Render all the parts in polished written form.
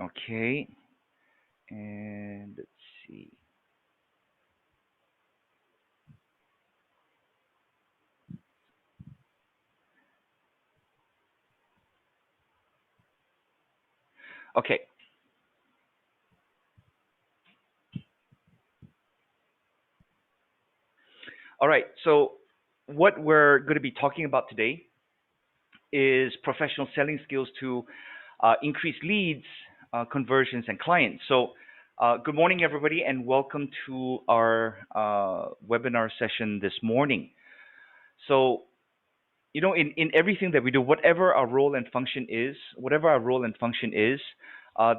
Okay, and let's see. Okay, all right. So, what we're going to be talking about today is professional selling skills to increase leads, conversions, and clients. So, good morning, everybody, and welcome to our webinar session this morning. So, in everything that we do, whatever our role and function is,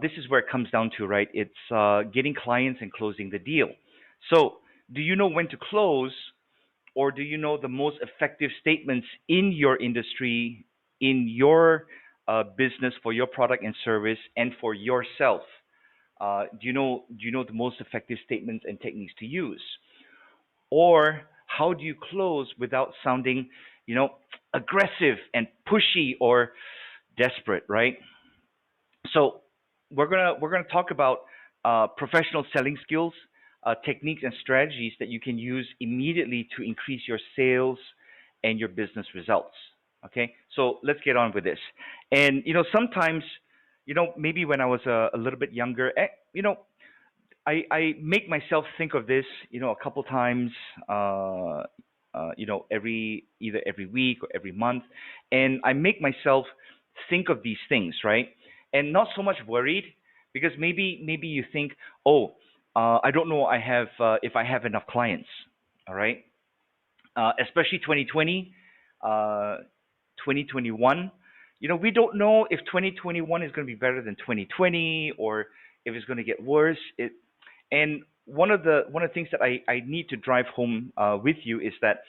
this is where it comes down to, right? It's getting clients and closing the deal. So, do you know when to close, or do you know the most effective statements in your industry, in your business for your product and service, and for yourself? Do you know the most effective statements and techniques to use? Or how do you close without sounding, you know, aggressive and pushy or desperate, right? So we're gonna talk about professional selling skills, techniques, and strategies that you can use immediately to increase your sales and your business results. Okay, so let's get on with this. And sometimes, maybe when I was a little bit younger, I make myself think of this, a couple times, either every week or every month, and I make myself think of these things, right? And not so much worried because maybe you think, oh, I don't know, I have if I have enough clients, all right? Especially 2020, uh, 2021. We don't know if 2021 is going to be better than 2020 or if it's going to get worse. And one of the things that I need to drive home with you is that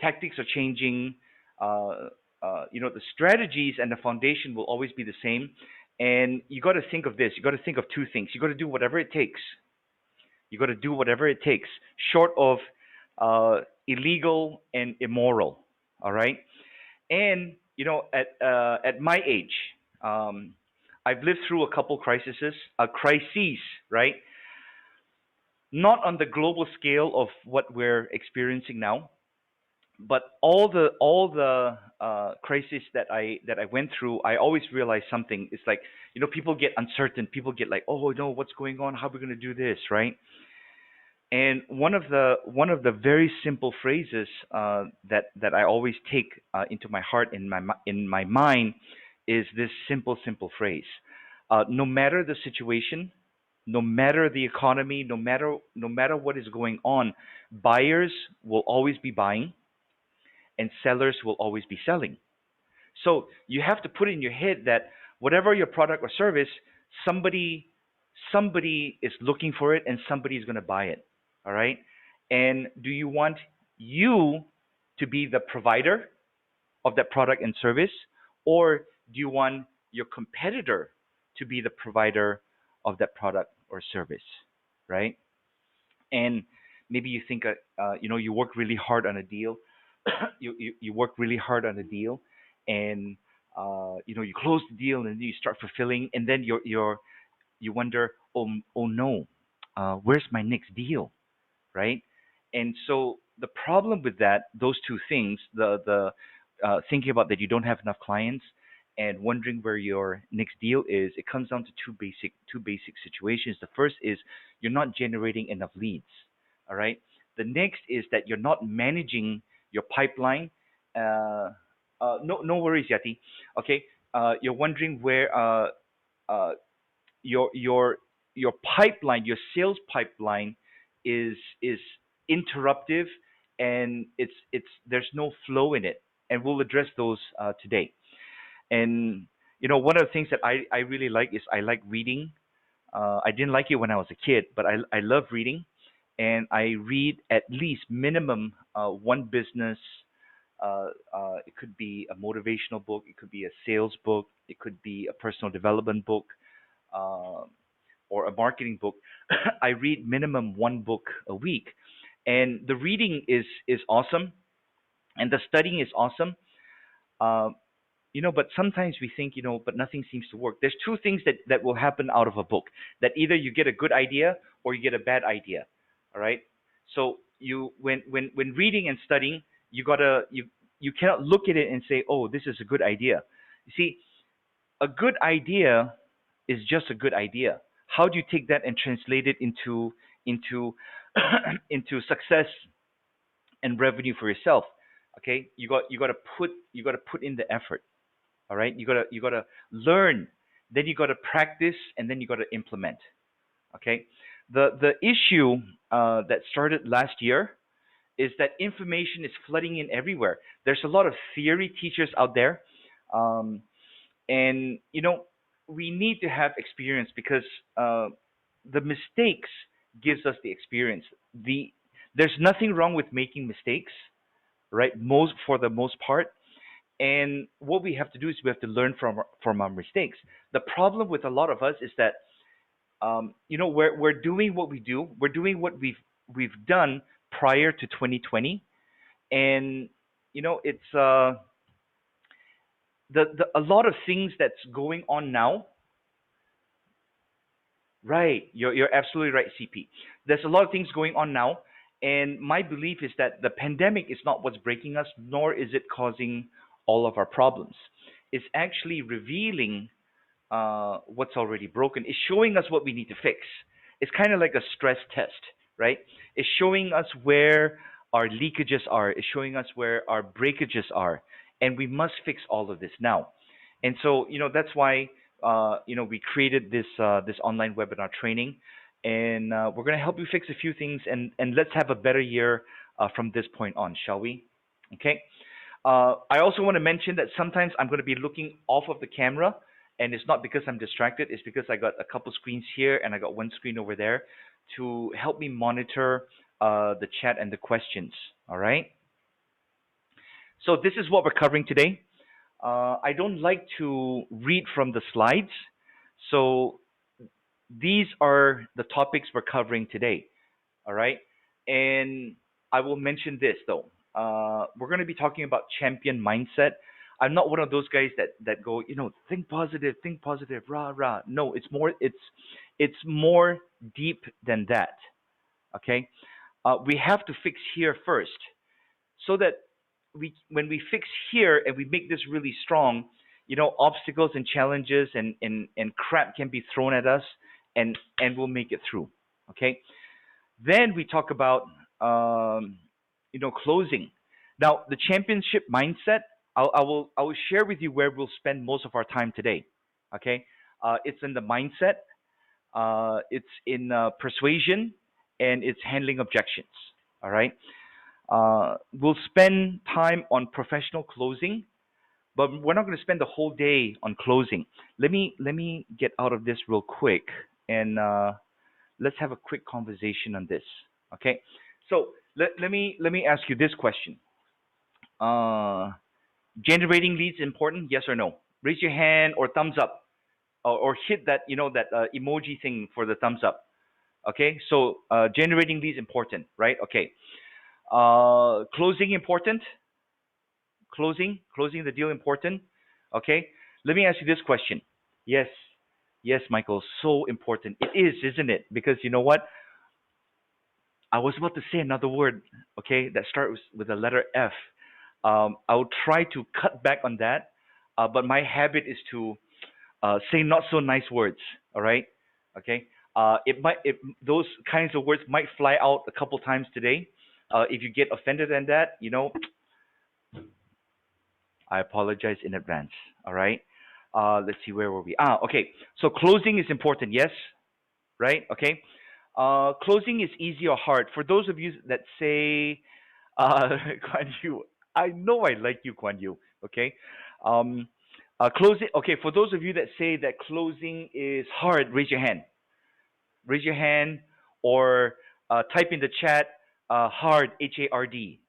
tactics are changing. The strategies and the foundation will always be the same. And you got to think of this. You got to think of two things. You got to do whatever it takes. You got to do whatever it takes, short of illegal and immoral. All right. And at my age, um, I've lived through a couple crises, right? Not on the global scale of what we're experiencing now, but all the crises that I went through, I always realize something. It's like people get uncertain. People get like, oh no, what's going on? How are we going to do this, right? And one of the very simple phrases that I always take into my heart, in my mind, is this simple phrase: no matter the situation, no matter the economy, no matter what is going on, buyers will always be buying, and sellers will always be selling. So you have to put in your head that whatever your product or service, somebody somebody is looking for it and somebody is going to buy it. All right? And do you want you to be the provider of that product and service, or do you want your competitor to be the provider of that product or service? Right? And maybe you think you work really hard on a deal. You work really hard on a deal, and you close the deal, and then you start fulfilling, and then you wonder, oh no, where's my next deal, right? And so the problem with those two things, the thinking about that you don't have enough clients and wondering where your next deal is, it comes down to two basic situations. The first is you're not generating enough leads. All right. The next is that you're not managing your pipeline. No worries, Yati. Okay. You're wondering where uh, your pipeline, your sales pipeline, is interruptive, and it's there's no flow in it, and we'll address those today. And one of the things that I really like is I like reading. I didn't like it when I was a kid, but I love reading, and I read at least minimum one business. It could be a motivational book, it could be a sales book, it could be a personal development book, uh, or a marketing book. I read minimum one book a week, and the reading is awesome, and the studying is awesome. Uh, but sometimes we think, but nothing seems to work. There's two things that will happen out of a book: that either you get a good idea or you get a bad idea. All right. So when reading and studying, you cannot look at it and say, oh, this is a good idea. You see, a good idea is just a good idea. How do you take that and translate it into into success and revenue for yourself? Okay, you got to put in the effort. All right, you got to learn, then you got to practice, and then you got to implement. Okay, the issue that started last year is that information is flooding in everywhere. There's a lot of theory teachers out there, um, and we need to have experience because the mistakes gives us the experience. There's nothing wrong with making mistakes, right? Most for the most part, and what we have to do is we have to learn from our mistakes. The problem with a lot of us is that we're doing what we do. We're doing what we've done prior to 2020, and it's the a lot of things that's going on now. Right, you're absolutely right, CP. There's a lot of things going on now, and my belief is that the pandemic is not what's breaking us, nor is it causing all of our problems. It's actually revealing what's already broken. It's showing us what we need to fix. It's kind of like a stress test, right? It's showing us where our leakages are. It's showing us where our breakages are, and we must fix all of this now. And so, that's why we created this online webinar training, and we're going to help you fix a few things, and let's have a better year from this point on, shall we? Okay. I also want to mention that sometimes I'm going to be looking off of the camera, and it's not because I'm distracted. It's because I got a couple screens here and I got one screen over there to help me monitor the chat and the questions. All right. So this is what we're covering today. I don't like to read from the slides, so these are the topics we're covering today. All right, and I will mention this though. We're going to be talking about champion mindset. I'm not one of those guys that go, think positive, rah rah. No, it's more deep than that. Okay, we have to fix here first, so that when we fix here and we make this really strong, obstacles and challenges and crap can be thrown at us, and we'll make it through. Okay. Then we talk about closing. Now the championship mindset. I will share with you where we'll spend most of our time today. Okay. It's in the mindset. It's in persuasion, and it's handling objections. All right. We'll spend time on professional closing, but we're not going to spend the whole day on closing. Let me get out of this real quick, and let's have a quick conversation on this. Okay. So let me ask you this question. Uh, Generating leads important? Yes or no? Raise your hand or thumbs up, or hit that emoji thing for the thumbs up. Okay. So generating leads important, right? Okay. Closing important? Closing the deal important? Okay. Let me ask you this question. Yes, yes, Michael, so important. It is, isn't it? Because you know what? I was about to say another word, okay, that starts with the letter F. I'll try to cut back on that, but my habit is to say not so nice words. All right, okay. Those kinds of words might fly out a couple times today. If you get offended in that, I apologize in advance. All right. Let's see, where were we? Okay. So closing is important. Yes. Right. Okay. Closing is easy or hard. For those of you that say, Guan Yu, I know I like you, Guan Yu. Okay. Closing. Okay. For those of you that say that closing is hard, raise your hand. Raise your hand, or type in the chat, hard, HARD.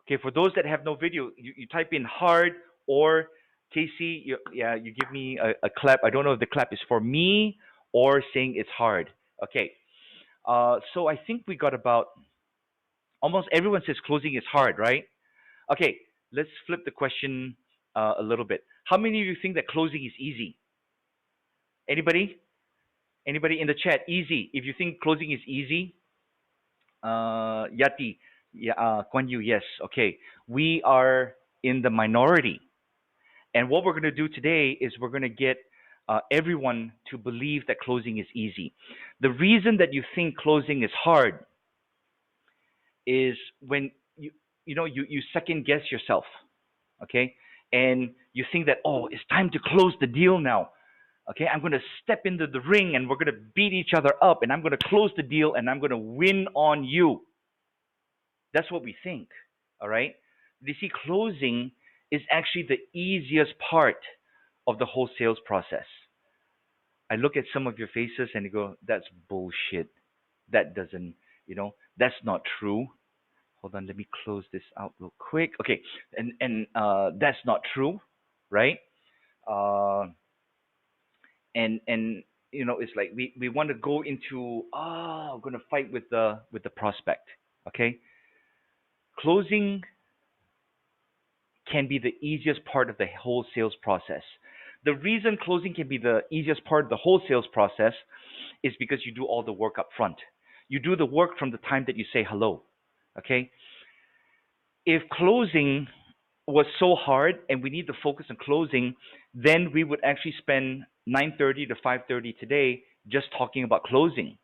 Okay, for those that have no video, you type in hard, or Casey, yeah, you give me a clap. I don't know if the clap is for me or saying it's hard. Okay, so I think we got about almost everyone says closing is hard, right? Okay, let's flip the question. a little bit. How many of you think that closing is easy? Anybody? Anybody in the chat? Easy. If you think closing is easy, Yati, yeah, Guan Yu, yes. Okay, we are in the minority, and what we're going to do today is we're going to get everyone to believe that closing is easy. The reason that you think closing is hard is when you second guess yourself, okay, and you think that, oh, it's time to close the deal now. Okay, I'm going to step into the ring and we're going to beat each other up and I'm going to close the deal and I'm going to win on you. That's what we think. All right. You see, closing is actually the easiest part of the whole sales process. I look at some of your faces and you go, that's bullshit. That doesn't, that's not true. Hold on, let me close this out real quick. Okay, and that's not true, right? Uh, and it's like we want to go into, we're going to fight with the prospect. Okay, closing can be the easiest part of the whole sales process. The reason closing can be the easiest part of the whole sales process is because you do all the work up front. You do the work from the time that you say hello. Okay, if closing was so hard and we need to focus on closing, then we would actually spend 9:30 to 5:30 today just talking about closing.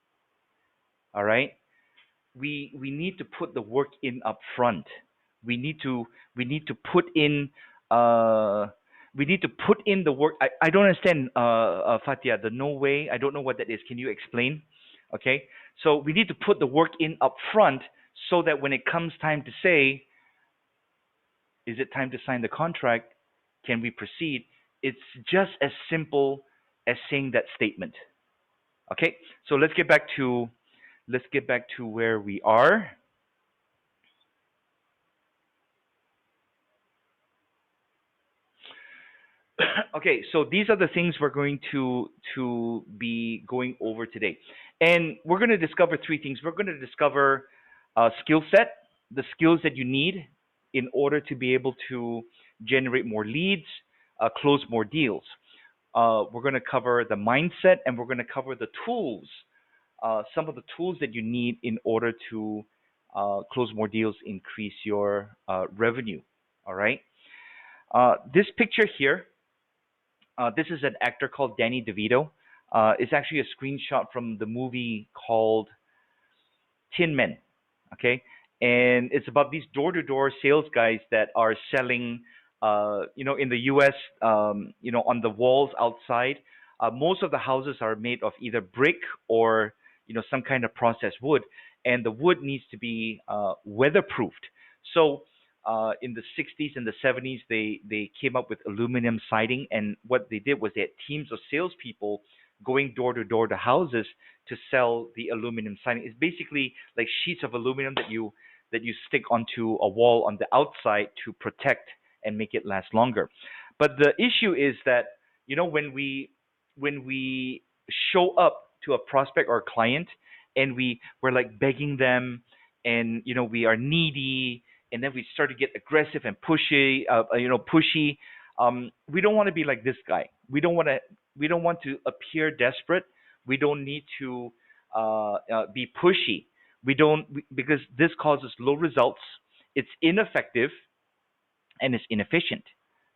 All right? We need to put the work in up front. We need to we need to put in uh we need to put in the work. I don't understand, Fatia, the no way. I don't know what that is. Can you explain? Okay? So we need to put the work in up front so that when it comes time to say, is it time to sign the contract? Can we proceed? It's just as simple as saying that statement. Okay, so let's get back to where we are. Okay, so these are the things we're going to be going over today, and we're going to discover three things. We're going to discover skill set, the skills that you need in order to be able to generate more leads, close more deals. We're going to cover the mindset, and we're going to cover the tools, some of the tools that you need in order to close more deals, increase your revenue. All right. This picture here, this is an actor called Danny DeVito. It's actually a screenshot from the movie called Tin Men. Okay, and it's about these door-to-door sales guys that are selling, in the U.S., on the walls outside. Most of the houses are made of either brick or some kind of processed wood, and the wood needs to be weatherproofed. So. In the 60s and the 70s, they came up with aluminum siding, and what they did was they had teams of salespeople going door to door to houses to sell the aluminum siding. It's basically like sheets of aluminum that you stick onto a wall on the outside to protect and make it last longer. But the issue is that when we show up to a prospect or a client and we're like begging them, and we are needy, and then we start to get aggressive and pushy. We don't want to be like this guy. We don't want to appear desperate. We don't need to be pushy. Because this causes low results. It's ineffective and it's inefficient.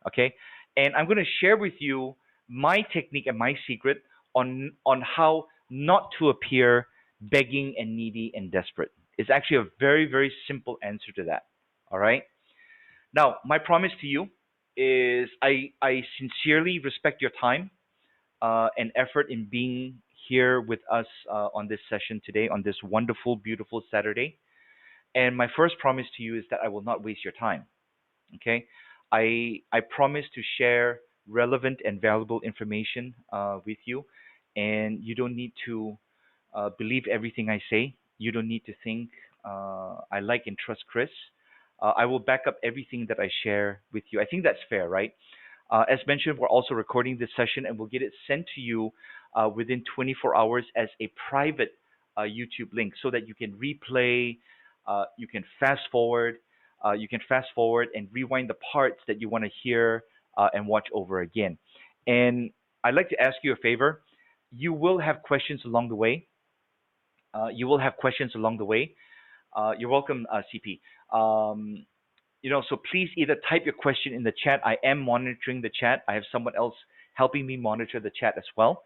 Okay, and I'm going to share with you my technique and my secret on how not to appear begging and needy and desperate. It's actually a very very simple answer to that. All right. Now, my promise to you is I sincerely respect your time and effort in being here with us on this session today, on this wonderful, beautiful Saturday. And my first promise to you is that I will not waste your time. Okay. I promise to share relevant and valuable information with you, and you don't need to believe everything I say. You don't need to think I like and trust Chris. I will back up everything that I share with you. I think that's fair, right? As mentioned, we're also recording this session and we'll get it sent to you within 24 hours as a private YouTube link so that you can replay, you can fast forward and rewind the parts that you want to hear and watch over again. And I'd like to ask you a favor. You will have questions along the way. You will have questions along the way. You're welcome, CP. Um, so please either type your question in the chat. I am monitoring the chat. I have someone else helping me monitor the chat as well.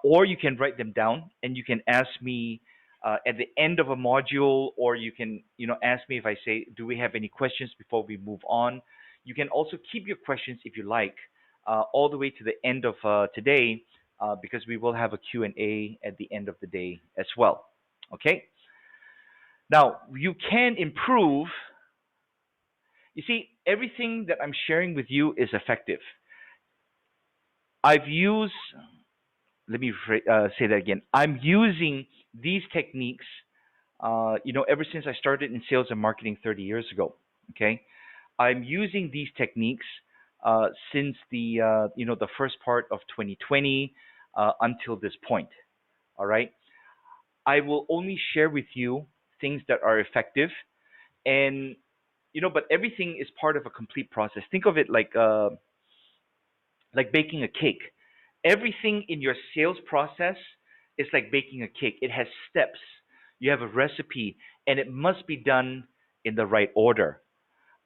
Or you can write them down and you can ask me at the end of a module, or you can, ask me if I say, do we have any questions before we move on? You can also keep your questions if you like, all the way to the end of today, because we will have a Q&A at the end of the day as well. Okay? Now, you can improve. You see, everything that I'm sharing with you is effective. I've used, let me say that again. I'm using these techniques, ever since I started in sales and marketing 30 years ago. Okay, I'm using these techniques since the first part of 2020 until this point. All right, I will only share with you things that are effective, and but everything is part of a complete process. Think of it like baking a cake. Everything in your sales process is like baking a cake. It has steps. You have a recipe, and it must be done in the right order.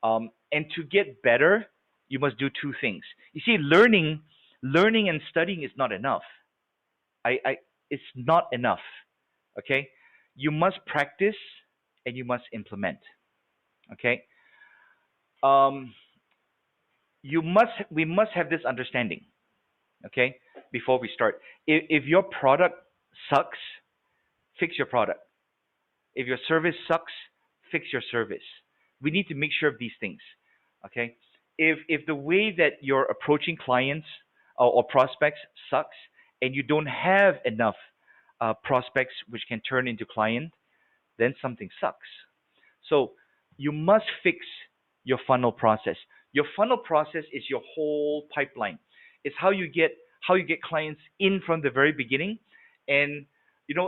And to get better, you must do two things. You see, learning and studying is not enough. It's not enough. Okay, you must practice and you must implement. Okay, um, we must have this understanding. Okay, before we start, if your product sucks, fix your product. If your service sucks, fix your service. We need to make sure of these things. Okay, if the way that you're approaching clients or prospects sucks, and you don't have enough prospects which can turn into client, then something sucks. So you must fix your funnel process. Your funnel process is your whole pipeline. It's how you get clients in from the very beginning, and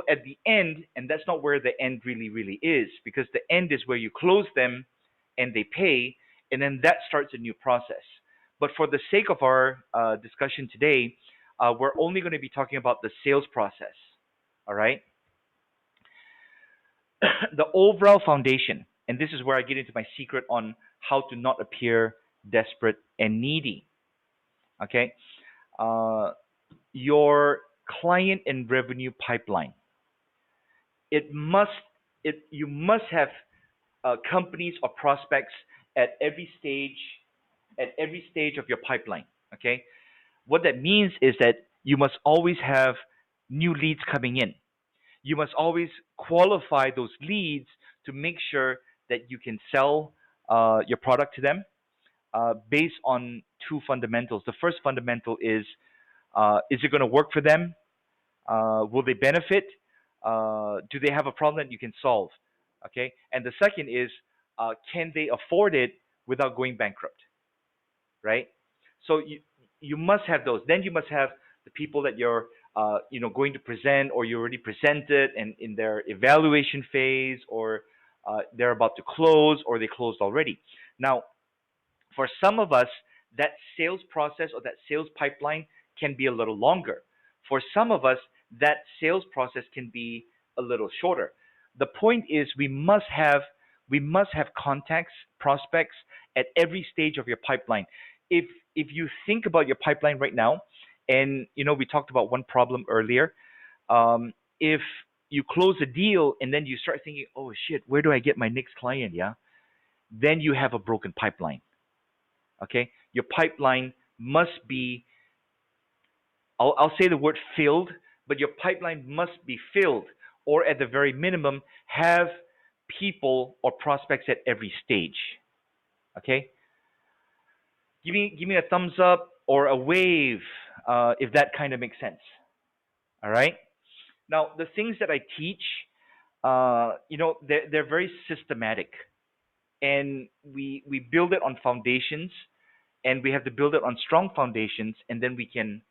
at the end. And that's not where the end really is, because the end is where you close them and they pay, and then that starts a new process. But for the sake of our discussion today, we're only going to be talking about the sales process. All right. The overall foundation, and this is where I get into my secret on how to not appear desperate and needy. Okay, uh, your client and revenue pipeline. It must you must have companies or prospects at every stage of your pipeline. Okay, what that means is that you must always have new leads coming in. You must always qualify those leads to make sure that you can sell your product to them based on two fundamentals. The first fundamental is it going to work for them? Will they benefit? Do they have a problem that you can solve? Okay. And the second is, can they afford it without going bankrupt? Right? So you must have those. Then you must have the people that you're going to present, or you already presented and in their evaluation phase, or they're about to close, or they closed already. Now, for some of us, that sales process or that sales pipeline can be a little longer. For some of us, that sales process can be a little shorter. The point is, we must have contacts, prospects at every stage of your pipeline. If you think about your pipeline right now, and we talked about one problem earlier. If you close a deal and then you start thinking, oh shit, where do I get my next client? Yeah, then you have a broken pipeline. Okay, your pipeline must be, I'll say the word filled, but your pipeline must be filled, or at the very minimum, have people or prospects at every stage. Okay, give me a thumbs up or a wave if that kind of makes sense. All right. Now, the things that I teach, they're very systematic, and we build it on foundations, and we have to build it on strong foundations, and then we can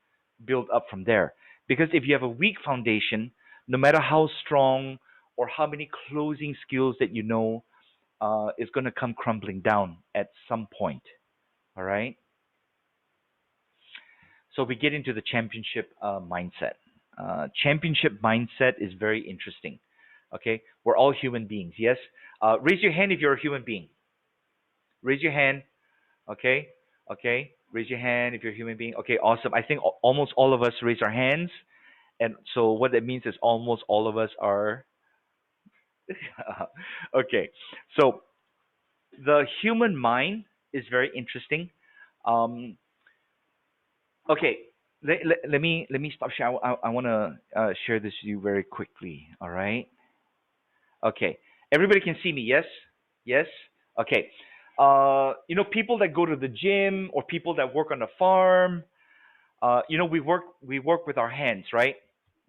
build up from there. Because if you have a weak foundation, no matter how strong or how many closing skills that is going to come crumbling down at some point. All right. So we get into the championship mindset. Championship mindset is very interesting. Okay, we're all human beings. Yes. Raise your hand if you're a human being. Raise your hand. Okay. Okay. Raise your hand if you're a human being. Okay. Awesome. I think almost all of us raise our hands, and so what that means is almost all of us are. Okay. So the human mind is very interesting. Um, okay. Let me stop sharing. I want to share this with you very quickly. All right. Okay. Everybody can see me. Yes. Yes. Okay. People that go to the gym or people that work on a farm. We work with our hands, right?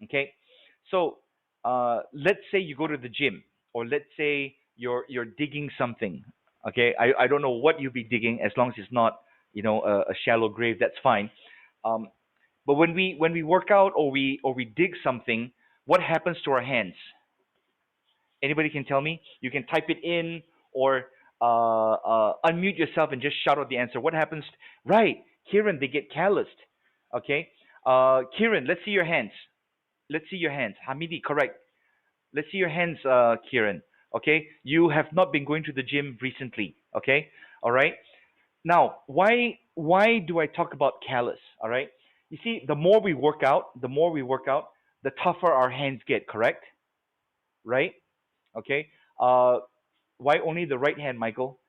Okay. So let's say you go to the gym, or let's say you're digging something. Okay. I don't know what you'll be digging, as long as it's not a shallow grave. That's fine. Um, but when we work out, or we dig something, what happens to our hands? Anybody can tell me? You can type it in, or unmute yourself and just shout out the answer. What happens? Right, Kieran, they get calloused. Okay, Kieran, let's see your hands. Let's see your hands. Hamidi, correct. Let's see your hands, Kieran. Okay, you have not been going to the gym recently. Okay, all right. Now, why do I talk about callus? All right. You see, the more we work out, the tougher our hands get. Correct. Right. Okay. Uh, why only the right hand, Michael?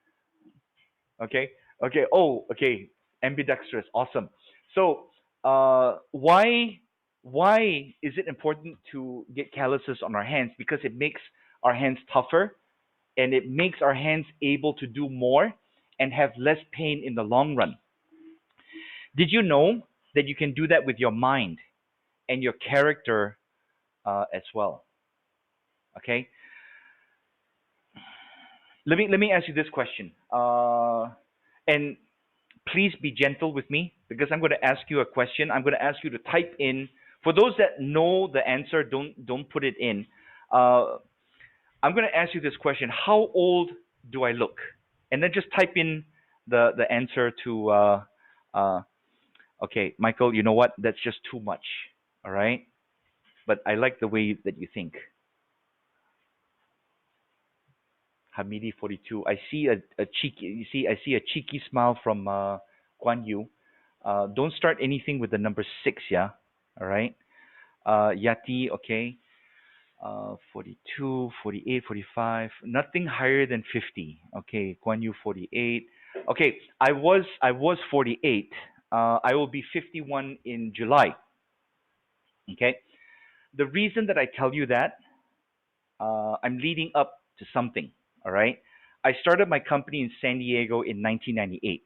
Okay. Okay. Oh, okay. Ambidextrous. Awesome. So, why is it important to get calluses on our hands? Because it makes our hands tougher, and it makes our hands able to do more and have less pain in the long run. Did you know that you can do that with your mind and your character as well? Okay. Let me ask you this question. And please be gentle with me, because I'm going to ask you a question. I'm going to ask you to type in. For those that know the answer, don't put it in. Uh, I'm going to ask you this question: how old do I look? And then just type in the answer to. Uh, okay, Michael. You know what? That's just too much. All right. But I like the way that you think. Hamidi 42. I see a cheeky. You see, I see a cheeky smile from Guan Yu. Don't start anything with the number six, yeah. All right. Yati, okay. 42, 48, 45. Nothing higher than 50. Okay. Guan Yu 48. Okay. I was 48. I will be 51 in July. Okay. The reason that I tell you that, I'm leading up to something. All right. I started my company in San Diego in 1998.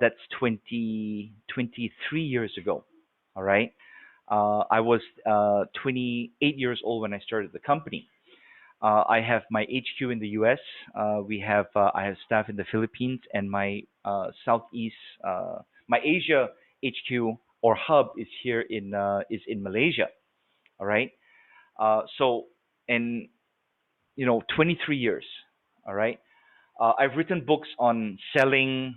That's 23 years ago. All right. I was 28 years old when I started the company. I have my HQ in the U.S. I have staff in the Philippines, and my Southeast, my Asia HQ or hub is in Malaysia. All right. So, and 23 years. All right. I've written books on selling,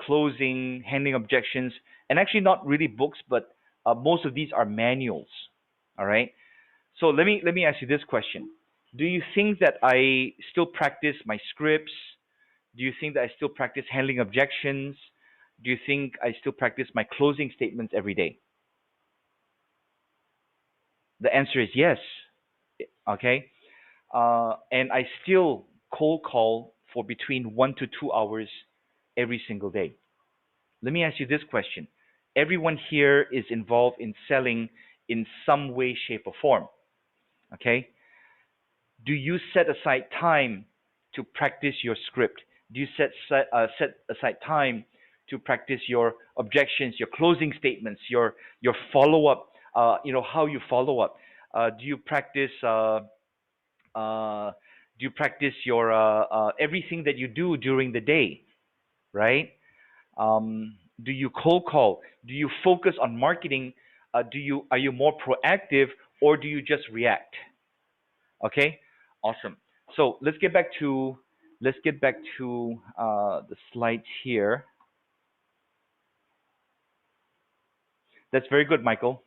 closing, handling objections, and actually not really books, but most of these are manuals. All right. So let me ask you this question: do you think that I still practice my scripts? Do you think that I still practice handling objections? Do you think I still practice my closing statements every day? The answer is yes. Okay. And I still cold call for between 1 to 2 hours every single day. Let me ask you this question. Everyone here is involved in selling in some way, shape, or form. Okay? Do you set aside time to practice your script? Do you set aside time to practice your objections, your closing statements, your follow up? How you follow up. Do you practice? Uh, do you practice your everything that you do during the day? Right? Do you cold call? Do you focus on marketing? Are you more proactive, or do you just react? Okay, awesome. So let's get back to the slides here. That's very good, Michael.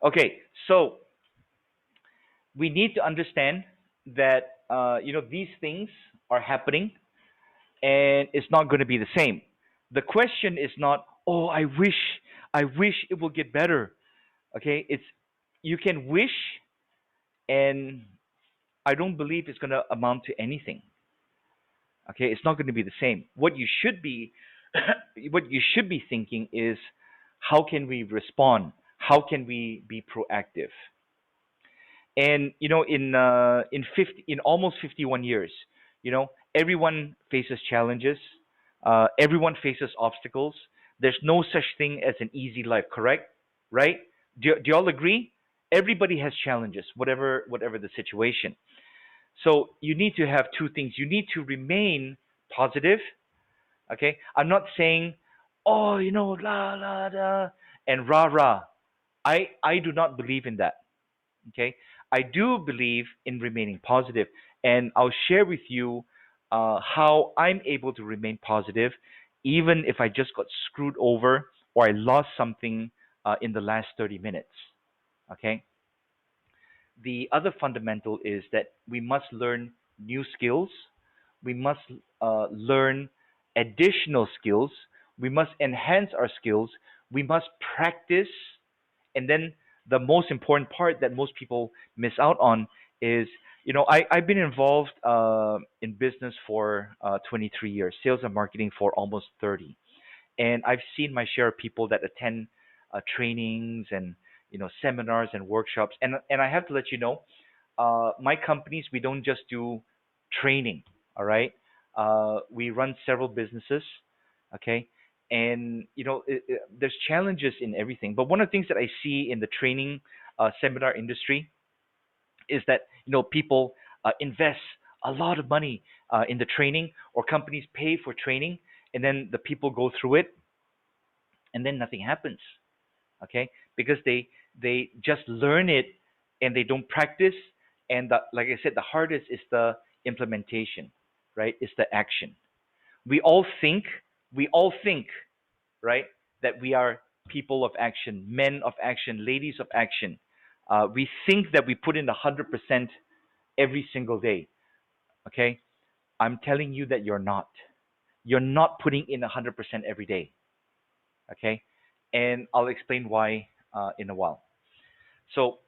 Okay, so we need to understand that these things are happening, and it's not going to be the same. The question is not, oh, I wish it will get better. Okay, it's you can wish, and I don't believe it's going to amount to anything. Okay, it's not going to be the same. What you should be, what you should be thinking is, how can we respond? How can we be proactive? And in almost 51 years, everyone faces challenges. Everyone faces obstacles. There's no such thing as an easy life. Correct? Right? Do you all agree? Everybody has challenges, whatever the situation. So you need to have two things. You need to remain positive. Okay, I'm not saying, oh, la la la, and rah rah. I do not believe in that. Okay, I do believe in remaining positive, and I'll share with you how I'm able to remain positive, even if I just got screwed over or I lost something in the last 30 minutes. Okay, the other fundamental is that we must learn new skills. We must learn additional skills. We must enhance our skills. We must practice. And then the most important part that most people miss out on is, I've been involved in business for 23 years, sales and marketing for almost 30, and I've seen my share of people that attend trainings and seminars and workshops. And I have to let you know, my companies, we don't just do training. All right, we run several businesses. Okay, and there's challenges in everything. But one of the things that I see in the training seminar industry is that people invest a lot of money in the training, or companies pay for training, and then the people go through it, and then nothing happens. Okay, because they just learn it and they don't practice. And like I said, the hardest is the implementation, right? It's the action. We all think we all think, right, that we are people of action, men of action, ladies of action. We think that we put in 100% every single day. Okay, I'm telling you that you're not putting in 100% every day. Okay, and I'll explain why in a while. So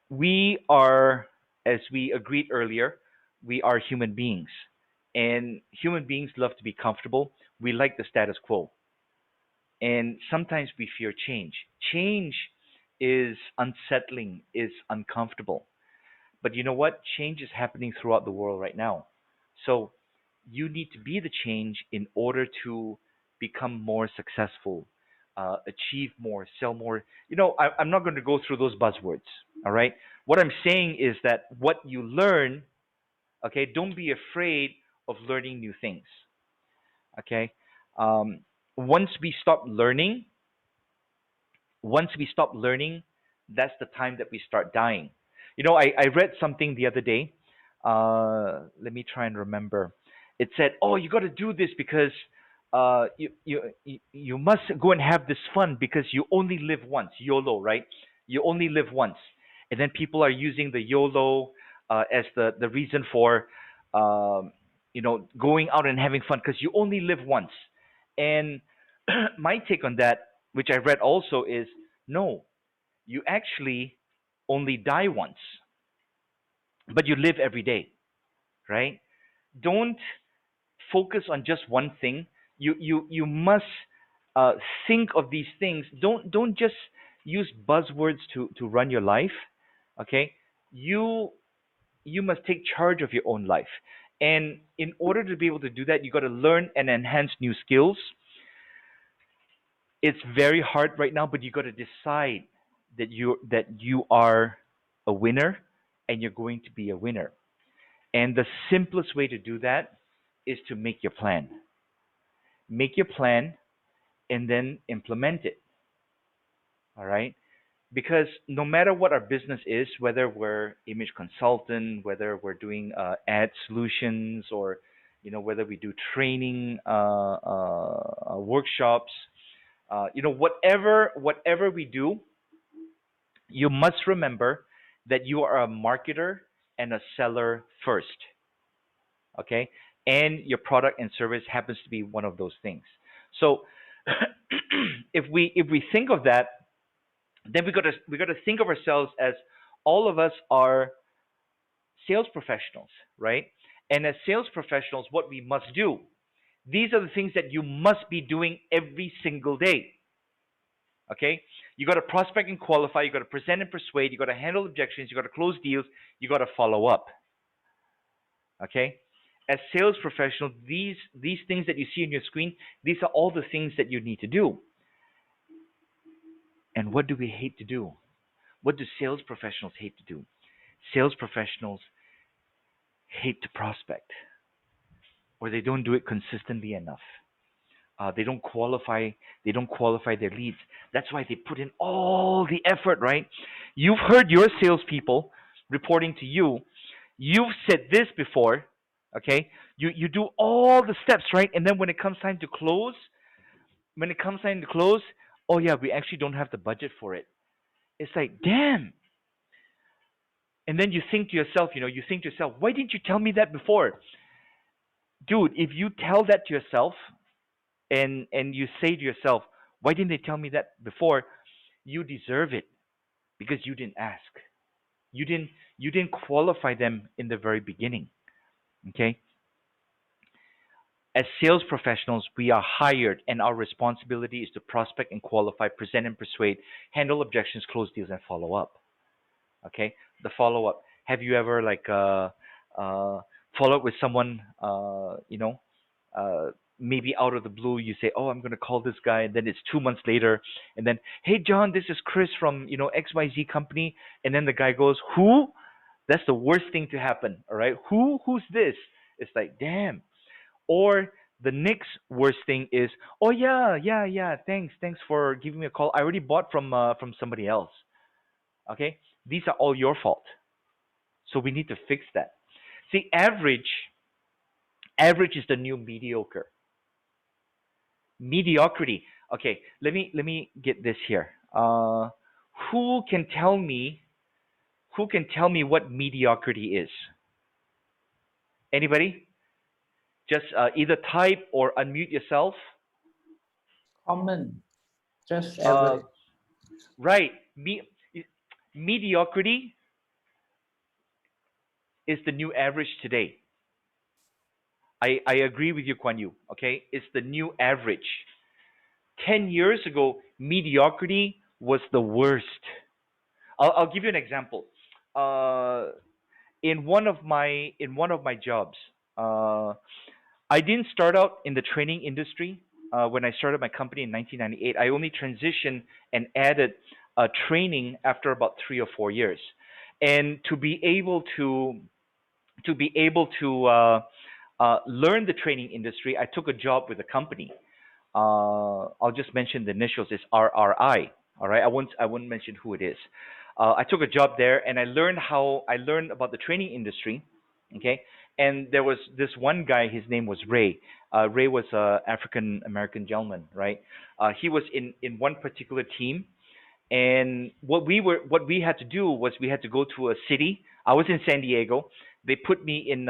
we are, as we agreed earlier, we are human beings, and human beings love to be comfortable. We like the status quo, and sometimes we fear change. Change is unsettling, is uncomfortable. But you know what? Change is happening throughout the world right now. So you need to be the change in order to become more successful, achieve more, sell more. I'm not going to go through those buzzwords. All right. What I'm saying is that what you learn, okay, don't be afraid of learning new things. Okay. Um, once we stop learning, once we stop learning, that's the time that we start dying. I read something the other day. Let me try and remember. It said, "Oh, you got to do this because you must go and have this fun because you only live once." YOLO, right? You only live once, and then people are using the YOLO as the reason for going out and having fun because you only live once. And my take on that, which I read also, is no, you actually only die once, but you live every day, right? Don't focus on just one thing. You must uh, think of these things. Don't just use buzzwords to run your life. Okay, you you must take charge of your own life, and in order to be able to do that, you got to learn and enhance new skills. It's very hard right now, but you got to decide that you are a winner, and you're going to be a winner. And the simplest way to do that is to make your plan. Make your plan and then implement it. All right? Because no matter what our business is, whether we're image consultant, whether we're doing ad solutions, or whether we do training workshops, Whatever we do, you must remember that you are a marketer and a seller first, okay? And your product and service happens to be one of those things. So if we think of that, then we got to think of ourselves as all of us are sales professionals, right? And as sales professionals, what we must do, these are the things that you must be doing every single day. Okay, you got to prospect and qualify, you got to present and persuade, you got to handle objections, you got to close deals, you got to follow up. Okay, as sales professionals, these things that you see on your screen, these are all the things that you need to do. And what do we hate to do? What do sales professionals hate to do? Sales professionals hate to prospect, or they don't do it consistently enough. They don't qualify. They don't qualify their leads. That's why they put in all the effort, right? You've heard your salespeople reporting to you. You've said this before, okay? You do all the steps, right? And then when it comes time to close, oh yeah, we actually don't have the budget for it. It's like, damn. And then you think to yourself, why didn't you tell me that before? Dude, if you tell that to yourself, and you say to yourself, why didn't they tell me that before? You deserve it because you didn't ask. You didn't qualify them in the very beginning. Okay? As sales professionals, we are hired and our responsibility is to prospect and qualify, present and persuade, handle objections, close deals, and follow up. Okay, the follow up. Have you ever follow up with someone, maybe out of the blue, you say, oh, I'm going to call this guy, and then it's 2 months later, and then, hey John, this is Chris from XYZ company, and then the guy goes, who? That's the worst thing to happen. All right, who's this? It's like, damn. Or the next worst thing is, oh yeah, yeah, yeah, thanks for giving me a call, I already bought from somebody else. Okay, these are all your fault. So we need to fix that. See, average is the new mediocre. Mediocrity. Okay, let me get this here. Who can tell me what mediocrity is? Anybody? Just either type or unmute yourself. Common, just Uh, average. right. Mediocrity is the new average today. I agree with you, Kwan Yu. Okay, it's the new average. 10 years ago, mediocrity was the worst. I'll give you an example. Uh, in one of my jobs, uh, I didn't start out in the training industry. When I started my company in 1998, I only transitioned and added training after about 3 or 4 years. And to be able to learn the training industry, I took a job with a company. I'll just mention the initials is RRI. All right, I wouldn't mention who it is. I took a job there, and I learned about the training industry. Okay, and there was this one guy. His name was Ray. Ray was a African American gentleman, right? He was in one particular team, and what we had to do was we had to go to a city. I was in San Diego. They put me in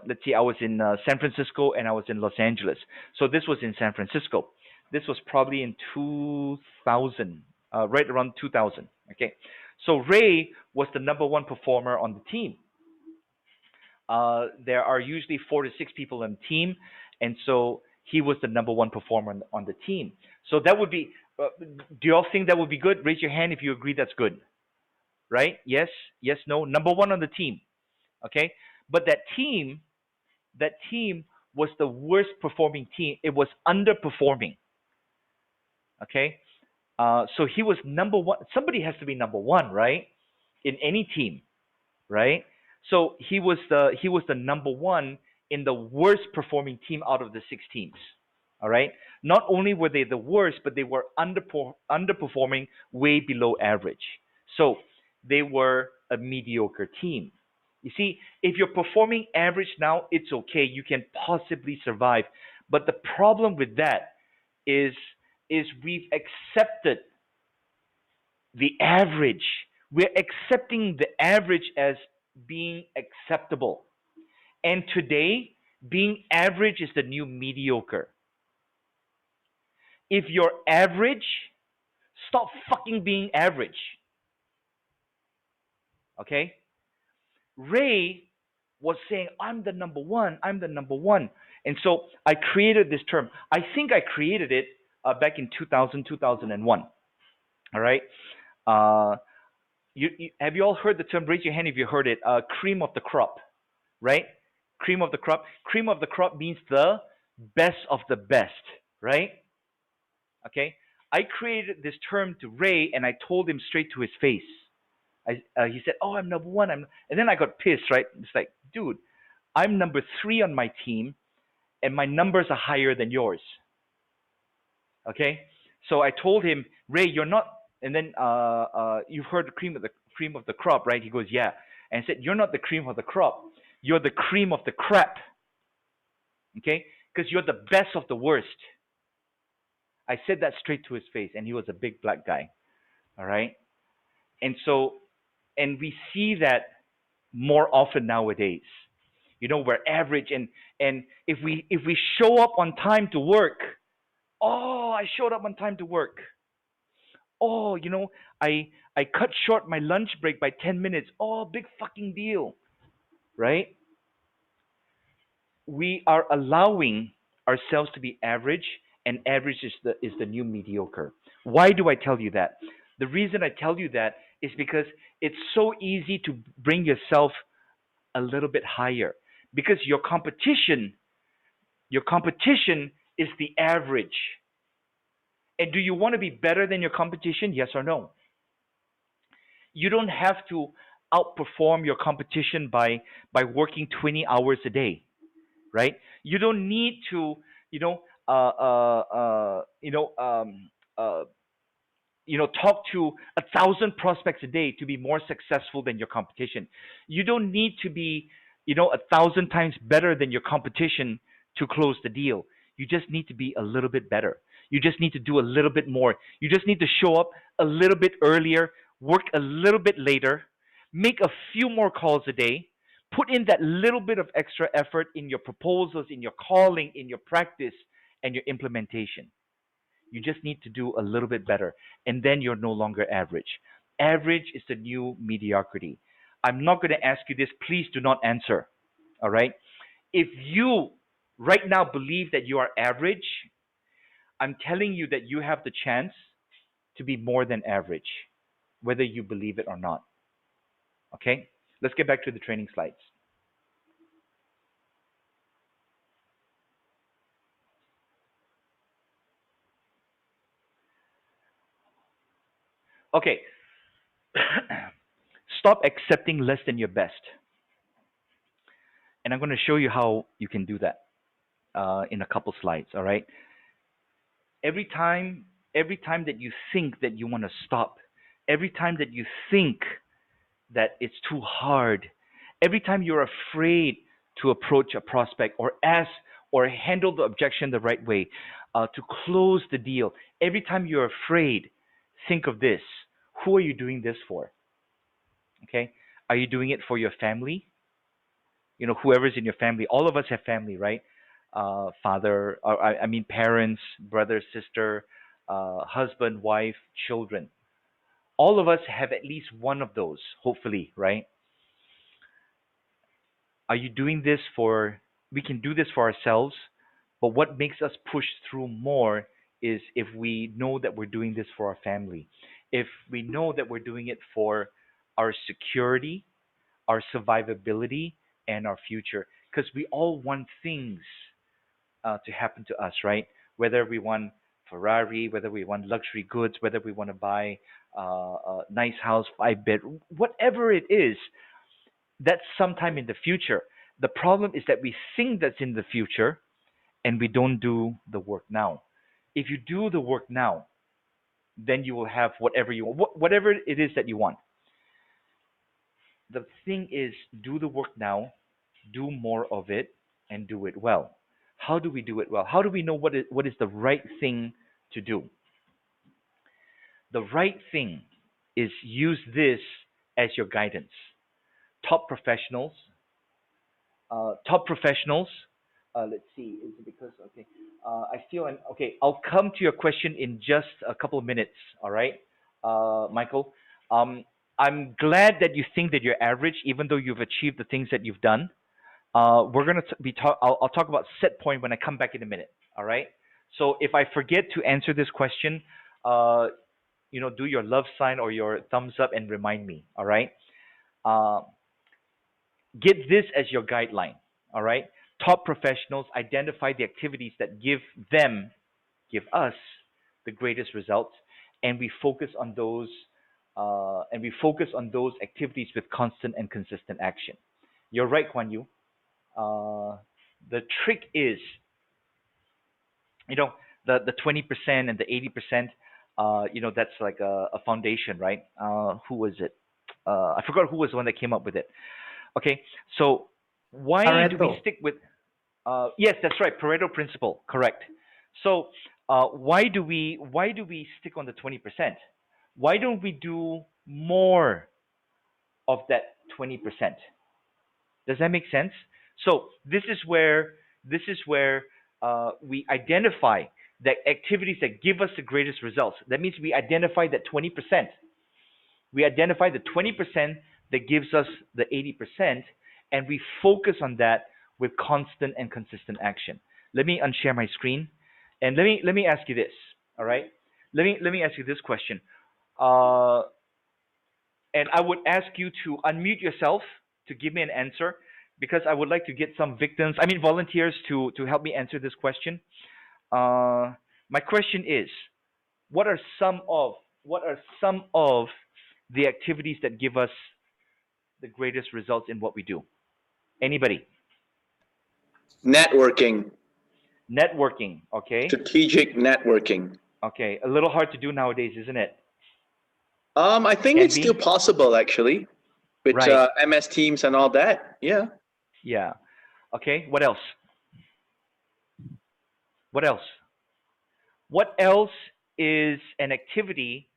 let's see, I was in San Francisco and I was in Los Angeles. So this was in San Francisco. This was probably in 2000, right around 2000. Okay, so Ray was the number one performer on the team. There are usually 4 to 6 people on the team, and so he was the number one performer on the team. So that would be. Do you all think that would be good? Raise your hand if you agree that's good. Right? Yes, yes, no. Number one on the team. Okay, but that team was the worst performing team. It was underperforming. Okay, so he was number one. Somebody has to be number one, right? In any team, right? So he was the number one in the worst performing team out of the 6 teams. All right. Not only were they the worst, but they were underperforming way below average. So they were a mediocre team. You see, if you're performing average now, it's okay. You can possibly survive. But the problem with that is is we've accepted the average. We're accepting the average as being acceptable. And today, being average is the new mediocre. If you're average, stop fucking being average. Okay? Ray was saying, I'm the number one, I'm the number one. And so I created this term. I think I created it back in 2000, 2001. All right? Uh, have you all heard the term? Raise your hand if you heard it. Cream of the crop, right? Cream of the crop. Cream of the crop means the best of the best, right? Okay. I created this term to Ray, and I told him straight to his face. He said, "Oh, I'm number one." And then I got pissed, right? It's like, dude, I'm number three on my team, and my numbers are higher than yours. Okay. So I told him, Ray, you're not. And then you've heard the cream of the crop, right? He goes, yeah. And I said, you're not the cream of the crop. You're the cream of the crap. Okay, because you're the best of the worst. I said that straight to his face, and he was a big black guy. All right. And so, and we see that more often nowadays. We're average, and if we show up on time to work, oh, I showed up on time to work. Oh, I cut short my lunch break by 10 minutes. Oh, big fucking deal, right? We are allowing ourselves to be average, and average is the new mediocre. Why do I tell you that? The reason I tell you that is because it's so easy to bring yourself a little bit higher, because your competition is the average. And do you want to be better than your competition? Yes or no? You don't have to outperform your competition by working 20 hours a day, right? You don't need to, you know, uh, uh, uh, you know, um, uh, talk to 1,000 prospects a day to be more successful than your competition. You don't need to be, 1,000 times better than your competition to close the deal. You just need to be a little bit better. You just need to do a little bit more. You just need to show up a little bit earlier, work a little bit later, make a few more calls a day, put in that little bit of extra effort in your proposals, in your calling, in your practice, and your implementation. You just need to do a little bit better, and then you're no longer average. Average is the new mediocrity. I'm not going to ask you this. Please do not answer. All right? If you right now believe that you are average, I'm telling you that you have the chance to be more than average, whether you believe it or not. Okay? Let's get back to the training slides. Okay. Stop accepting less than your best. And I'm going to show you how you can do that in a couple slides. All right. every time every time that you think that you want to stop, every time that you think that it's too hard, every time you're afraid to approach a prospect or ask or handle the objection the right way, to close the deal, every time you're afraid, think of this. Who are you doing this for? Okay? Are you doing it for your family? Whoever's in your family. All of us have family, right? Father, or I mean parents, brother, sister, husband, wife, children. All of us have at least one of those, hopefully, right? Are you doing this for, we can do this for ourselves, but what makes us push through more is if we know that we're doing this for our family. If we know that we're doing it for our security, our survivability, and our future. Because we all want things to happen to us, right? Whether we want Ferrari, whether we want luxury goods, whether we want to buy a nice house, 5 bed, whatever it is, that's sometime in the future. The problem is that we think that's in the future and we don't do the work now. If you do the work now, then you will have whatever you want, whatever it is that you want. The thing is, do the work now, do more of it, and do it well. How do we do it well? How do we know what is the right thing to do? the right thing is use this as your guidance. Top professionals, top professionals. Let's see. Is it because okay? I feel okay. I'll come to your question in just a couple of minutes. All right, Michael. Um, I'm glad that you think that you're average, even though you've achieved the things that you've done. We're gonna be talk. I'll talk about set point when I come back in a minute. All right. So if I forget to answer this question, uh, do your love sign or your thumbs up and remind me. All right. Uh, get this as your guideline. All right. Top professionals identify the activities that give us the greatest results, and we focus on those. And we focus on those activities with constant and consistent action. You're right, Kwan Yu. Uh, the trick is, you know, the 20% and the 80%. That's like a foundation, right? Who was it? I forgot who was the one that came up with it. Okay, so why do we Pareto. stick with? Yes, that's right, Pareto principle, correct. So why do we stick on the 20%? Why don't we do more of that 20%? Does that make sense? So this is where we identify the activities that give us the greatest results. That means we identify that 20%. We identify the 20% that gives us the 80%, and we focus on that with constant and consistent action. Let me unshare my screen, and let me ask you this. All right. Let me ask you this question. Uh, and I would ask you to unmute yourself to give me an answer because I would like to get some victims, I mean volunteers to help me answer this question. My question is, what are some of what are some of the activities that give us the greatest results in what we do? Anybody? Networking, Networking, okay? strategic networking. Okay, a little hard to do nowadays, isn't it? I think Can it's still be? possible actually with Right. MS Teams and all that. Yeah. Yeah. Okay, what else? What else? What else is an activity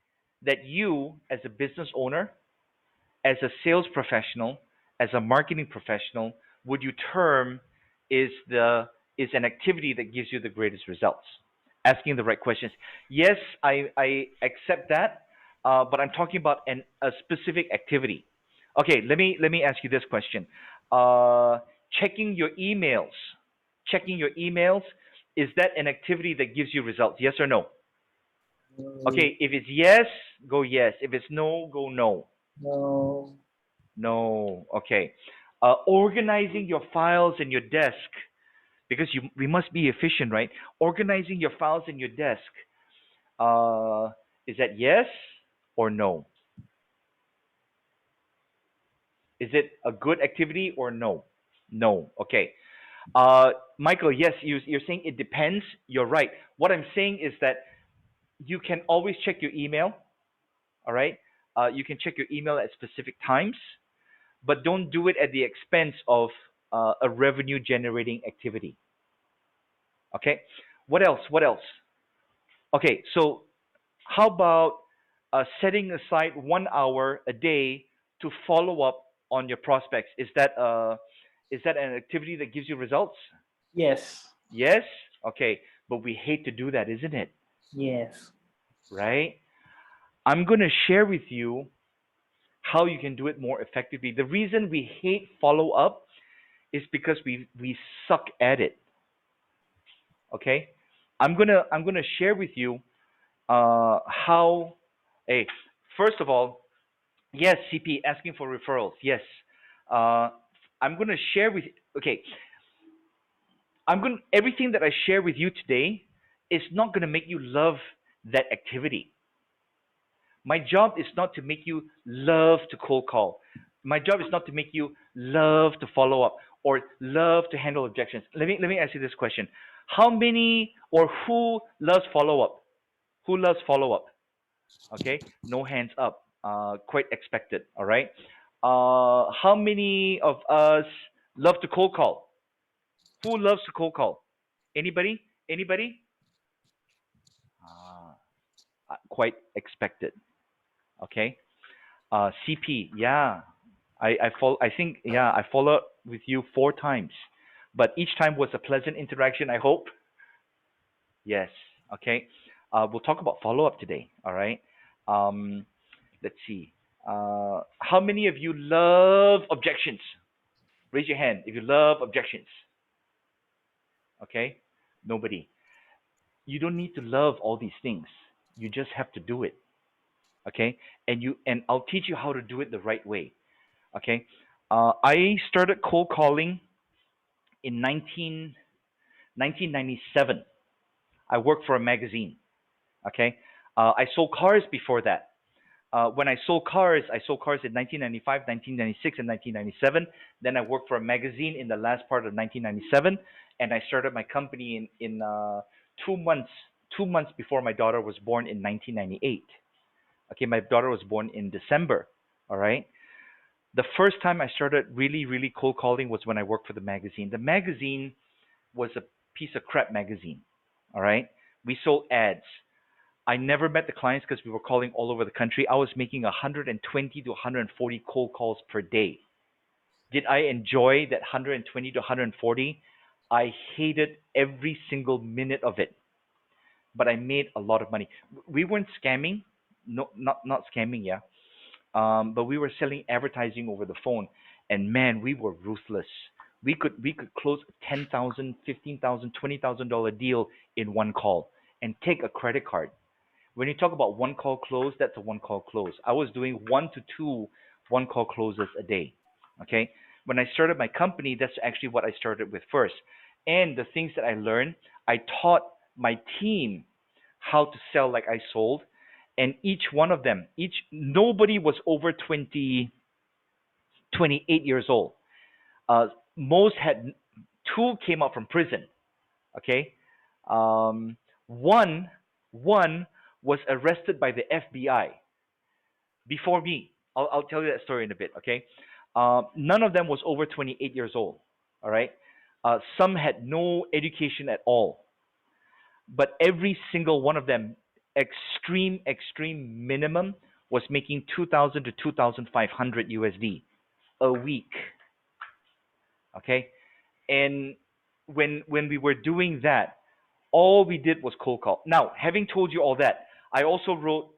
that you, as a business owner, as a sales professional, as a marketing professional, would you term is the is an activity that gives you the greatest results? Asking the right questions. Yes, I accept that, but I'm talking about a specific activity. Okay, let me ask you this question. Uh, checking your emails. Checking your emails, is that an activity that gives you results? Yes or no? Mm, Okay, if it's yes, go yes. If it's no, go no. no. No. Okay. Organizing your files in your desk because we must be efficient, right? Organizing your files in your desk. Uh, is that yes or no? Is it a good activity or no? No. Okay. Michael, yes, you're saying it depends. You're right. What I'm saying is that you can always check your email. All right. You can check your email at specific times, but don't do it at the expense of a revenue generating activity. Okay. What else? What else? Okay. So how about setting aside 1 hour a day to follow up on your prospects? Is that an activity that gives you results? Yes. Yes. Okay. But we hate to do that, isn't it? Yes. Right. I'm going to share with you how you can do it more effectively. The reason we hate follow up is because we suck at it. Okay, I'm gonna share with you how. Hey, first of all, yes, CP asking for referrals. Yes, uh, I'm gonna share with. Okay, I'm going to everything that I share with you today is not gonna make you love that activity. My job is not to make you love to cold call. My job is not to make you love to follow up or love to handle objections. Let me ask you this question. How many or who loves follow up? Who loves follow up? Okay, no hands up. Quite expected. All right. How many of us love to cold call? Who loves to cold call? Anybody? Anybody? Ah, quite expected. Okay. CP, yeah, I follow. I think yeah, I followed with you 4 times, but each time was a pleasant interaction. I hope. Yes. Okay. We'll talk about follow up today. All right. Um, let's see. How many of you love objections? Raise your hand if you love objections. Okay. Nobody. You don't need to love all these things. You just have to do it. Okay. And I'll teach you how to do it the right way. Okay. I started cold calling in 1997. I worked for a magazine. Okay. I sold cars before that. When I sold cars in 1995, 1996, and 1997. Then I worked for a magazine in the last part of 1997, and I started my company in 2 months 2 months before my daughter was born in 1998. Okay, my daughter was born in December. All right. The first time I started really cold calling was when I worked for the magazine. The magazine was a piece of crap magazine. All right. We sold ads. I never met the clients because we were calling all over the country. I was making 120 to 140 cold calls per day. Did I enjoy that 120 to 140? I hated every single minute of it, but I made a lot of money. We weren't scamming, no, not scamming, yeah. But we were selling advertising over the phone, and man, we were ruthless. We could close a 10,000, 15,000, $20,000 deal in one call and take a credit card. When you talk about one call close, that's a one call close. I was doing 1 to 2 one call closes a day. Okay. When I started my company, that's actually what I started with first. And the things that I learned, I taught my team how to sell like I sold. And each one of them, nobody was over 28 years old. Uh, most had, two came out from prison. Okay. Um, one, one was arrested by the FBI before me. I'll tell you that story in a bit, okay? None of them was over 28 years old, all right? Some had no education at all, but every single one of them, extreme minimum, was making 2,000 to 2,500 USD a week, okay? And when we were doing that, all we did was cold call. Now, having told you all that, I also wrote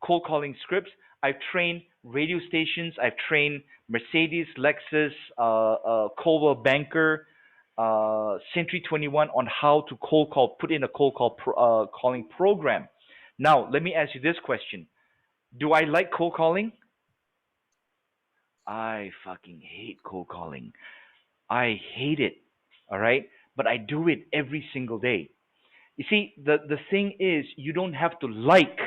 cold calling scripts. I've trained radio stations. I've trained Mercedes, Lexus, Coldwell Banker, Century 21 on how to cold call, put in a cold call calling program. Now, let me ask you this question: do I like cold calling? I fucking hate cold calling. I hate it. All right, but I do it every single day. You see, the thing is, you don't have to like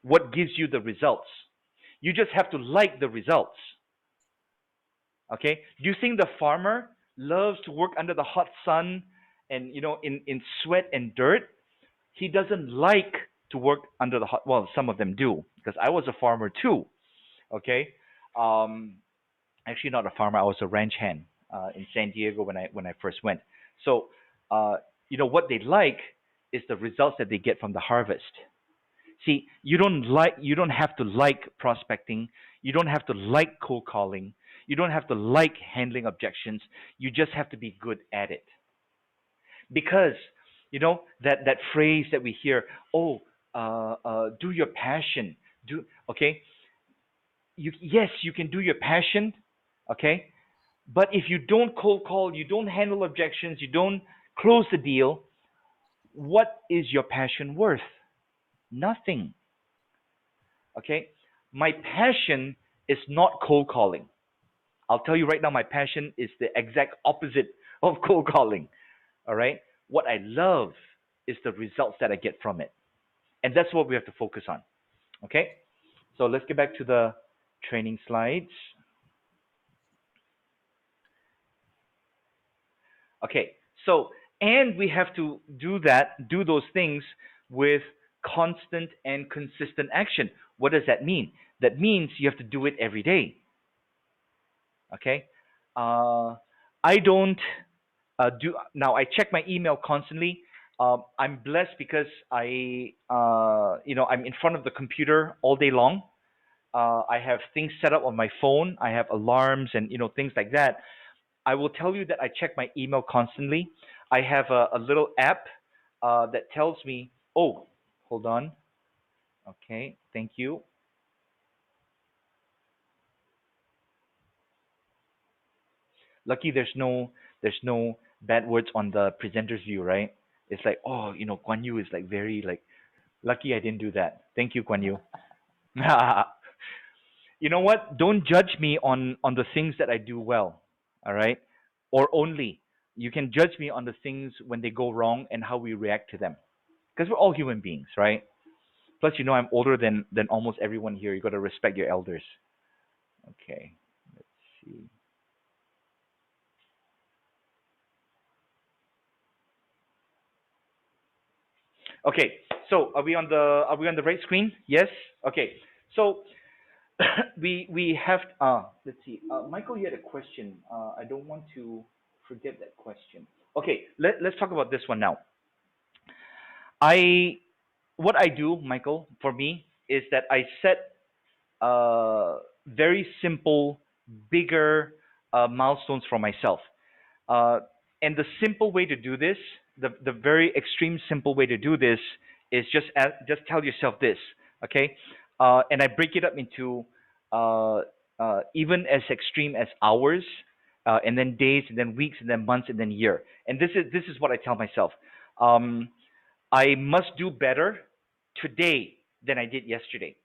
what gives you the results. You just have to like the results. Okay? Do you think the farmer loves to work under the hot sun and in sweat and dirt? He doesn't like to work under the hot. Well, some of them do because I was a farmer too. Okay? Um, Actually, not a farmer. I was a ranch hand in San Diego when I first went. So, uh, what they like is the results that they get from the harvest. See, you don't have to like prospecting. You don't have to like cold calling. You don't have to like handling objections. You just have to be good at it. Because that phrase that we hear, oh, do your passion. Do okay. Yes, you can do your passion, okay. But if you don't cold call, you don't handle objections, you don't close the deal, what is your passion worth? Nothing. Okay? My passion is not cold calling. I'll tell you right now, my passion is the exact opposite of cold calling. All right? What I love is the results that I get from it. And that's what we have to focus on. Okay? So let's get back to the training slides. Okay, so, and we have to do those things with constant and consistent action. What does that mean? That means you have to do it every day. Okay, I don't do now. I check my email constantly. I'm blessed because I'm in front of the computer all day long. I have things set up on my phone. I have alarms and things like that. I will tell you that I check my email constantly. I have a little app that tells me, oh, hold on. Okay, thank you. Lucky there's no bad words on the presenter's view, right? It's like, oh, Guan Yu is like very like lucky I didn't do that. Thank you, Guan Yu. You know what? Don't judge me on the things that I do well, all right? Or only. You can judge me on the things when they go wrong and how we react to them. Because we're all human beings, right? Plus, I'm older than almost everyone here. You got to respect your elders. Okay, let's see. Okay, so are we on the right screen? Yes. Okay. So we have let's see. Michael, you had a question. I don't want to forget that question. Okay, let's talk about this one now. I what I do, Michael, for me is that I set very simple, bigger milestones for myself. Uh, and the simple way to do this, the very extreme simple way to do this is just tell yourself this, okay? And I break it up into uh, even as extreme as hours, and then days, and then weeks, and then months, and then year. And this is what I tell myself. Um, I must do better today than I did yesterday,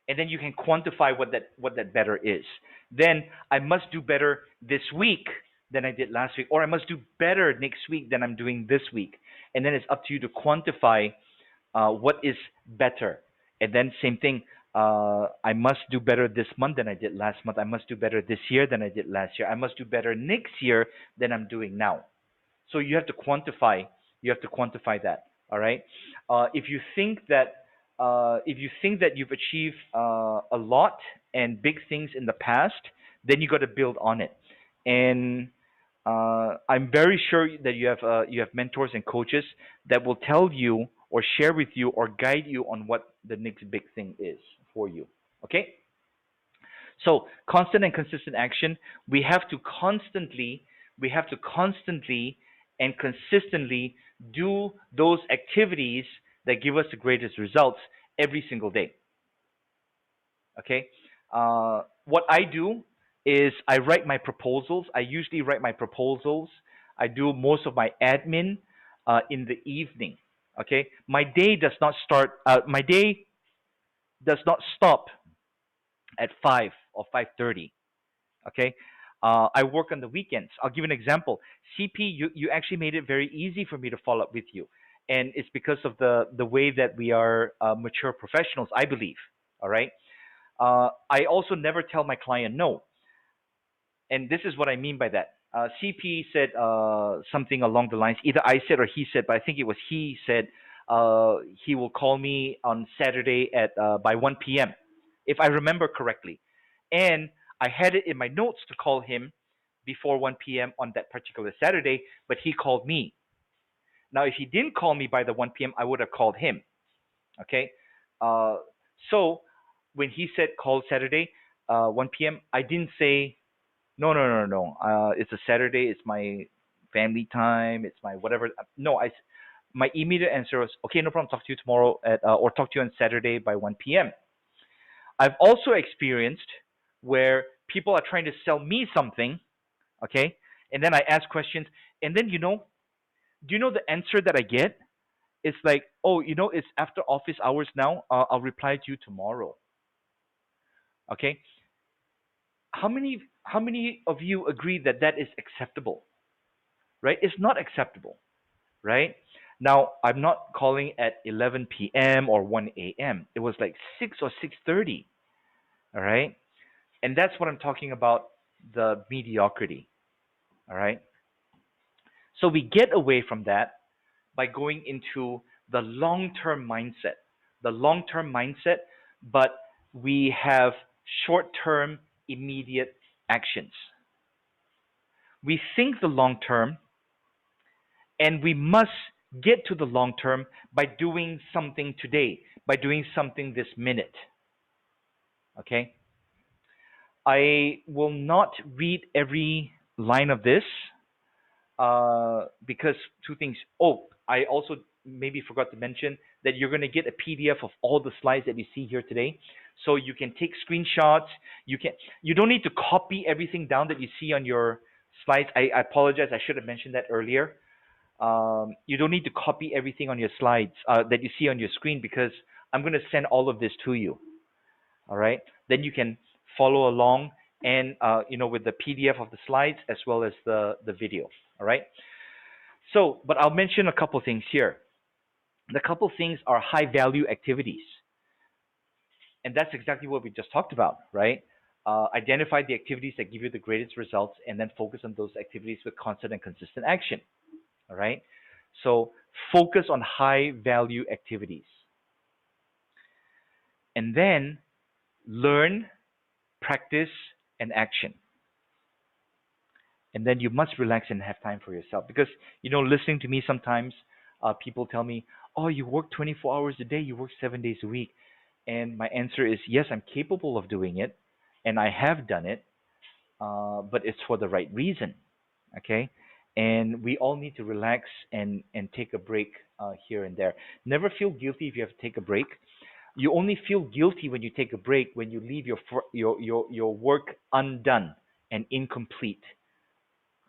and then you can quantify what that better is. Then I must do better this week than I did last week, or I must do better next week than I'm doing this week. And then it's up to you to quantify what is better. And then same thing. I must do better this month than I did last month. I must do better this year than I did last year. I must do better next year than I'm doing now. So you have to quantify that. All right. If you think that you've achieved a lot and big things in the past, then you got to build on it. And I'm very sure that you have mentors and coaches that will tell you or share with you or guide you on what the next big thing is for you. Okay. So constant and consistent action. We have to constantly and consistently do those activities that give us the greatest results every single day. Okay. What I do is I write my proposals. I usually write my proposals. I do most of my admin in the evening. Okay. My day does not stop at 5 or 5:30. Okay. I work on the weekends. I'll give you an example. CP, you actually made it very easy for me to follow up with you, and it's because of the way that we are mature professionals, I believe. All right. I also never tell my client no, and this is what I mean by that. CP said something along the lines, either I said or he said, but I think it was he said he will call me on Saturday at by 1 p.m. if I remember correctly, and I had it in my notes to call him before 1 p.m. on that particular Saturday, but he called me. Now, if he didn't call me by the 1 p.m., I would have called him. Okay, uh, so when he said call Saturday 1 p.m., I didn't say no, no, no, no. It's a Saturday. It's my family time. It's my whatever. No, my immediate answer was okay. No problem. Talk to you tomorrow or talk to you on Saturday by 1 p.m. I've also experienced where people are trying to sell me something, okay, and then I ask questions, and then do you know the answer that I get? It's like, oh, it's after office hours now. I'll reply to you tomorrow. Okay, how many of you agree that that is acceptable? Right? It's not acceptable, right? Now, I'm not calling at 11 p.m. or 1 a.m. It was like 6 or 6:30, all right? And that's what I'm talking about, the mediocrity, all right? So we get away from that by going into the long-term mindset. The long-term mindset, but we have short-term immediate actions. We think the long term and we must get to the long term by doing something today, by doing something this minute. Okay? I will not read every line of this because two things. Oh, I also maybe forgot to mention that you're going to get a PDF of all the slides that you see here today, so you can take screenshots. You don't need to copy everything down that you see on your slides. I apologize. I should have mentioned that earlier. You don't need to copy everything on your slides that you see on your screen because I'm going to send all of this to you. All right. Then you can follow along and with the PDF of the slides as well as the video. All right. So, but I'll mention a couple things here. The couple things are high value activities, and that's exactly what we just talked about, right? Identify the activities that give you the greatest results, and then focus on those activities with constant and consistent action. All right. So focus on high value activities, and then learn, practice, and action. And then you must relax and have time for yourself because listening to me sometimes, people tell me, oh, you work 24 hours a day, you work 7 days a week. And my answer is yes, I'm capable of doing it, and I have done it, but it's for the right reason. Okay. And we all need to relax and take a break here and there. Never feel guilty if you have to take a break. You only feel guilty when you take a break when you leave your work undone and incomplete.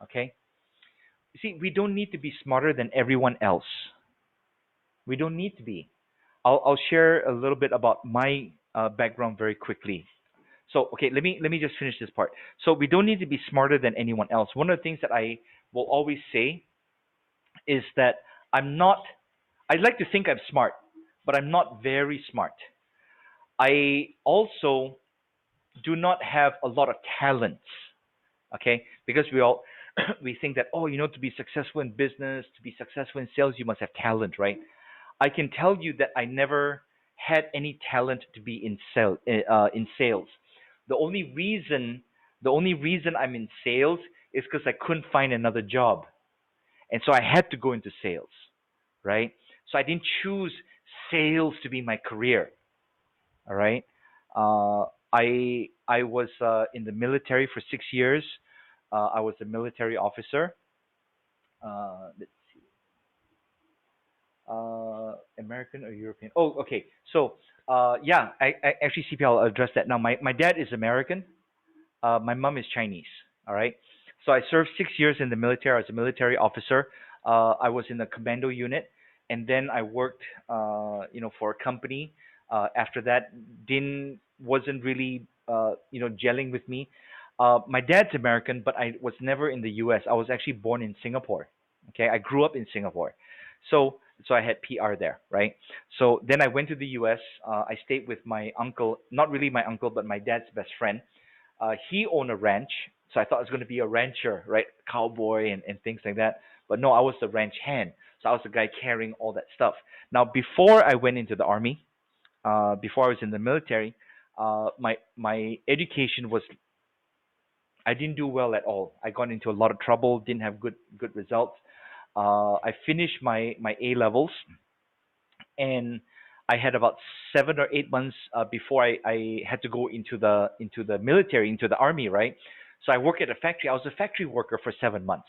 Okay. See, we don't need to be smarter than everyone else. We don't need to be. I'll share a little bit about my background very quickly. So, okay, let me just finish this part. So, we don't need to be smarter than anyone else. One of the things that I will always say is that I'm not. I'd like to think I'm smart, but I'm not very smart. I also do not have a lot of talents. Okay, because we all we think that, oh, to be successful in business, to be successful in sales, you must have talent, right? I can tell you that I never had any talent to be in sales. The only reason the only reason I'm in sales is because I couldn't find another job, and so I had to go into sales, right? So I didn't choose sales to be my career. All right. I was in the military for 6 years. I was a military officer. Let's see, American or European? Oh, okay. So yeah, I actually CP. I'll address that now. My dad is American. My mom is Chinese. All right. So I served 6 years in the military. I was a military officer. I was in the commando unit, and then I worked, for a company. After that, didn't wasn't really, gelling with me. My dad's American, but I was never in the U.S. I was actually born in Singapore. Okay, I grew up in Singapore, so I had PR there, right? So then I went to the U.S. I stayed with my uncle, not really my uncle, but my dad's best friend. He owned a ranch, so I thought I was going to be a rancher, right? Cowboy and things like that. But no, I was the ranch hand. So I was the guy carrying all that stuff. Now, before I went into the army, before I was in the military, my education was I didn't do well at all. I got into a lot of trouble, didn't have good results. I finished my A levels, and I had about 7 or 8 months before I had to go into the military, into the army, right? So I worked at a factory. I was a factory worker for 7 months.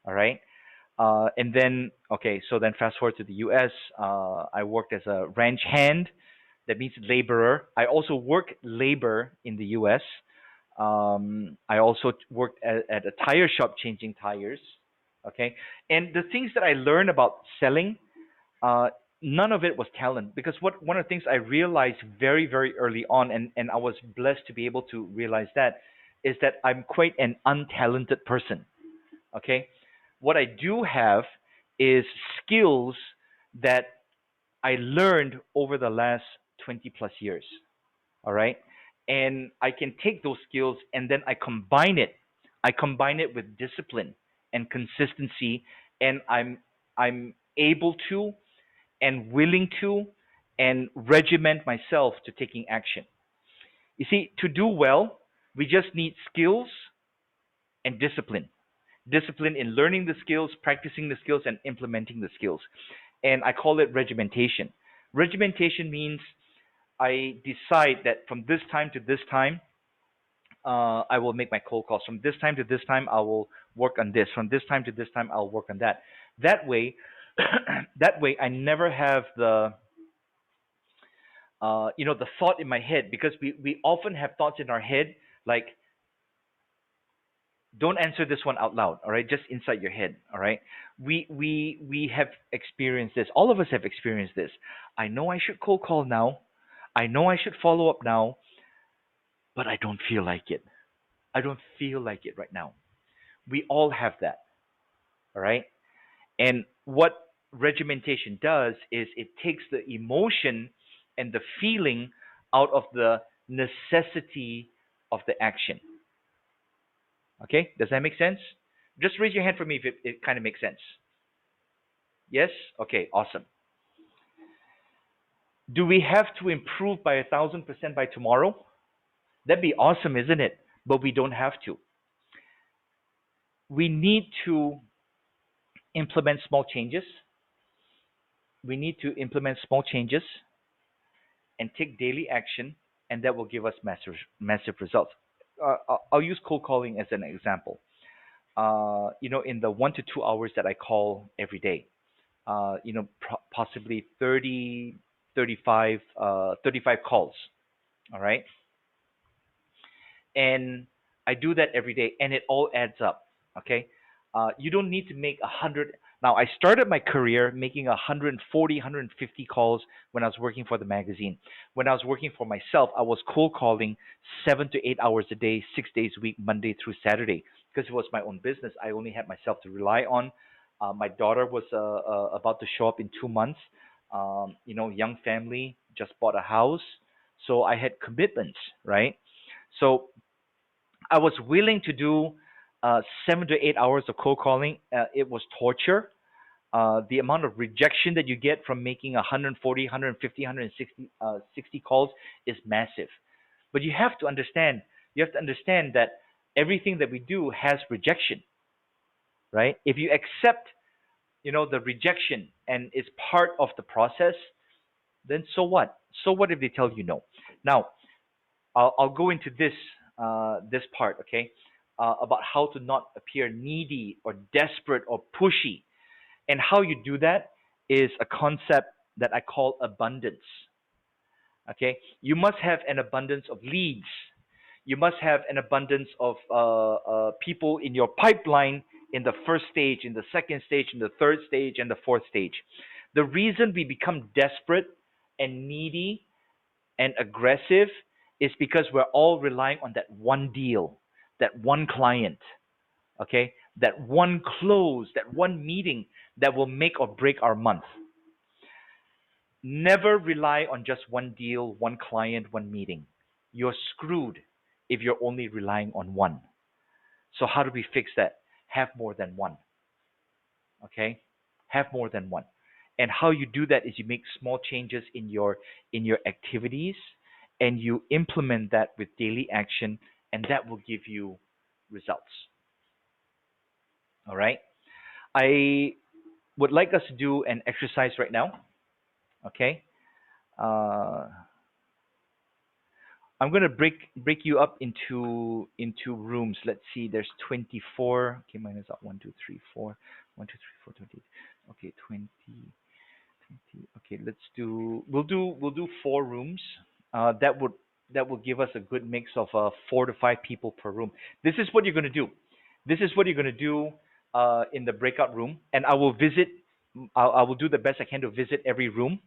All right. And then, okay, so then fast forward to the US. I worked as a ranch hand. That means laborer. I also worked labor in the US. I also worked at a tire shop changing tires. Okay. And the things that I learned about selling, uh, none of it was talent because one of the things I realized very, very early on, and I was blessed to be able to realize that, is that I'm quite an untalented person. Okay. What I do have is skills that I learned over the last 20 plus years. All right. And I can take those skills and then I combine it. I combine it with discipline and consistency, and I'm able to and willing to and regiment myself to taking action. You see, to do well, we just need skills and discipline. discipline in learning the skills, practicing the skills, and implementing the skills. And I call it regimentation. Regimentation means I decide that from this time to this time, I will make my cold calls. From this time to this time, I will work on this. From this time to this time, I'll work on that. That way, that way, I never have the the thought in my head, because we often have thoughts in our head like, don't answer this one out loud, all right, just inside your head, all right. We have experienced this, all of us have experienced this. I know I should cold call now, I know I should follow up now, but I don't feel like it. I don't feel like it right now. We all have that, all right. And what regimentation does is it takes the emotion and the feeling out of the necessity of the action. Okay, does that make sense? Just raise your hand for me if it kind of makes sense. Yes? Okay, awesome. Do we have to improve by 1,000% by tomorrow? That'd be awesome, isn't it? But we don't have to. We need to implement small changes. We need to implement small changes and take daily action, and that will give us massive results. I'll use cold calling as an example. In the 1 to 2 hours that I call every day, possibly 30, 35, 35 calls. All right. And I do that every day, and it all adds up. Okay. You don't need to make 100. Now, I started my career making 140, 150 calls when I was working for the magazine. When I was working for myself, I was cold calling 7 to 8 hours a day, 6 days a week, Monday through Saturday, because it was my own business. I only had myself to rely on. My daughter was about to show up in 2 months. Young family, just bought a house. So I had commitments, right? So I was willing to do 7 to 8 hours of cold calling. It was torture. The amount of rejection that you get from making 140, 150, 160 60 calls is massive. But you have to understand that everything that we do has rejection, right? If you accept, the rejection and it's part of the process, then so what? So what if they tell you no? Now, I'll go into this part, okay, about how to not appear needy or desperate or pushy, and how you do that is a concept that I call abundance. Okay, you must have an abundance of leads. You must have an abundance of people in your pipeline in the first stage, in the second stage, in the third stage, and the fourth stage. The reason we become desperate and needy and aggressive is because we're all relying on that one deal, that one client, okay? That one close, that one meeting that will make or break our month. Never rely on just one deal, one client, one meeting. You're screwed if you're only relying on one. So how do we fix that? Have more than one. Okay? Have more than one. And how you do that is you make small changes in your activities, and you implement that with daily action, and that will give you results. All right? I would like us to do an exercise right now. Okay? Uh, I'm gonna break you up into rooms. Let's see. There's 24. Okay, minus up 1, 2, 3, 4. 1, 2, 3, 4, 20. Okay, 20. 20. Okay, let's do. We'll do 4 rooms. That will give us a good mix of 4 to 5 people per room. This is what you're gonna do. This is what you're gonna do in the breakout room, and I will visit. I will do the best I can to visit every room.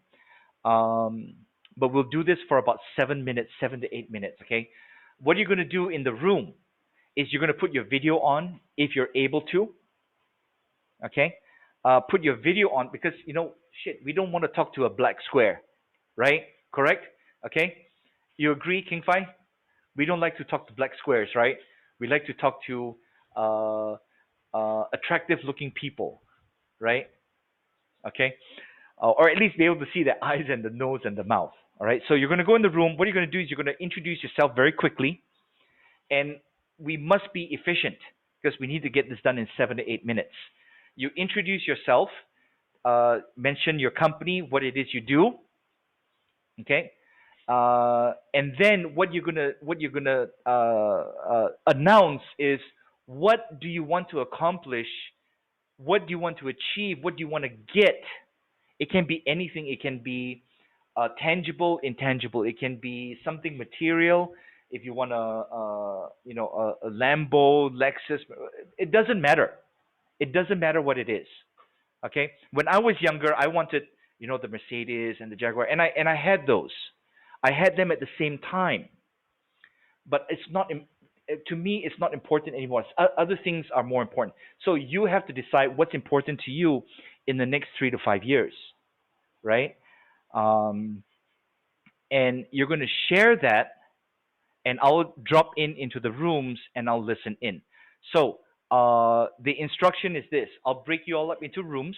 Um, but we'll do this for about 7 minutes, 7 to 8 minutes. Okay. What you're going to do in the room is you're going to put your video on if you're able to. Okay. Put your video on, because shit, we don't want to talk to a black square, right? Correct. Okay. You agree, King Fai? We don't like to talk to black squares, right? We like to talk to attractive looking people, right? Okay, or at least be able to see the eyes and the nose and the mouth. All right, so you're going to go in the room. What you're going to do is you're going to introduce yourself very quickly, and we must be efficient, because we need to get this done in 7 to 8 minutes. You introduce yourself, mention your company, what it is you do, okay, and then what you're gonna announce is what do you want to accomplish, what do you want to achieve, what do you want to get. It can be anything. It can be tangible, intangible. It can be something material. If you want a Lambo, Lexus, it doesn't matter. It doesn't matter what it is. Okay. When I was younger, I wanted the Mercedes and the Jaguar, and I had those. I had them at the same time, but it's not. To me, it's not important anymore. Other things are more important. So you have to decide what's important to you in the next 3 to 5 years, right? Um, and you're going to share that, and I'll drop into the rooms and I'll listen in. So the instruction is this: I'll break you all up into rooms.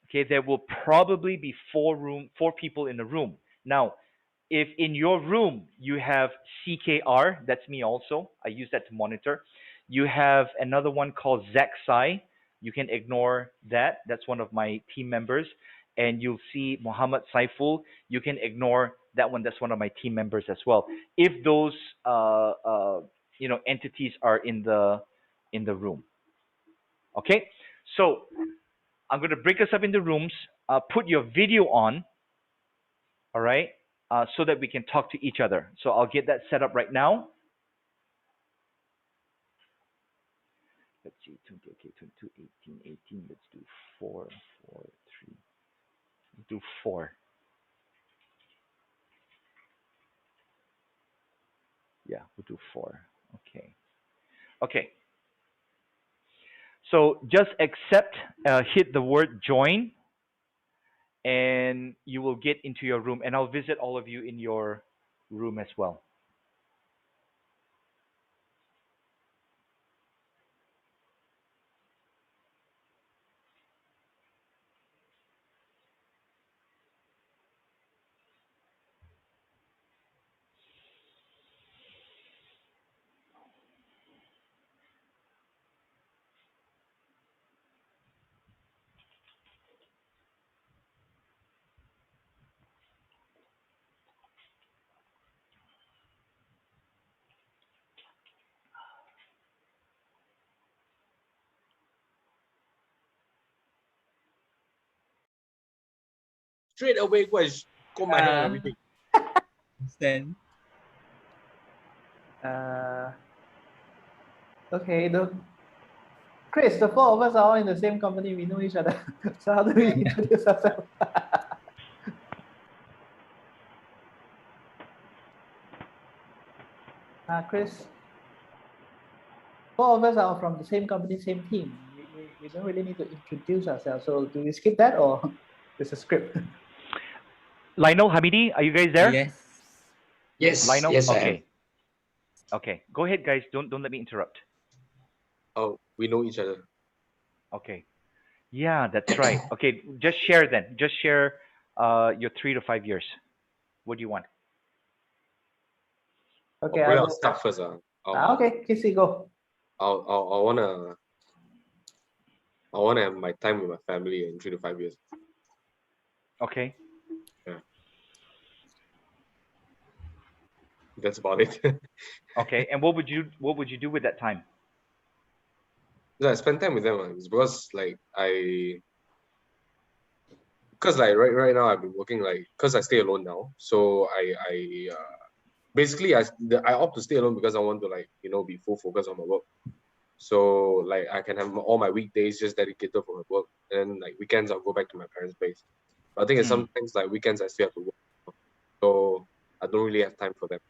Okay, there will probably be four people in the room. Now, if in your room you have CKR, that's me also. I use that to monitor. You have another one called Zach Sai. You can ignore that. That's one of my team members. And you'll see Muhammad Saiful. You can ignore that one. That's one of my team members as well. If those entities are in the room. Okay. So I'm going to break us up into rooms. Put your video on, all right, so that we can talk to each other. So I'll get that set up right now. Let's see, 20, okay, 22, 18, 18. Let's do 4, 4, 3. Do 4. Yeah, we'll do 4. Okay. Okay. So just accept, hit the word join, and you will get into your room. And I'll visit all of you in your room as well. Straight away, go and comb my hair and everything. Understand? Okay, Chris, the four of us are all in the same company. We know each other. So how do we introduce ourselves? Chris, four of us are from the same company, same team. We don't really need to introduce ourselves. So do we skip that, or there's a script? Lionel, Hamidi, are you guys there? Yes. Yes, Lionel? yes, I am. Okay. Okay. Go ahead, guys. Don't let me interrupt. Oh, we know each other. Okay. Yeah, that's right. Okay, just share then. Just share your 3 to 5 years. What do you want? Okay, I'll start first. okay, Kissy, go. I wanna have my time with my family in 3 to 5 years. Okay. Yeah. That's about it. Okay. And what would you do with that time? I spend time with them. It's because right now I've been working because I stay alone now. So I basically I opt to stay alone because I want to be full focus on my work. So I can have all my weekdays just dedicated for my work, and weekends I'll go back to my parents' place. But I think it's sometimes weekends I still have to work, so I don't really have time for them.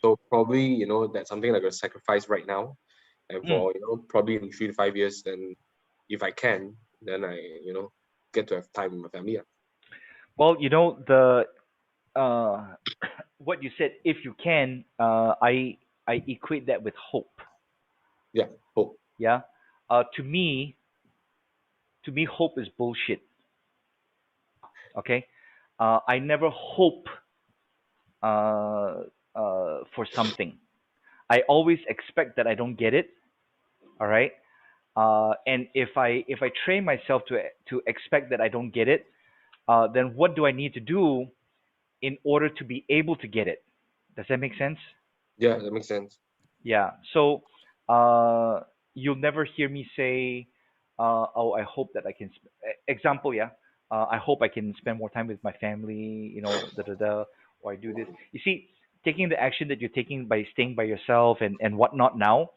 So probably that's something like a sacrifice right now, and for probably in 3 to 5 years, then if I can, then I get to have time with my family. Yeah. Well, the what you said, if you can, I equate that with hope. Yeah, hope. Yeah. To me, hope is bullshit. Okay. I never hope for something. I always expect that I don't get it, All right. And if I train myself to expect that I don't get it, then what do I need to do in order to be able to get it? Does that make sense? Yeah, that makes sense. Yeah. So uh, you'll never hear me say, "Oh, I hope that I can." Example, yeah. I hope I can spend more time with my family. Da da da. Or I do this. You see, taking the action that you're taking by staying by yourself and whatnot now,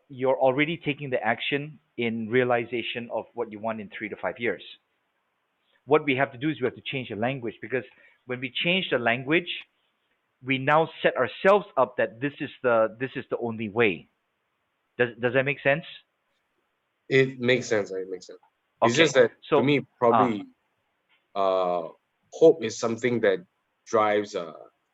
you're already taking the action in realization of what you want in 3 to 5 years. What we have to do is we have to change the language, because when we change the language, we now set ourselves up that this is the only way. Does that make sense? It makes sense. It makes sense. It's Okay. just that to So me, probably uh, hope is something that drives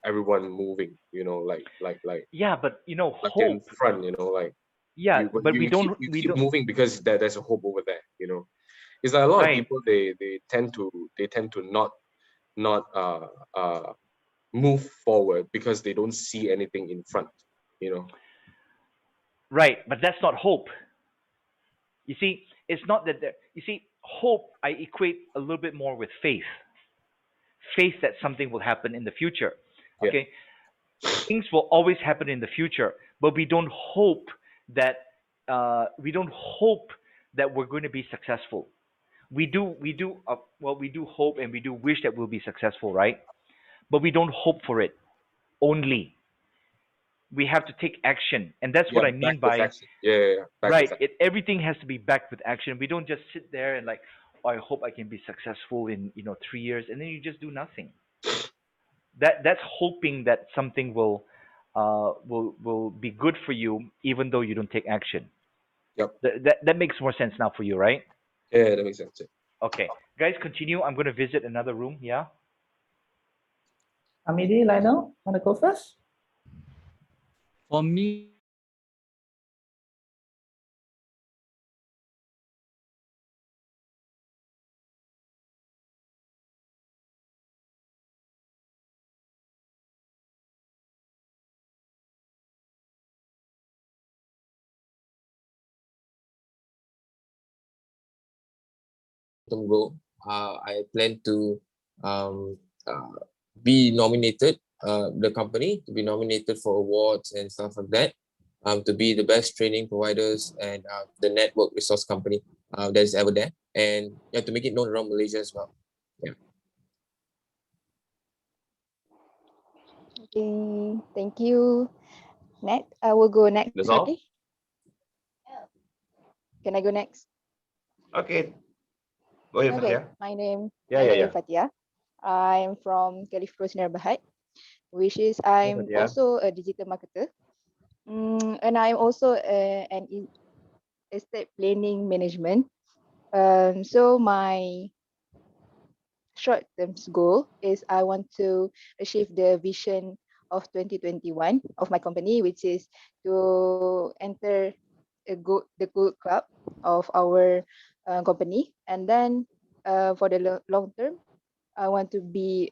everyone moving. yeah, but Like in hope. front. Like Yeah, you but we you keep don't you we keep don't moving because there's a hope over there. It's like a lot of right. people they tend to not move forward because they don't see anything in front. You know. Right, but that's not hope. You see, it's not that you see, hope I equate a little bit more with faith. Faith that something will happen in the future. Yeah. Okay? Things will always happen in the future, but that we don't hope that we're going to be successful. We do hope and we do wish that we'll be successful, right? But we don't hope for it only. We have to take action, and that's Yeah. what I Back mean with by action. Yeah. Back right. with action. Everything has to be backed with action. We don't just sit there and like, oh, I hope I can be successful in 3 years, and then you just do nothing. That's hoping that something will be good for you, even though you don't take action. Yep. That makes more sense now for you, right? Yeah, that makes sense. Yeah. Okay, guys, continue. I'm going to visit another room. Yeah. Amidi, Lionel, want to go first? For me, long-term goal. I plan to um, uh, be nominated, the company to be nominated for awards and stuff like that, to be the best training providers and the network resource company that is ever there, and yeah, to make it known around Malaysia as well. Yeah. Okay, thank you. Next, I will go next. That's all? Okay. Can I go next? Okay. Go ahead, Okay. Fatia. My name Yeah. is Fatia. I'm from California, Bahat, which is I'm Fatia. also a digital marketer. And I'm also estate planning management. So my short-term goal is I want to achieve the vision of 2021 of my company, which is to enter the gold club of our company. And then for the long term, I want to be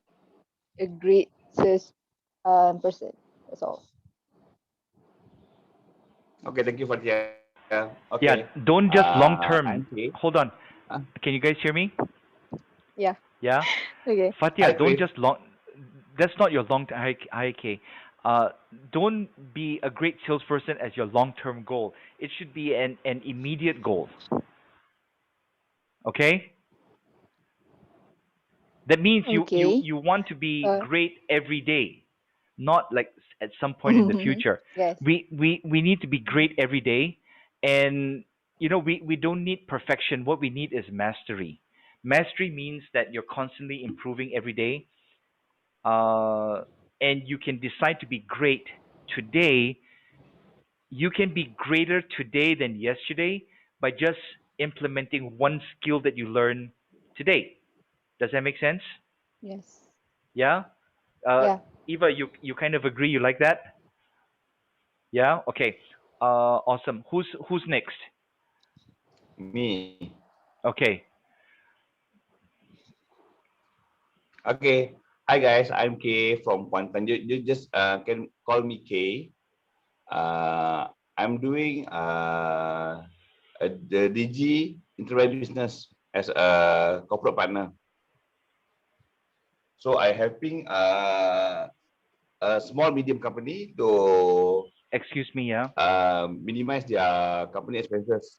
a great sales person. That's all. Okay, thank you, Fatia. Okay. Yeah. Don't just long I'm term. Kay. Hold on. Huh? Can you guys hear me? Yeah. Yeah. Okay. Fatia, Hi, don't Chris. just long. That's not your long. Hi, Kay. Don't be a great salesperson as your long-term goal. It should be an immediate goal. Okay. That means you you Okay. you want to be Uh, great every day, not like at some point in the future. yes. We need to be great every day, and we don't need perfection. What we need is mastery. Mastery means that you're constantly improving every day, uh, and you can decide to be great today. You can be greater today than yesterday by just implementing one skill that you learn today. Does that make sense? Yes. Yeah. Uh, Yeah. Eva, you kind of agree? You like that? Yeah. Okay. Awesome. Who's next? Me. Okay. Okay. Hi, guys. I'm Kay from Kuantan. You just can call me Kay. Uh, I'm doing the DG Internet Business as a corporate partner. So I helping a small medium company to Excuse me, yeah. minimize their company expenses.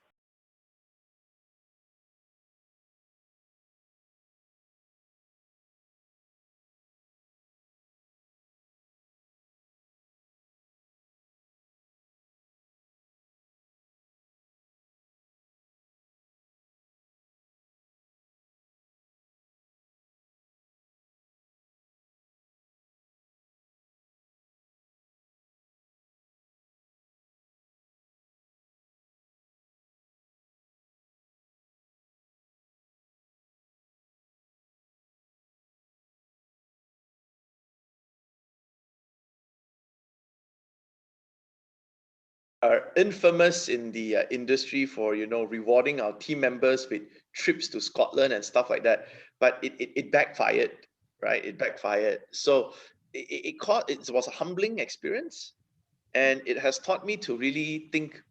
Are infamous in the industry for rewarding our team members with trips to Scotland and stuff like that. But it backfired, right? It backfired. So it was a humbling experience, and it has taught me to really think: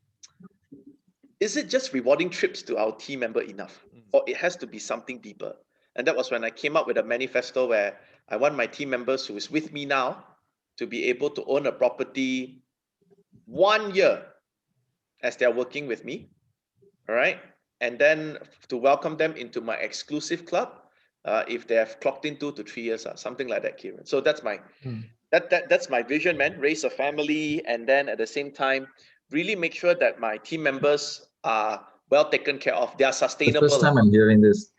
is it just rewarding trips to our team member enough, or it has to be something deeper? And that was when I came up with a manifesto where I want my team members who is with me now to be able to own a property 1 year as they're working with me, all right? And then to welcome them into my exclusive club if they have clocked in 2 to 3 years, something like that, Kieran. So that's my that's my vision, man. Raise a family, and then at the same time, really make sure that my team members are well taken care of. They are The first sustainable. time I'm hearing this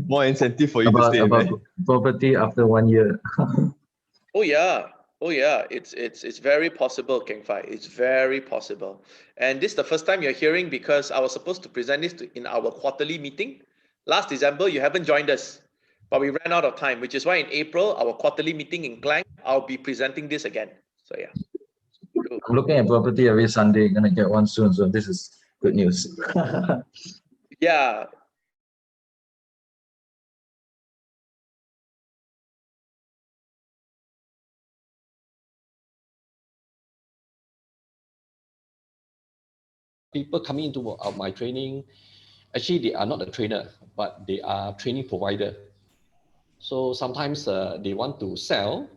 More incentive for you to stay, about man. property after 1 year. Oh yeah. Oh yeah, it's very possible, Keng Fai. It's very possible. And this is the first time you're hearing, because I was supposed to present this in our quarterly meeting. Last December, you haven't joined us, but we ran out of time, which is why in April, our quarterly meeting in Klang, I'll be presenting this again. So yeah. Cool. I'm looking at property every Sunday, gonna get one soon, so this is good news. Yeah. People coming into my training, actually they are not a trainer, but they are training provider. So sometimes they want to sell,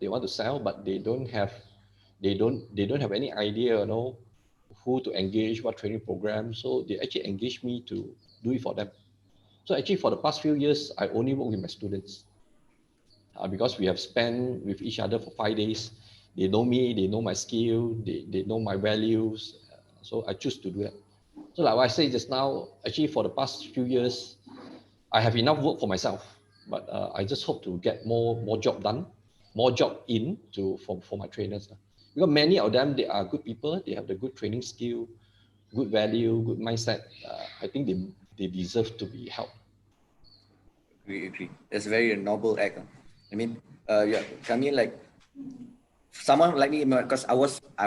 but they don't have any idea, who to engage, what training program. So they actually engage me to do it for them. So actually for the past few years, I only work with my students because we have spent with each other for 5 days. They know me, they know my skill, they know my values. So I choose to do that. So like what I said just now, actually for the past few years, I have enough work for myself, but I just hope to get more job done, more job in for my trainers. Because many of them, they are good people, they have the good training skill, good value, good mindset. I think they deserve to be helped. Agree. That's a very noble act. I mean, yeah, I mean, like someone like me, because I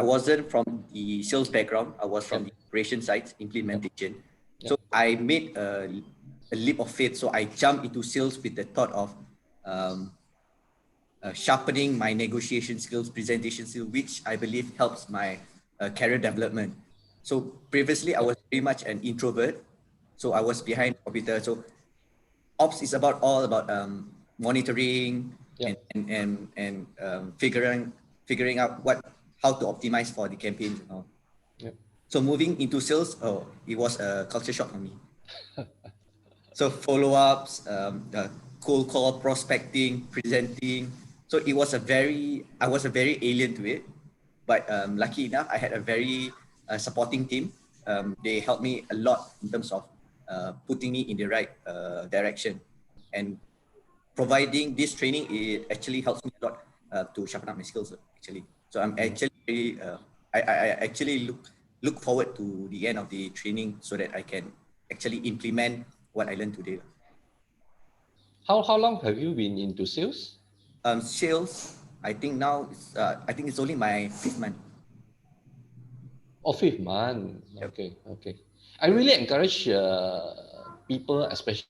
wasn't from the sales background. I was from the operation side, implementation. So I made a leap of faith. So I jumped into sales with the thought of sharpening my negotiation skills, presentation skills, which I believe helps my career development. So previously, I was pretty much an introvert. So I was behind the computer. So ops is all about monitoring and figuring out how to optimize for the campaigns and all. So moving into sales, it was a culture shock for me. So follow-ups, cold call, prospecting, presenting. So I was a very alien to it, but lucky enough, I had a very supporting team. They helped me a lot in terms of putting me in the right direction, and providing this training. It actually helps me a lot to sharpen up my skills. Actually, so I'm actually very, I actually look forward to the end of the training so that I can actually implement what I learned today. How long have you been into sales? Sales, I think now I think it's only my 5th month. Oh, 5th month. Okay. I really encourage people, especially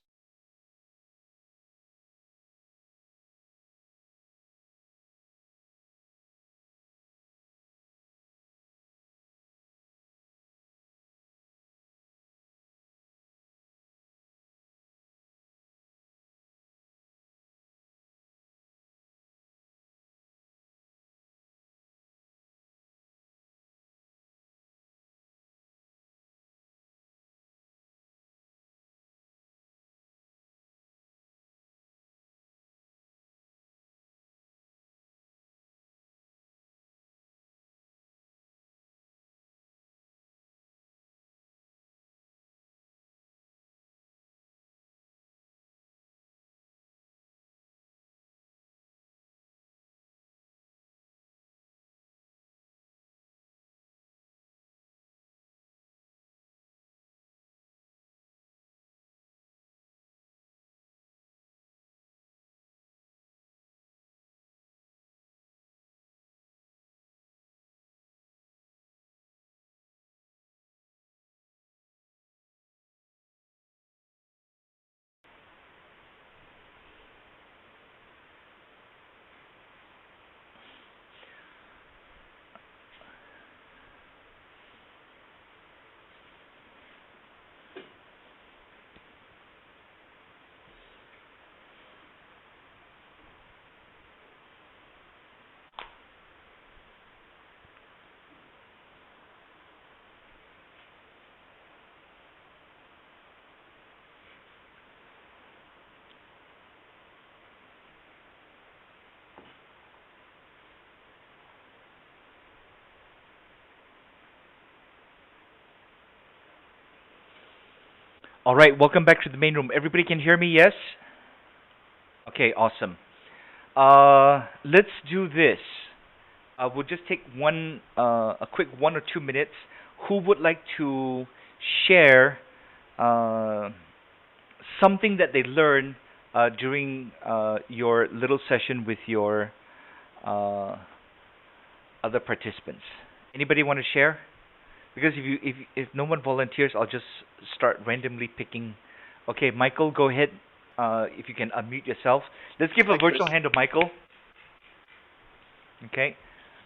All right, welcome back to the main room. Everybody can hear me, yes? Okay, awesome. Let's do this. We'll just take a quick 1 or 2 minutes. Who would like to share something that they learned during your little session with your other participants? Anybody want to share? Because if no one volunteers, I'll just start randomly picking. Okay, Michael, go ahead. If you can unmute yourself. Let's give a Hi, virtual Chris. hand to Michael. Okay.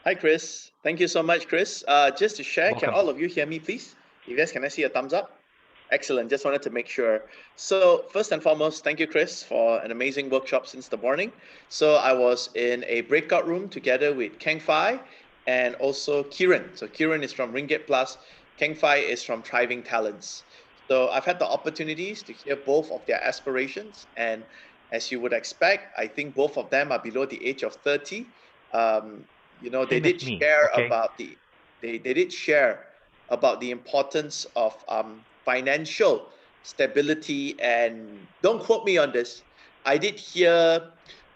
Hi, Chris. Thank you so much, Chris. Just to share, can Welcome. all of you hear me, please? You guys, can I see a thumbs up? Excellent. Just wanted to make sure. So first and foremost, thank you, Chris, for an amazing workshop since the morning. So I was in a breakout room together with Keng Fai and also Kiran. So Kiran is from Ringgit Plus. Keng Fai is from Thriving Talents. So I've had the opportunities to hear both of their aspirations. And as you would expect, I think both of them are below the age of 30. They Same as did me. share Okay. about they did share about the importance of financial stability, and don't quote me on this. I did hear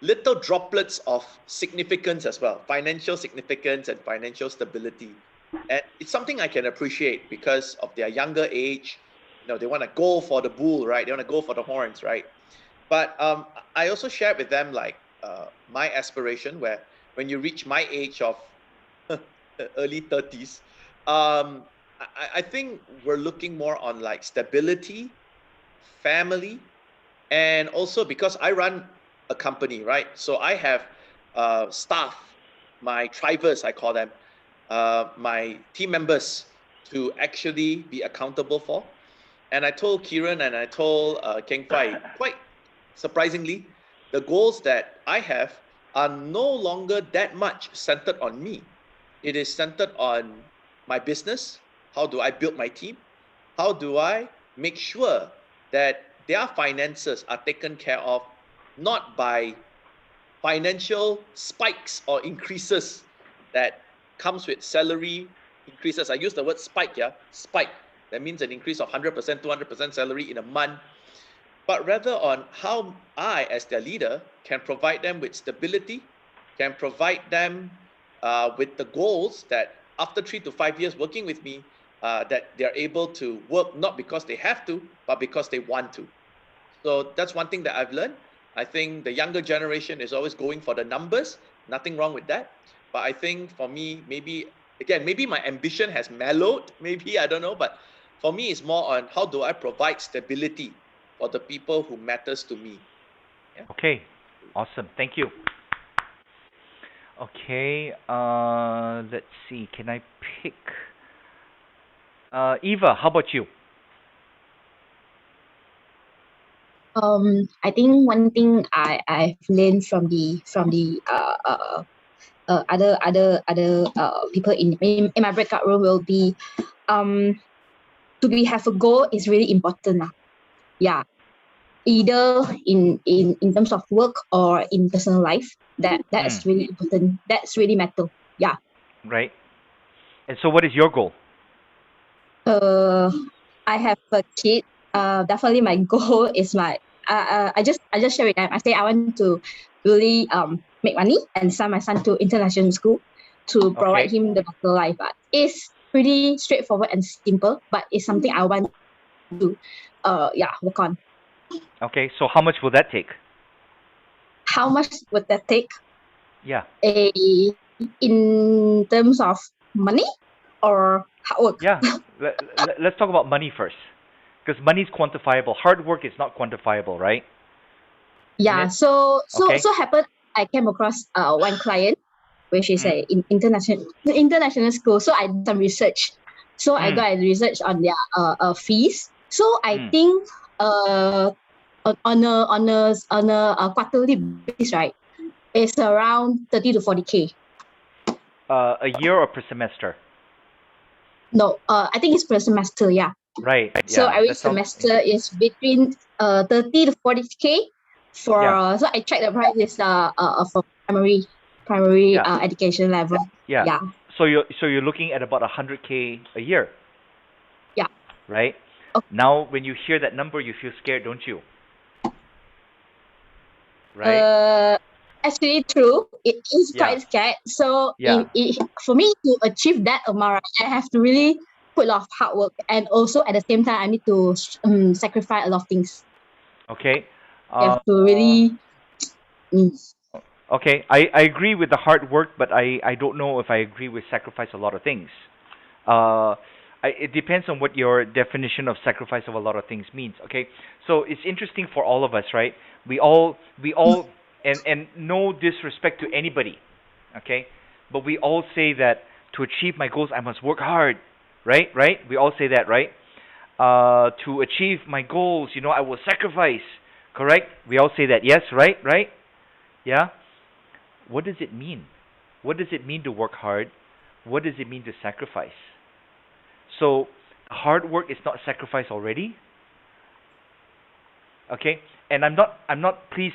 little droplets of significance as well, financial significance and financial stability. And it's something I can appreciate because of their younger age. They want to go for the bull, right? They want to go for the horns, right? But I also shared with them like my aspiration, where when you reach my age of early 30s, I think we're looking more on like stability, family, and also because I run a company, right? So I have staff, my trivers, I call them, my team members to actually be accountable for. And I told Kiran and I told Keng Fai, quite surprisingly, the goals that I have are no longer that much centered on me. It is centered on my business. How do I build my team? How do I make sure that their finances are taken care of, not by financial spikes or increases that comes with salary increases. I use the word spike, yeah, spike. That means an increase of 100%, 200% salary in a month, but rather on how I, as their leader, can provide them with stability, can provide them with the goals that after 3 to 5 years working with me, that they're able to work not because they have to, but because they want to. So that's one thing that I've learned. I think the younger generation is always going for the numbers. Nothing wrong with that. But I think for me, maybe my ambition has mellowed. Maybe, I don't know. But for me, it's more on how do I provide stability for the people who matters to me. Yeah. Okay. Awesome. Thank you. Okay. Let's see. Can I pick? Eva, how about you? I think one thing I've learned from the other people in my breakout room will be to be have a goal is really important. Yeah. Either in terms of work or in personal life. That's really important. That's really matter. Yeah. Right. And so, what is your goal? I have a kid. Definitely my goal is I just share with them. I say I want to really make money and send my son to international school to provide him the better life. But it's pretty straightforward and simple, but it's something I want to work on. Okay. So, how much will that take? How much would that take? Yeah. In terms of money or hard work? Yeah. Let's talk about money first, because money is quantifiable. Hard work is not quantifiable, right? Yeah. So happened I came across one client, which is a international school. So I did some research. So I got a research on their fees. So I think on a quarterly basis, right, it's around 30 to 40K. A year or per semester? No, I think it's per semester. Yeah. Right. Yeah. So every semester is between 30 to 40K for. Yeah. So I checked the price is for primary education level. Yeah. Yeah. So you're looking at about 100K a year. Yeah. Right. Now, when you hear that number, you feel scared, don't you? Right? Actually, true. It is Yeah. quite scared. So, Yeah. for me to achieve that amount, I have to really put a lot of hard work, and also at the same time, I need to sacrifice a lot of things. Okay. You have to really. Okay, I agree with the hard work, but I don't know if I agree with sacrifice a lot of things. It depends on what your definition of sacrifice of a lot of things means. Okay, so it's interesting for all of us, right? We all, and no disrespect to anybody, okay, but we all say that to achieve my goals I must work hard, right? Right? We all say that, right? To achieve my goals, I will sacrifice. Correct? We all say that. Yes, right? Right? Yeah. What does it mean? What does it mean to work hard? What does it mean to sacrifice? So, hard work is not sacrifice already? Okay? And I'm not please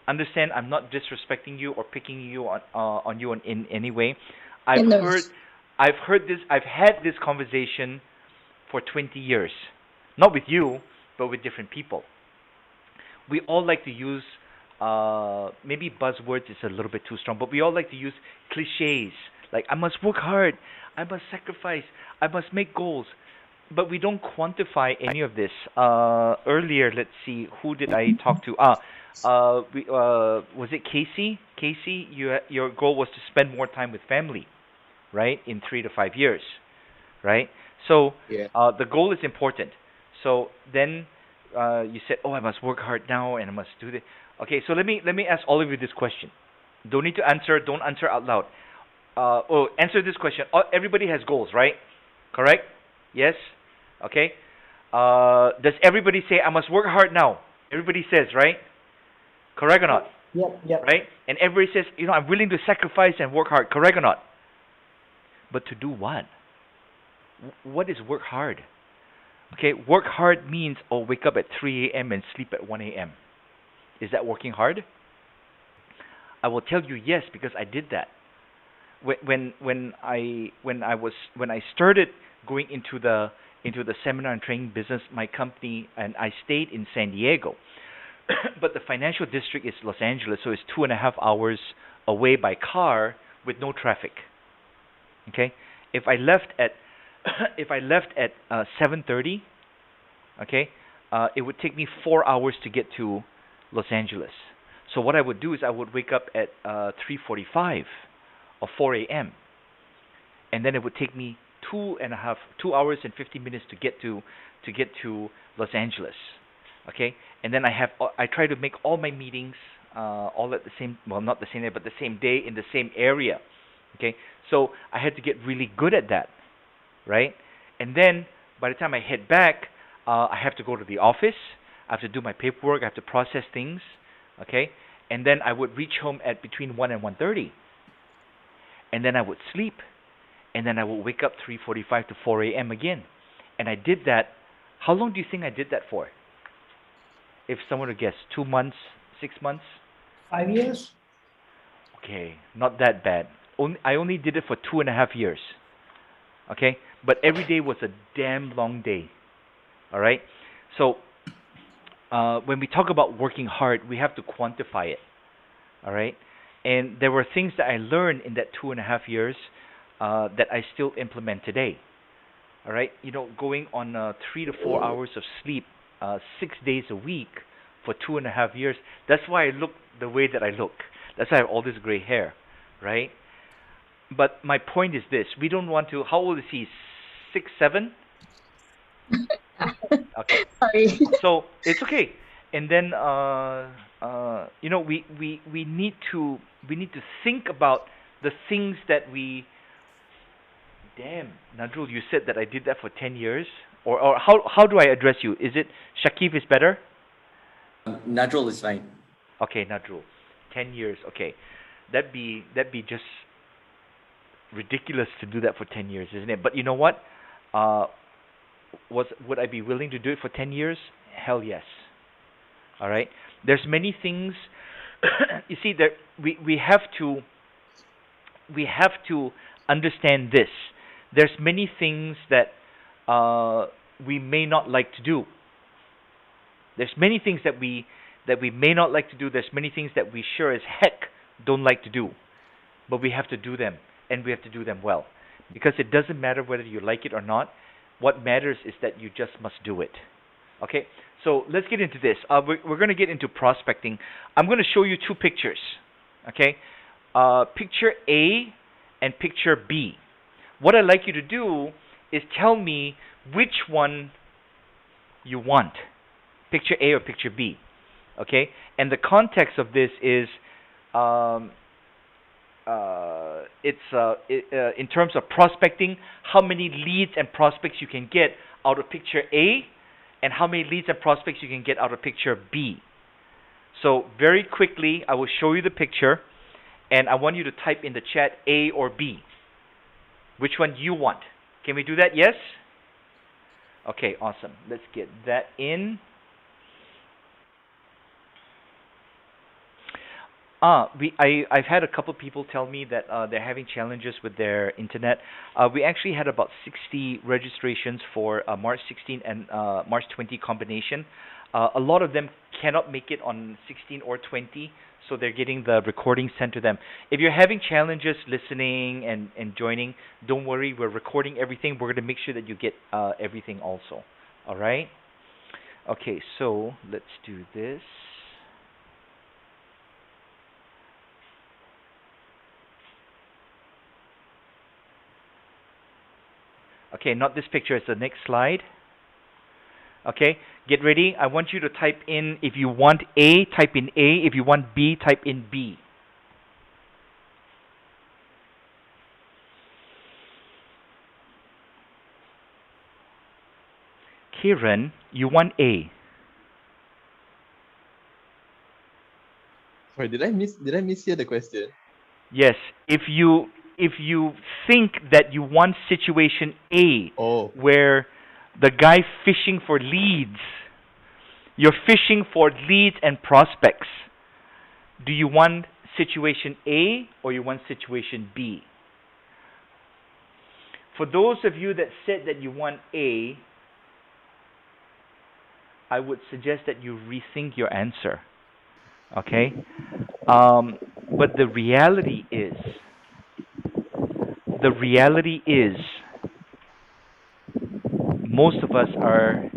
understand, I'm not disrespecting you or picking you on you in any way. I've No. heard I've had this conversation for 20 years. Not with you, but with different people. We all like to use maybe buzzwords is a little bit too strong, but we all like to use cliches like I must work hard, I must sacrifice, I must make goals, but we don't quantify any of this. Earlier, let's see, who did I talk to? Was it Casey? Casey, your goal was to spend more time with family, right? In 3 to 5 years, right? So Yeah. the goal is important. So then you said, "Oh, I must work hard now, and I must do this." Okay, so let me ask all of you this question. Don't need to answer. Don't answer out loud. Answer this question. Everybody has goals, right? Correct? Yes. Okay. Does everybody say, "I must work hard now"? Everybody says, right? Correct or not? Yep. Right? And everybody says, "I'm willing to sacrifice and work hard." Correct or not? But to do what? What is work hard? Okay, work hard means wake up at 3 a.m. and sleep at 1 a.m. Is that working hard? I will tell you yes, because I did that. When I started going into the seminar and training business, my company, and I stayed in San Diego, but the financial district is Los Angeles, so it's 2.5 hours away by car with no traffic. Okay, if I left at 7:30, okay, it would take me 4 hours to get to Los Angeles. So what I would do is I would wake up at 3:45 or 4 a.m. and then it would take me 2 hours and 50 minutes to get to Los Angeles. Okay, and then I try to make all my meetings all at the same, well, not the same day, but the same day in the same area. Okay, so I had to get really good at that, right? And then by the time I head back, I have to go to the office. I have to do my paperwork. I have to process things. Okay, and then I would reach home at between 1 and 1:30, and then I would sleep, and then I would wake up 3:45 to 4 a.m. again, and I did that. How long do you think I did that for? If someone would guess, 2 months, 6 months? 5 years. Okay, not that bad. I only did it for 2.5 years. Okay, but every day was a damn long day. All right, so when we talk about working hard, we have to quantify it. All right, and there were things that I learned in that 2.5 years that I still implement today. All right, going on 3 to 4 hours of sleep 6 days a week for 2.5 years. That's why I look the way that I look. That's why I have all this gray hair, right? But my point is this: we don't want to. How old is he? 6, 7? Okay. Sorry. So it's okay. And then we need to think about the things that we. Damn, Nadrul, you said that I did that for 10 years, or how do I address you? Is it Shakif is better? Nadrul is fine. Okay, Nadrul, 10 years. Okay, that'd be just ridiculous to do that for 10 years, isn't it? But you know what? Would I be willing to do it for 10 years? Hell yes. All right. There's many things. You see, that we have to understand this. There's many things that we may not like to do. There's many things that we may not like to do. There's many things that we sure as heck don't like to do, but we have to do them, and we have to do them well, because it doesn't matter whether you like it or not. What matters is that you just must do it. Okay, so let's get into this. We're going to get into prospecting. I'm going to show you two pictures. Okay, picture A and picture B. What I'd like you to do is tell me which one you want, picture A or picture B. Okay, and the context of this is in terms of prospecting, how many leads and prospects you can get out of picture A, and how many leads and prospects you can get out of picture B. So very quickly, I will show you the picture, and I want you to type in the chat A or B. Which one you want? Can we do that? Yes? Okay, awesome. Let's get that in. I've had a couple people tell me that they're having challenges with their internet. We actually had about 60 registrations for March 16 and March 20 combination. A lot of them cannot make it on 16 or 20, so they're getting the recording sent to them. If you're having challenges listening and joining, don't worry. We're recording everything. We're going to make sure that you get everything also. All right? Okay, so let's do this. Okay, not this picture, it's the next slide. Okay, get ready. I want you to type in, if you want A, type in A. If you want B, type in B. Kiran, you want A. Sorry, did I mishear the question? Yes, if you think that you want situation A, where the guy fishing for leads, you're fishing for leads and prospects, do you want situation A or you want situation B? For those of you that said that you want A, I would suggest that you rethink your answer. Okay? But the reality is most of us are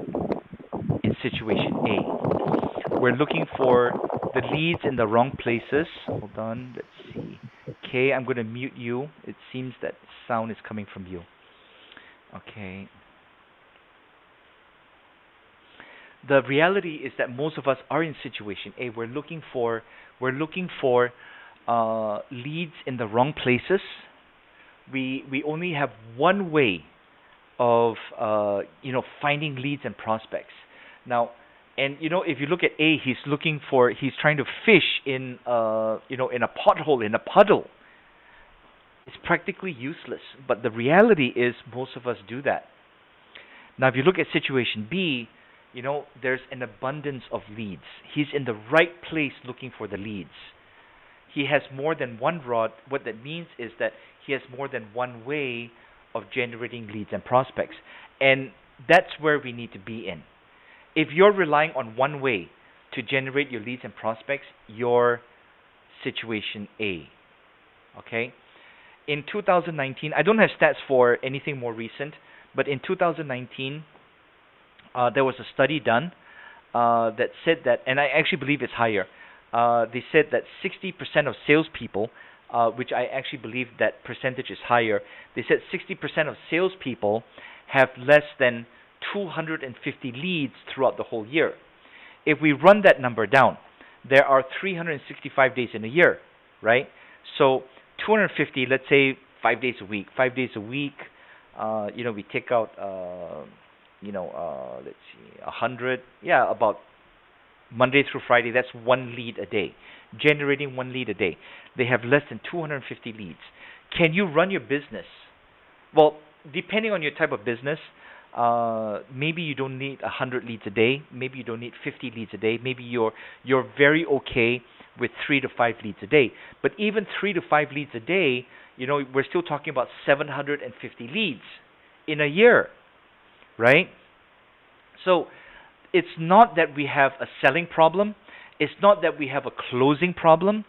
in situation A. We're looking for the leads in the wrong places. Hold on, let's see. Okay, I'm going to mute you. It seems that sound is coming from you. Okay. The reality is that most of us are in situation A. We're looking for leads in the wrong places. We only have one way of finding leads and prospects. Now, and if you look at A, he's trying to fish in in a pothole, in a puddle. It's practically useless. But the reality is most of us do that. Now, if you look at situation B, there's an abundance of leads. He's in the right place looking for the leads. He has more than one rod. What that means is that he has more than one way of generating leads and prospects. And that's where we need to be in. If you're relying on one way to generate your leads and prospects, you're situation A. Okay? In 2019, I don't have stats for anything more recent, but in 2019, there was a study done that said that, and I actually believe it's higher. They said that 60% of salespeople, which I actually believe that percentage is higher, they said 60% of salespeople have less than 250 leads throughout the whole year. If we run that number down, there are 365 days in a year, right? So 250, let's say 5 days a week. 5 days a week, we take out, let's see, 100. Yeah, about Monday through Friday, that's one lead a day. Generating one lead a day. They have less than 250 leads. Can you run your business? Well, depending on your type of business, maybe you don't need 100 leads a day. Maybe you don't need 50 leads a day. Maybe you're very okay with 3 to 5 leads a day. But even 3 to 5 leads a day, we're still talking about 750 leads in a year, right? So it's not that we have a selling problem. It's not that we have a closing problem.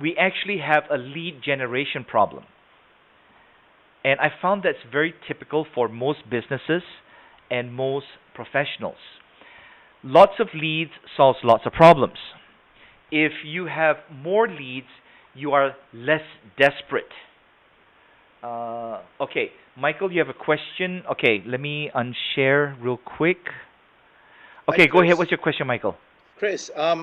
We actually have a lead generation problem. And I found that's very typical for most businesses and most professionals. Lots of leads solves lots of problems. If you have more leads, you are less desperate. Okay, Michael, you have a question? Okay, let me unshare real quick. Okay, go ahead. What's your question, Michael? Chris, I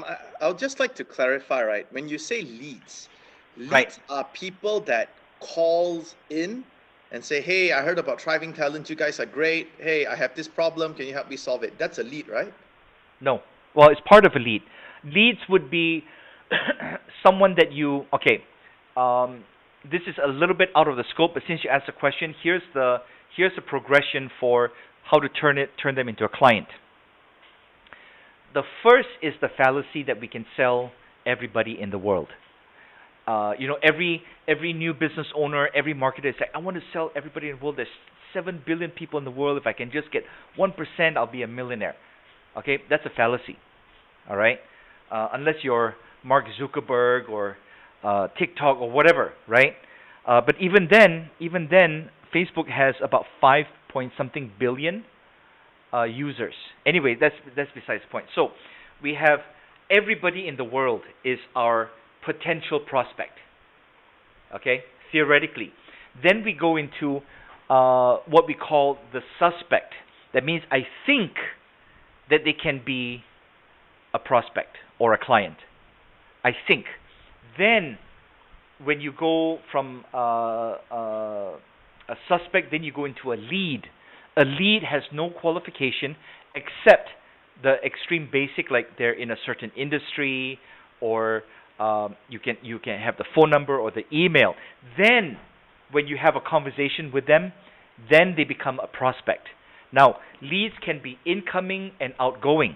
would just like to clarify, right? When you say leads, Right. leads are people that calls in and say, hey, I heard about Thriving Talent. You guys are great. Hey, I have this problem. Can you help me solve it? That's a lead, right? No. Well, it's part of a lead. Leads would be someone that you, okay, this is a little bit out of the scope, but since you asked the question, here's the progression for how to turn them into a client. The first is the fallacy that we can sell everybody in the world. Every new business owner, every marketer is like, I want to sell everybody in the world. There's 7 billion people in the world. If I can just get 1%, I'll be a millionaire. Okay, that's a fallacy. All right, unless you're Mark Zuckerberg or TikTok or whatever, right? But even then, Facebook has about 5 point something billion users. Anyway, that's besides the point. So we have everybody in the world is our potential prospect. Okay, theoretically. Then we go into what we call the suspect. That means I think that they can be a prospect or a client. I think. Then when you go from a suspect, then you go into a lead. A lead has no qualification except the extreme basic, like they're in a certain industry, or you can have the phone number or the email. Then when you have a conversation with them, then they become a prospect. Now, leads can be incoming and outgoing.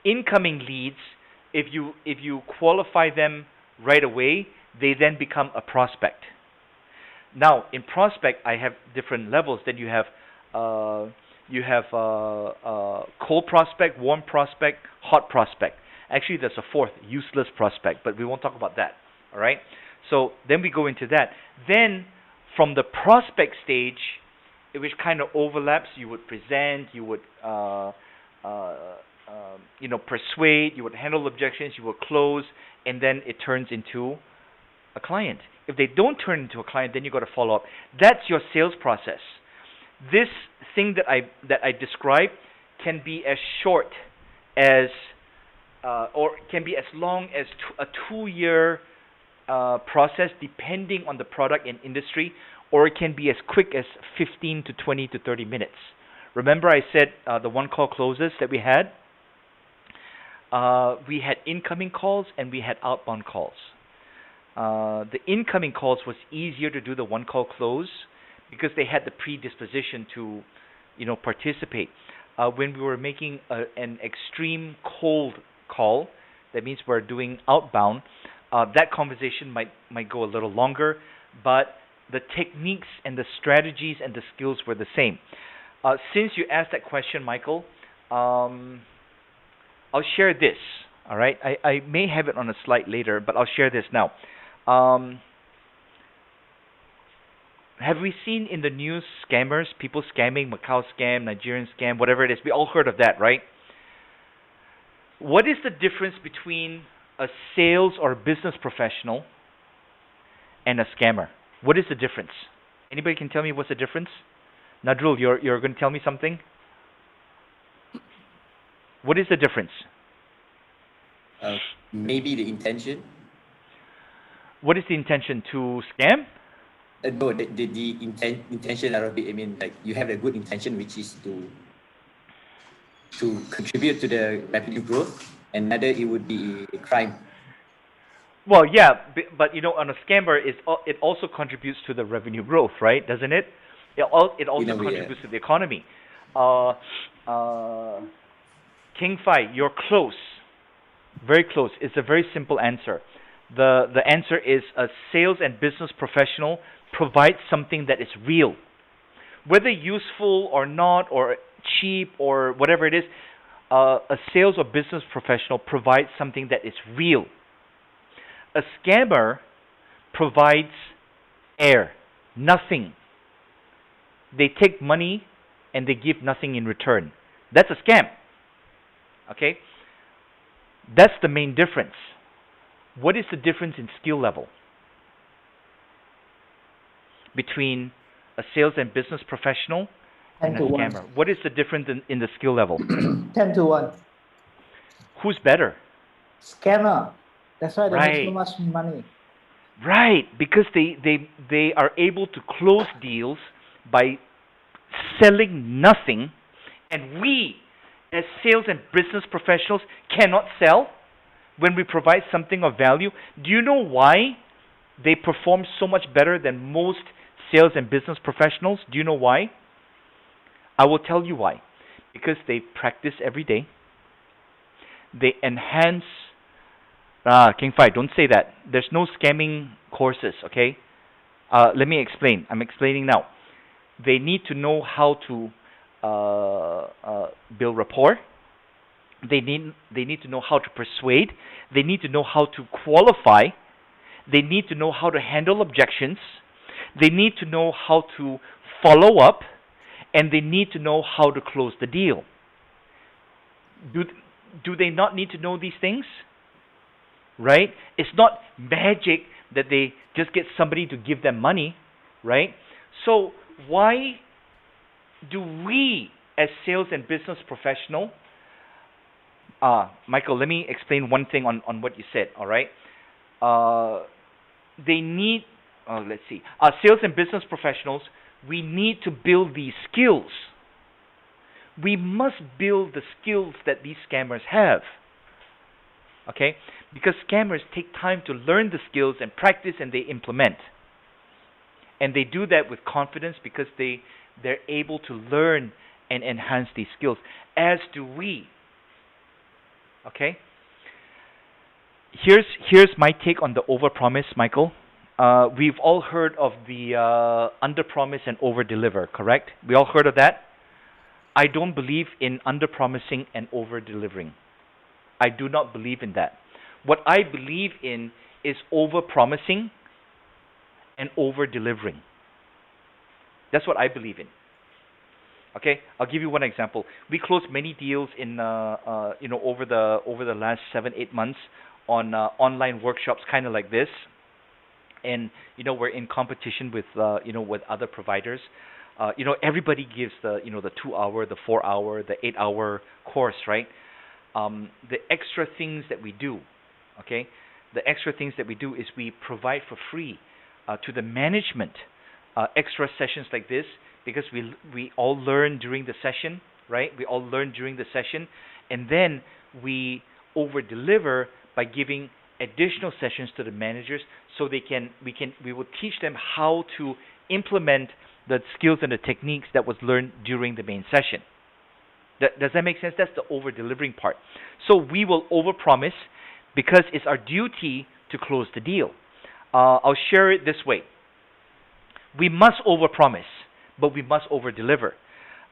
Incoming leads, if you qualify them right away, they then become a prospect. Now, in prospect, I have different levels. Then you have cold prospect, warm prospect, hot prospect. Actually, there's a fourth, useless prospect, but we won't talk about that. All right. So then we go into that. Then from the prospect stage, which kind of overlaps, you would present, you would persuade, you would handle objections, you would close, and then it turns into a client. If they don't turn into a client, then you got to follow up. That's your sales process. This thing that I described can be as short as or can be as long as a 2-year process, depending on the product and industry, or it can be as quick as 15 to 20 to 30 minutes. Remember I said the one call closes that we had? We had incoming calls and we had outbound calls. The incoming calls was easier to do the one call close because they had the predisposition to, participate. When we were making an extreme cold call, that means we're doing outbound, that conversation might go a little longer, but the techniques and the strategies and the skills were the same. Since you asked that question, Michael, I'll share this. All right, I may have it on a slide later, but I'll share this now. Have we seen in the news scammers, people scamming, Macau scam, Nigerian scam, whatever it is? We all heard of that, right? What is the difference between a sales or a business professional and a scammer? What is the difference? Anybody can tell me what's the difference? Nadrul, you're going to tell me something? What is the difference? Maybe the intention. What is the intention? To scam? No, the intention, I mean, like you have a good intention, which is to contribute to the revenue growth, and another it would be a crime. Well, yeah, but on a scammer, it also contributes to the revenue growth, right? Doesn't it? It also contributes to the economy. King Fai, you're close, very close. It's a very simple answer. The answer is a sales and business professional provides something that is real, whether useful or not, or cheap or whatever it is. A sales or business professional provides something that is real. A scammer provides air, nothing. They take money and they give nothing in return. That's a scam. Okay? That's the main difference. What is the difference in skill level between a sales and business professional 10 and a to 1. scammer? What is the difference in the skill level? 10 to 1. Who's better? Scammer. That's why they make so Right. much money. Right, because they are able to close deals by selling nothing, and we, as sales and business professionals, cannot sell when we provide something of value. Do you know why they perform so much better than most sales and business professionals? Do you know why? I will tell you why. Because they practice every day. They enhance. King Fai, don't say that. There's no scamming courses, okay? Let me explain. I'm explaining now. They need to know how to build rapport. They need to know how to persuade. They need to know how to qualify. They need to know how to handle objections. They need to know how to follow up, and they need to know how to close the deal. Do they not need to know these things? Right? It's not magic that they just get somebody to give them money, right? So why do we, as sales and business professional, Michael, let me explain one thing on what you said, all right? They need, let's see, sales and business professionals, we need to build these skills. We must build the skills that these scammers have. Okay? Because scammers take time to learn the skills and practice and they implement. And they do that with confidence because they're able to learn and enhance these skills, as do we. Okay? Here's my take on the overpromise, Michael. We've all heard of the underpromise and overdeliver, correct? We all heard of that? I don't believe in underpromising and overdelivering. I do not believe in that. What I believe in is overpromising and over-delivering. That's what I believe in. Okay, I'll give you one example. We closed many deals in over the last 7-8 months on online workshops, kind of like this, and we're in competition with with other providers. Everybody gives the 2-hour, the 4-hour, the 8-hour course, right? The extra things that we do, okay? The extra things that we do is we provide for free to the management extra sessions like this, because we all learn during the session, right? We all learn during the session, and then we over deliver by giving additional sessions to the managers, so we will teach them how to implement the skills and the techniques that was learned during the main session. Does that make sense? That's the over delivering part. So we will overpromise because it's our duty to close the deal. I'll share it this way. We must overpromise, but we must over-deliver.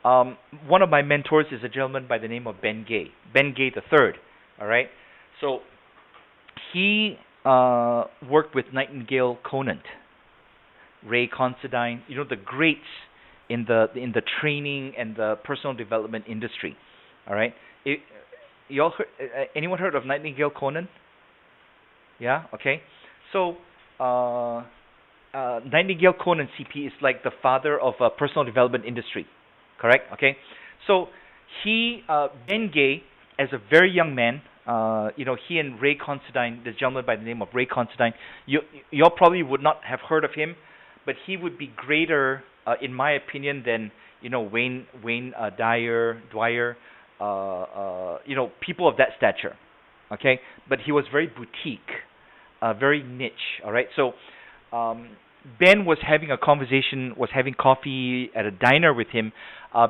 One of my mentors is a gentleman by the name of Ben Gay III. All right, so he worked with Nightingale Conant, Ray Considine, the greats in the training and the personal development industry. All right, anyone heard of Nightingale Conant? Yeah. Okay. So Nightingale Conant CP is like the father of personal development industry, correct? Okay, so Ben Gay, as a very young man, he and Ray Considine, this gentleman by the name of Ray Considine, you all probably would not have heard of him, but he would be greater, in my opinion, than Wayne Dwyer, people of that stature, okay? But he was very boutique, very niche. All right, so. Ben was having a conversation, was having coffee at a diner with him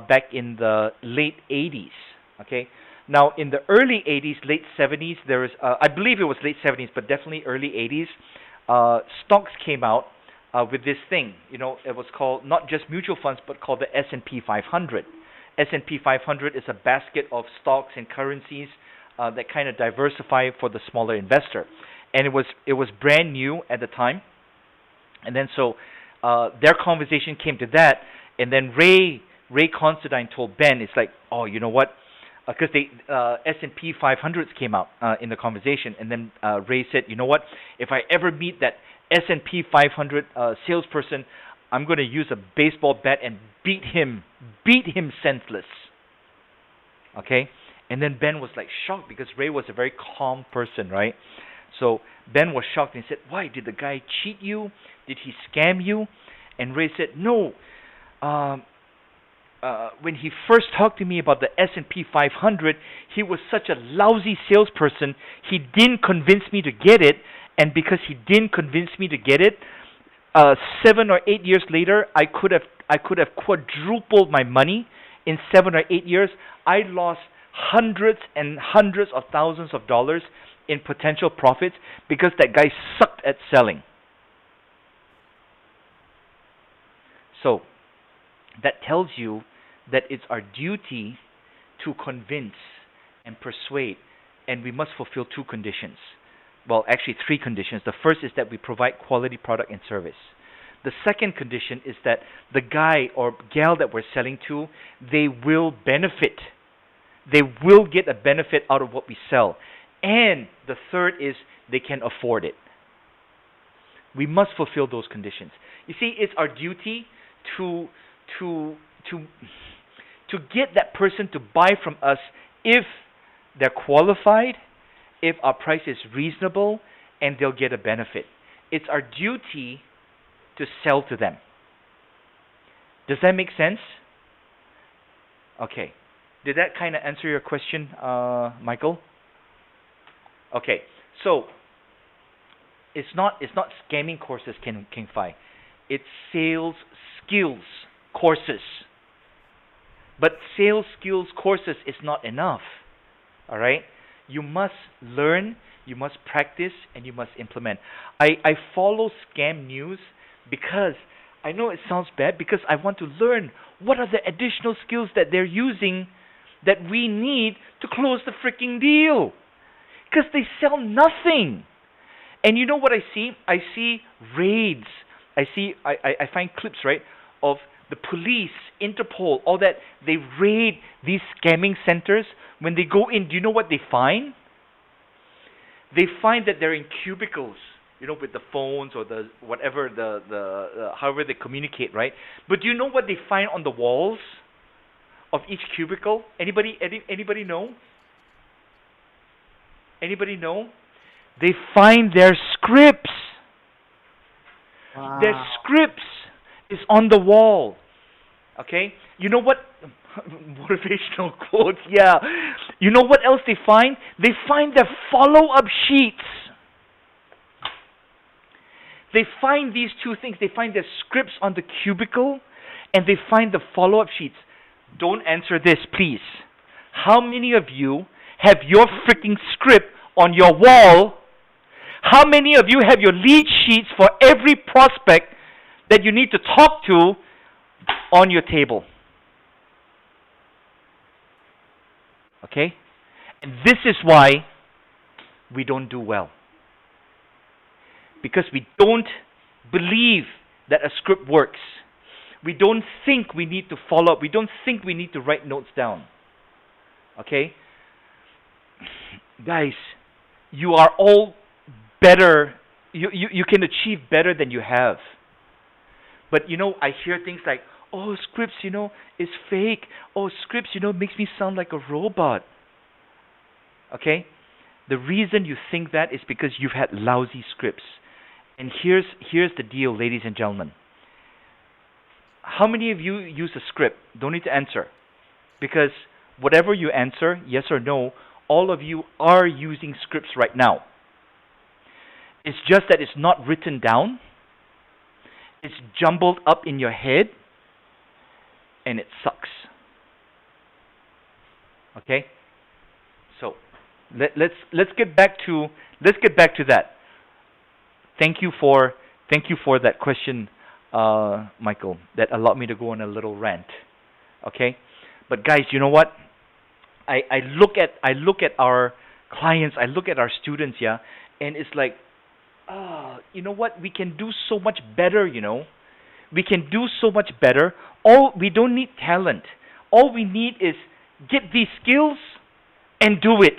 back in the late 80s, okay? Now, in the early 80s, late 70s, there was, I believe it was late 70s, but definitely early 80s, stocks came out with this thing, it was called not just mutual funds, but called the S&P 500. S&P 500 is a basket of stocks and currencies that kind of diversify for the smaller investor, and it was brand new at the time, and then so their conversation came to that, and then Ray Considine told Ben, it's like, oh, you know what? Because they S&P 500s came out in the conversation, and then Ray said, you know what? If I ever meet that S&P 500 salesperson, I'm going to use a baseball bat and beat him senseless. Okay, and then Ben was like shocked because Ray was a very calm person, right? So Ben was shocked and said, "Why did the guy cheat you? Did he scam you?" And Ray said, "No. When he first talked to me about the S&P 500, he was such a lousy salesperson. He didn't convince me to get it, and because he didn't convince me to get it, 7 or 8 years later, I could have quadrupled my money. In 7 or 8 years, I lost hundreds and hundreds of thousands of dollars in potential profits because that guy sucked at selling." So that tells you that it's our duty to convince and persuade, and we must fulfill 2 conditions. Well, actually 3 conditions. The first is that we provide quality product and service. The second condition is that the guy or gal that we're selling to, they will benefit. They will get a benefit out of what we sell. And the third is they can afford it. We must fulfill those conditions. You see, it's our duty to get that person to buy from us if they're qualified, if our price is reasonable, and they'll get a benefit. It's our duty to sell to them. Does that make sense? Okay. Did that kind of answer your question, Michael? Okay. So it's not scamming courses, King Fai. It's sales skills courses. But sales skills courses is not enough. All right? You must learn, you must practice, and you must implement. I follow scam news because I know it sounds bad, because I want to learn what are the additional skills that they're using that we need to close the freaking deal. Because they sell nothing. And you know what I see? I see raids. I find clips, right, of the police, Interpol, all that. They raid these scamming centers. When they go in, do you know what they find? They find that they're in cubicles, you know, with the phones or the whatever, the however they communicate, right? But do you know what they find on the walls of each cubicle? Anybody know? Anybody know? They find their scripts. Wow. Their scripts is on the wall. Okay? You know what? Motivational quotes, yeah. You know what else they find? They find their follow-up sheets. They find these 2 things. They find their scripts on the cubicle, and they find the follow-up sheets. Don't answer this, please. How many of you have your freaking script on your wall? How many of you have your lead sheets for every prospect that you need to talk to on your table? Okay? And this is why we don't do well. Because we don't believe that a script works. We don't think we need to follow up. We don't think we need to write notes down. Okay? Guys, you are all better. You can achieve better than you have. But you know, I hear things like, oh, scripts, you know, is fake. Oh, scripts, you know, makes me sound like a robot. Okay? The reason you think that is because you've had lousy scripts. And here's the deal, ladies and gentlemen. How many of you use a script? Don't need to answer. Because whatever you answer, yes or no, all of you are using scripts right now. It's just that it's not written down. It's jumbled up in your head, and it sucks. Okay? So let's get back to that. Thank you for that question, Michael. That allowed me to go on a little rant. Okay? But guys, you know what? I look at our clients, I look at our students, yeah, and it's like, you know what? We can do so much better, you know. We can do so much better. All we don't need talent. All we need is get these skills and do it.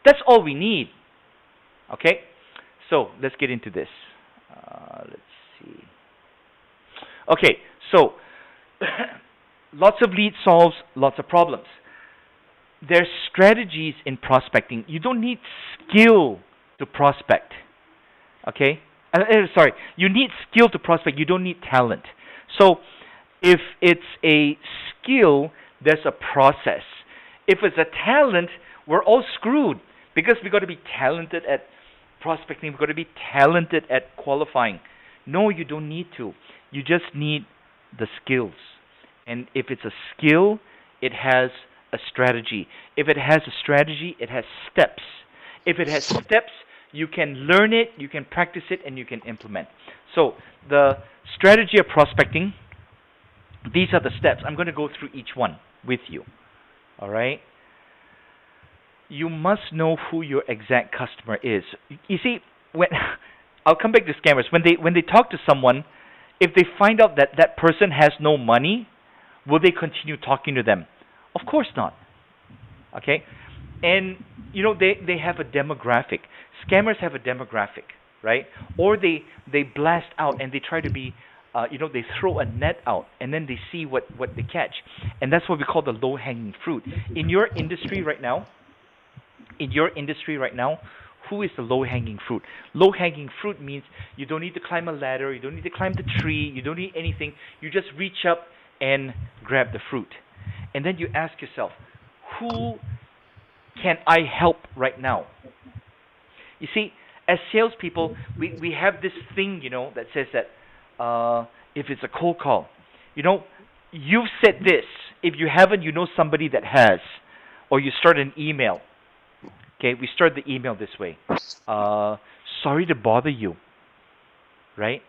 That's all we need. Okay? So let's get into this. Let's see. Okay, so lots of leads solves lots of problems. There's strategies in prospecting. You don't need skill to prospect. Okay? Sorry, you need skill to prospect. You don't need talent. So if it's a skill, there's a process. If it's a talent, we're all screwed because we got to be talented at prospecting. We've got to be talented at qualifying. No, you don't need to. You just need the skills. And if it's a skill, it has a strategy. If it has a strategy, it has steps. If it has steps, you can learn it, you can practice it, and you can implement. So the strategy of prospecting, these are the steps. I'm going to go through each one with you. All right? You must know who your exact customer is. You see, when I'll come back to scammers. When they talk to someone, if they find out that that person has no money, will they continue talking to them? Of course not. Okay? And you know they have a demographic. Scammers have a demographic, right? Or they blast out and they try to be they throw a net out and then they see what they catch. And that's what we call the low hanging fruit. In your industry right now, who is the low hanging fruit? Low hanging fruit means you don't need to climb a ladder, you don't need to climb the tree, you don't need anything. You just reach up and grab the fruit. And then you ask yourself, who can I help right now? You see, as salespeople, we have this thing, you know, that says that if it's a cold call, you know, you've said this. If you haven't, you know somebody that has. Or you start an email. Okay, we start the email this way. Sorry to bother you. Right?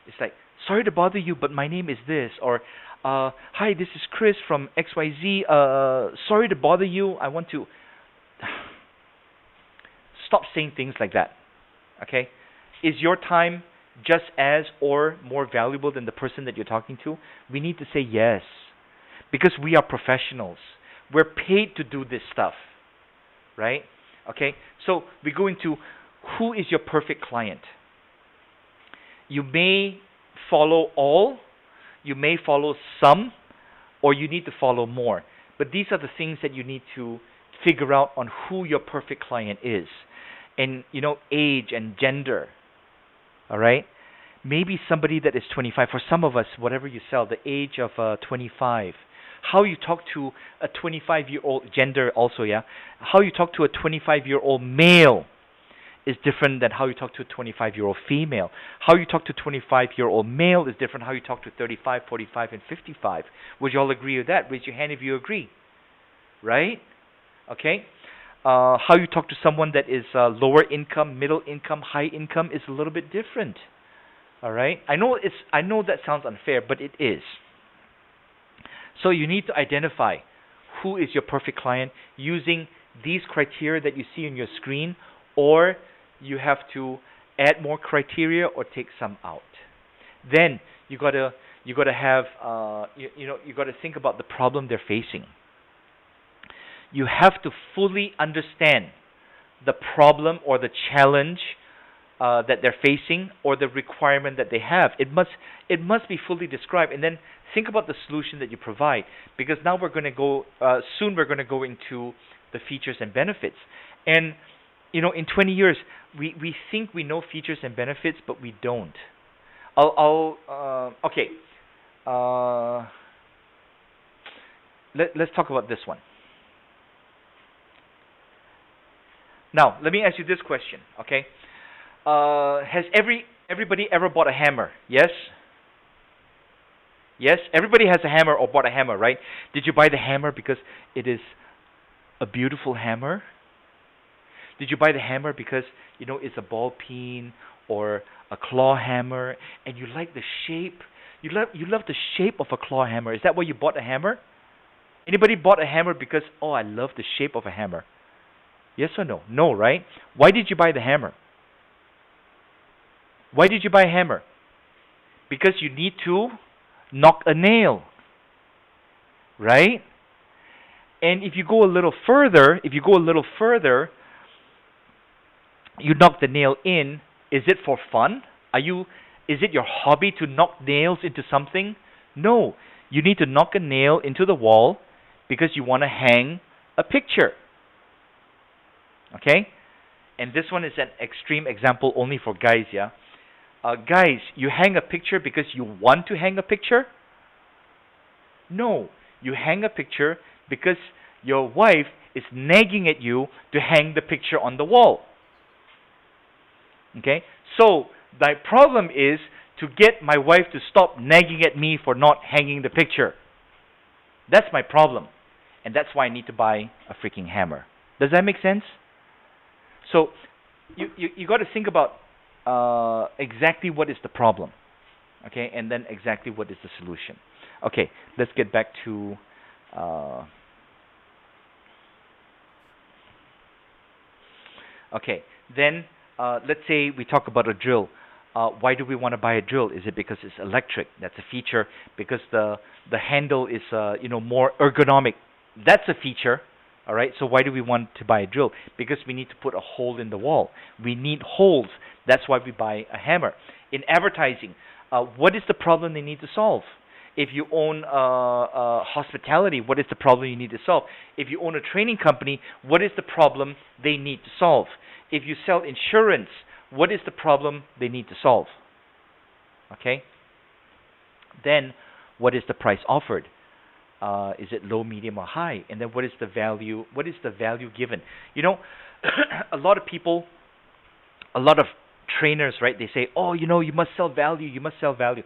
It's like, sorry to bother you, but my name is this. Or, hi, this is Chris from XYZ. Sorry to bother you. I want to... Stop saying things like that. Okay? Is your time just as or more valuable than the person that you're talking to? We need to say yes. Because we are professionals. We're paid to do this stuff. Right? Okay? So we go into who is your perfect client. You may follow all, you may follow some, or you need to follow more. But these are the things that you need to figure out on who your perfect client is. And, you know, age and gender. All right? Maybe somebody that is 25. For some of us, whatever you sell, the age of 25. How you talk to a 25-year-old, gender also, yeah? How you talk to a 25-year-old male is different than how you talk to a 25-year-old female. How you talk to a 25-year-old male is different how you talk to 35, 45, and 55. Would you all agree with that? Raise your hand if you agree. Right? Okay? How you talk to someone that is lower income, middle income, high income is a little bit different. All right? I know that sounds unfair, but it is. So you need to identify who is your perfect client using these criteria that you see on your screen, or you have to add more criteria or take some out. Then you gotta have you gotta think about the problem they're facing. You have to fully understand the problem or the challenge that they're facing or the requirement that they have. It must be fully described, and then think about the solution that you provide. Because now we're going to go soon. We're going to go into the features and benefits, and you know, in 20 years, we think we know features and benefits, but we don't. Okay. Let's talk about this one. Now, let me ask you this question, okay? Has everybody ever bought a hammer? Yes? Yes? Everybody has a hammer or bought a hammer, right? Did you buy the hammer because it is a beautiful hammer? Did you buy the hammer because, you know, it's a ball peen or a claw hammer and you like the shape? You love the shape of a claw hammer. Is that why you bought a hammer? Anybody bought a hammer because, oh, I love the shape of a hammer? Yes or no? No, right? Why did you buy the hammer? Why did you buy a hammer? Because you need to knock a nail, right? And if you go a little further, you knock the nail in. Is it for fun? Is it your hobby to knock nails into something? No. You need to knock a nail into the wall because you want to hang a picture. Okay? And this one is an extreme example only for guys, yeah? Guys, you hang a picture because you want to hang a picture? No. You hang a picture because your wife is nagging at you to hang the picture on the wall. Okay? So, my problem is to get my wife to stop nagging at me for not hanging the picture. That's my problem. And that's why I need to buy a freaking hammer. Does that make sense? So, you got to think about exactly what is the problem. Okay? And then exactly what is the solution. Okay, let's get back to okay, then let's say we talk about a drill. Why do we want to buy a drill? Is it because it's electric? That's a feature. Because the handle is more ergonomic. That's a feature. All right. So why do we want to buy a drill? Because we need to put a hole in the wall. We need holes. That's why we buy a hammer. In advertising, what is the problem they need to solve? If you own hospitality, what is the problem you need to solve? If you own a training company, what is the problem they need to solve? If you sell insurance, what is the problem they need to solve? Okay? Then, what is the price offered? Is it low, medium, or high? And then what is the value? What is the value given? You know, a lot of people, a lot of trainers, right? They say, oh, you must sell value. You must sell value.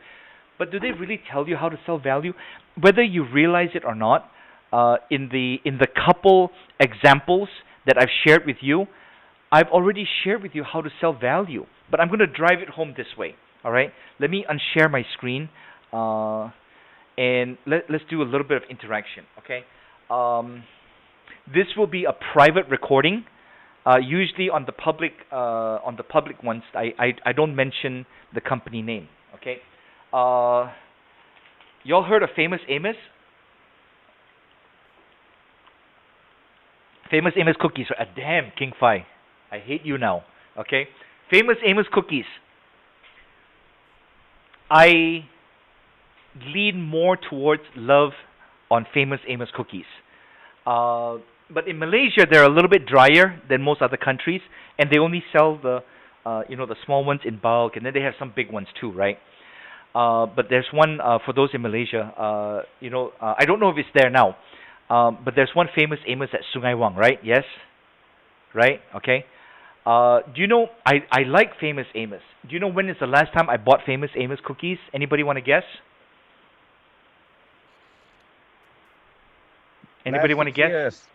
But do they really tell you how to sell value? Whether you realize it or not, in the couple examples that I've shared with you, I've already shared with you how to sell value. But I'm going to drive it home this way. All right? Let me unshare my screen, and let's do a little bit of interaction. Okay? This will be a private recording. Usually on the public ones, I don't mention the company name. Okay? Y'all heard of Famous Amos? Famous Amos cookies. Damn, King Fi. I hate you now. Okay? Famous Amos cookies. I lean more towards love on Famous Amos cookies. But in Malaysia, they're a little bit drier than most other countries, and they only sell the small ones in bulk, and then they have some big ones too, right? But there's one for those in Malaysia. I don't know if it's there now, but there's one Famous Amos at Sungai Wang, right? Yes, right? Okay. Do you know I like Famous Amos? Do you know when is the last time I bought Famous Amos cookies? Anybody want to guess? Anybody want to guess?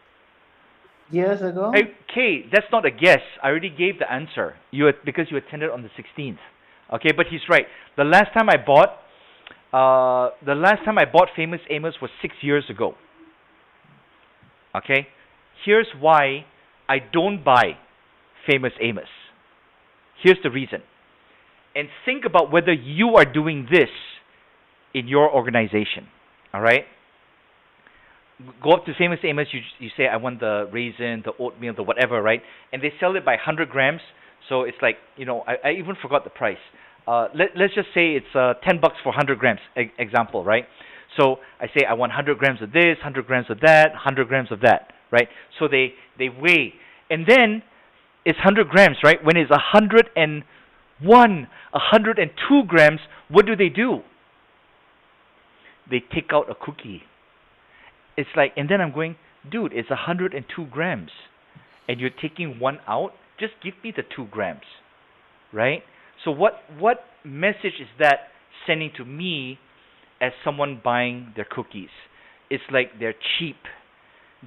Years ago? Okay, that's not a guess. I already gave the answer. Because you attended on the 16th. Okay, but he's right. The last time I bought Famous Amos was 6 years ago. Okay, here's why I don't buy Famous Amos. Here's the reason. And think about whether you are doing this in your organization. All right. Go up to Famous Amos, you say, I want the raisin, the oatmeal, the whatever, right? And they sell it by 100 grams. So it's like, I even forgot the price. Let's just say it's $10 for 100 grams, example, right? So I say, I want 100 grams of this, 100 grams of that, 100 grams of that, right? So they weigh. And then it's 100 grams, right? When it's 101, 102 grams, what do? They take out a cookie. It's like, and then I'm going, dude, it's 102 grams. And you're taking one out? Just give me the 2 grams, right? So what message is that sending to me as someone buying their cookies? It's like they're cheap.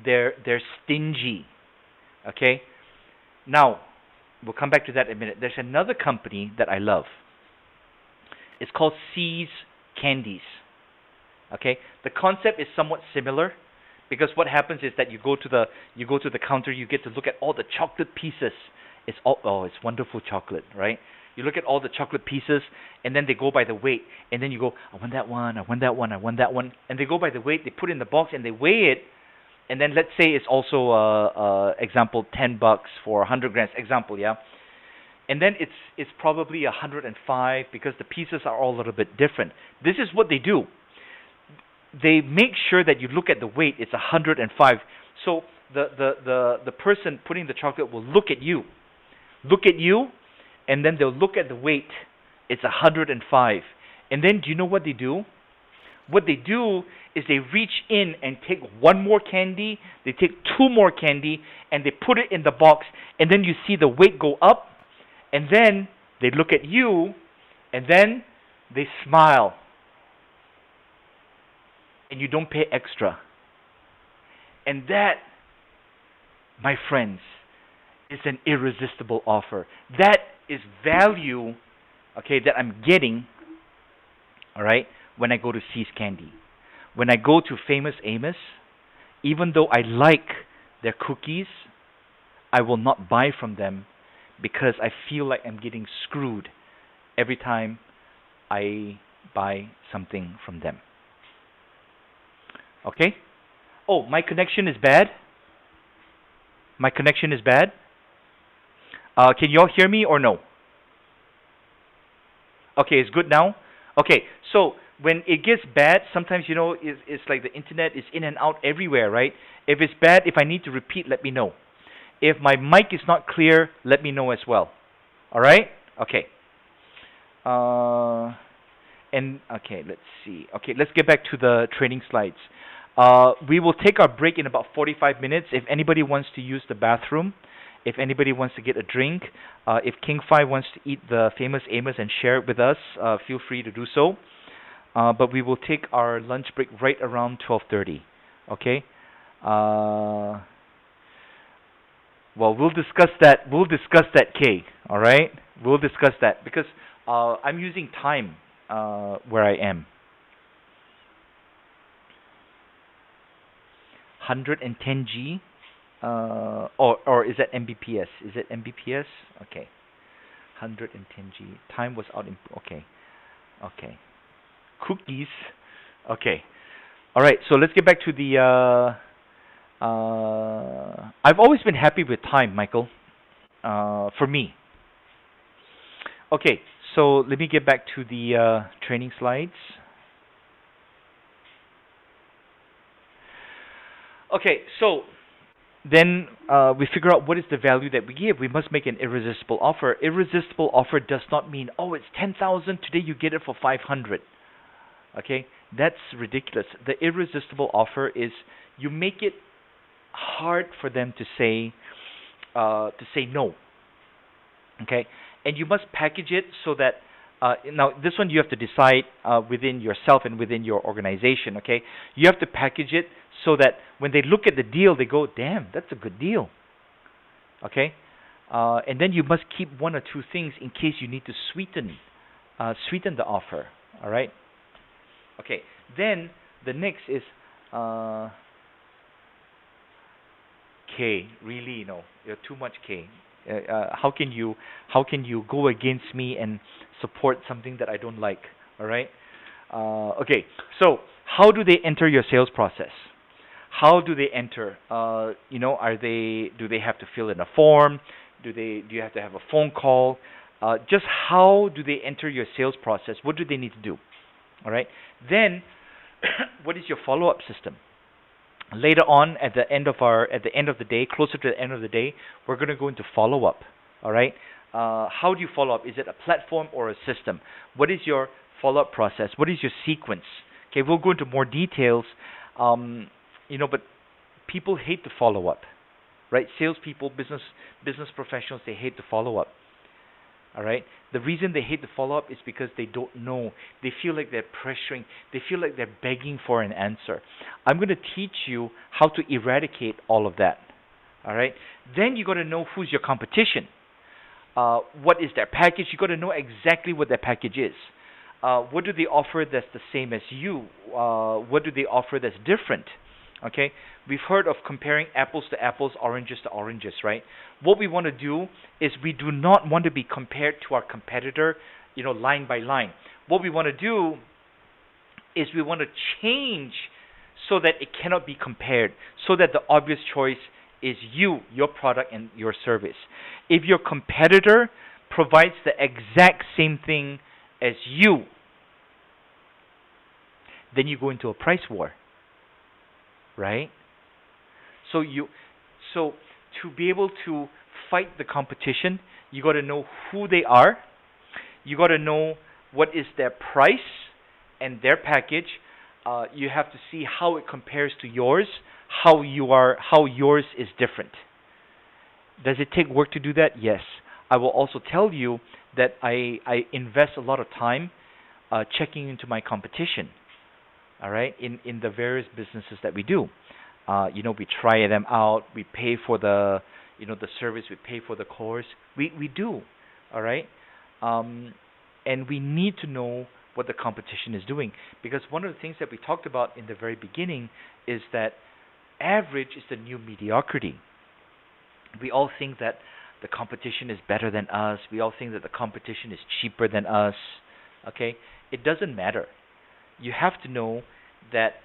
They're stingy, okay? Now, we'll come back to that in a minute. There's another company that I love. It's called C's Candies. Okay, the concept is somewhat similar, because what happens is that you go to the counter, you get to look at all the chocolate pieces. It's all, oh, it's wonderful chocolate, right? You look at all the chocolate pieces, and then they go by the weight, and then you go, I want that one, I want that one, I want that one, and they go by the weight. They put it in the box and they weigh it, and then let's say it's also example $10 for 100 grams, example, yeah, and then it's probably 105 because the pieces are all a little bit different. This is what they do. They make sure that you look at the weight. It's 105. So the person putting the chocolate will look at you, and then they'll look at the weight. It's 105. And then do you know what they do? What they do is they reach in and take one more candy, they take two more candy, and they put it in the box, and then you see the weight go up, and then they look at you, and then they smile, and you don't pay extra. And that, my friends, is an irresistible offer. That is value, okay, that I'm getting, all right, when I go to See's Candy. When I go to Famous Amos, even though I like their cookies, I will not buy from them because I feel like I'm getting screwed every time I buy something from them. Okay? Oh, my connection is bad? My connection is bad? Can you all hear me or no? Okay, it's good now? Okay, so when it gets bad, sometimes, you know, it's like the internet is in and out everywhere, right? If it's bad, if I need to repeat, let me know. If my mic is not clear, let me know as well. All right? Okay. Okay, let's see. Okay, let's get back to the training slides. We will take our break in about 45 minutes. If anybody wants to use the bathroom, if anybody wants to get a drink, if King Fi wants to eat the Famous Amos and share it with us, feel free to do so. But we will take our lunch break right around 12:30. Okay. Well, we'll discuss that. We'll discuss that, Kay. All right. We'll discuss that because I'm using time where I am. 110G, or is that Mbps? Is it Mbps? Okay. 110G. Time was out in. Okay. Okay. Cookies. Okay. All right. So let's get back to the. I've always been happy with time, Michael. For me. Okay. So let me get back to the training slides. Okay. So then we figure out what is the value that we give. We must make an irresistible offer. Irresistible offer does not mean, oh, it's 10,000, today you get it for 500. Okay, that's ridiculous. The irresistible offer is you make it hard for them to say no. Okay, and you must package it so that now this one you have to decide within yourself and within your organization. Okay, you have to package it so that when they look at the deal, they go, "Damn, that's a good deal." Okay, and then you must keep one or two things in case you need to sweeten the offer. All right. Okay, then the next is K. Really, no, you're too much K. How can you go against me and support something that I don't like? All right. Okay, so how do they enter your sales process? How do they enter? You know, do they have to fill in a form? Do you have to have a phone call? Just how do they enter your sales process? What do they need to do? All right. Then, what is your follow-up system? Later on, at the end of the day, closer to the end of the day, we're going to go into follow-up. All right. How do you follow up? Is it a platform or a system? What is your follow-up process? What is your sequence? Okay, we'll go into more details. You know, but people hate to follow up, right? Salespeople, business professionals, they hate to follow up. All right. The reason they hate to follow up is because they don't know. They feel like they're pressuring. They feel like they're begging for an answer. I'm going to teach you how to eradicate all of that. All right. Then you got to know who's your competition. What is their package? You got to know exactly what their package is. What do they offer that's the same as you? What do they offer that's different? Okay, we've heard of comparing apples to apples, oranges to oranges, right? What we want to do is we do not want to be compared to our competitor, line by line. What we want to do is we want to change so that it cannot be compared, so that the obvious choice is you, your product, and your service. If your competitor provides the exact same thing as you, then you go into a price war, right? So to be able to fight the competition, you got to know who they are. You got to know what is their price and their package. You have to see how it compares to yours, how yours is different. Does it take work to do that? Yes. I will also tell you that I invest a lot of time checking into my competition. All right, in the various businesses that we do. We try them out. We pay for the service. We pay for the course. We do. All right, and we need to know what the competition is doing, because one of the things that we talked about in the very beginning is that average is the new mediocrity. We all think that the competition is better than us. We all think that the competition is cheaper than us. Okay, it doesn't matter. You have to know that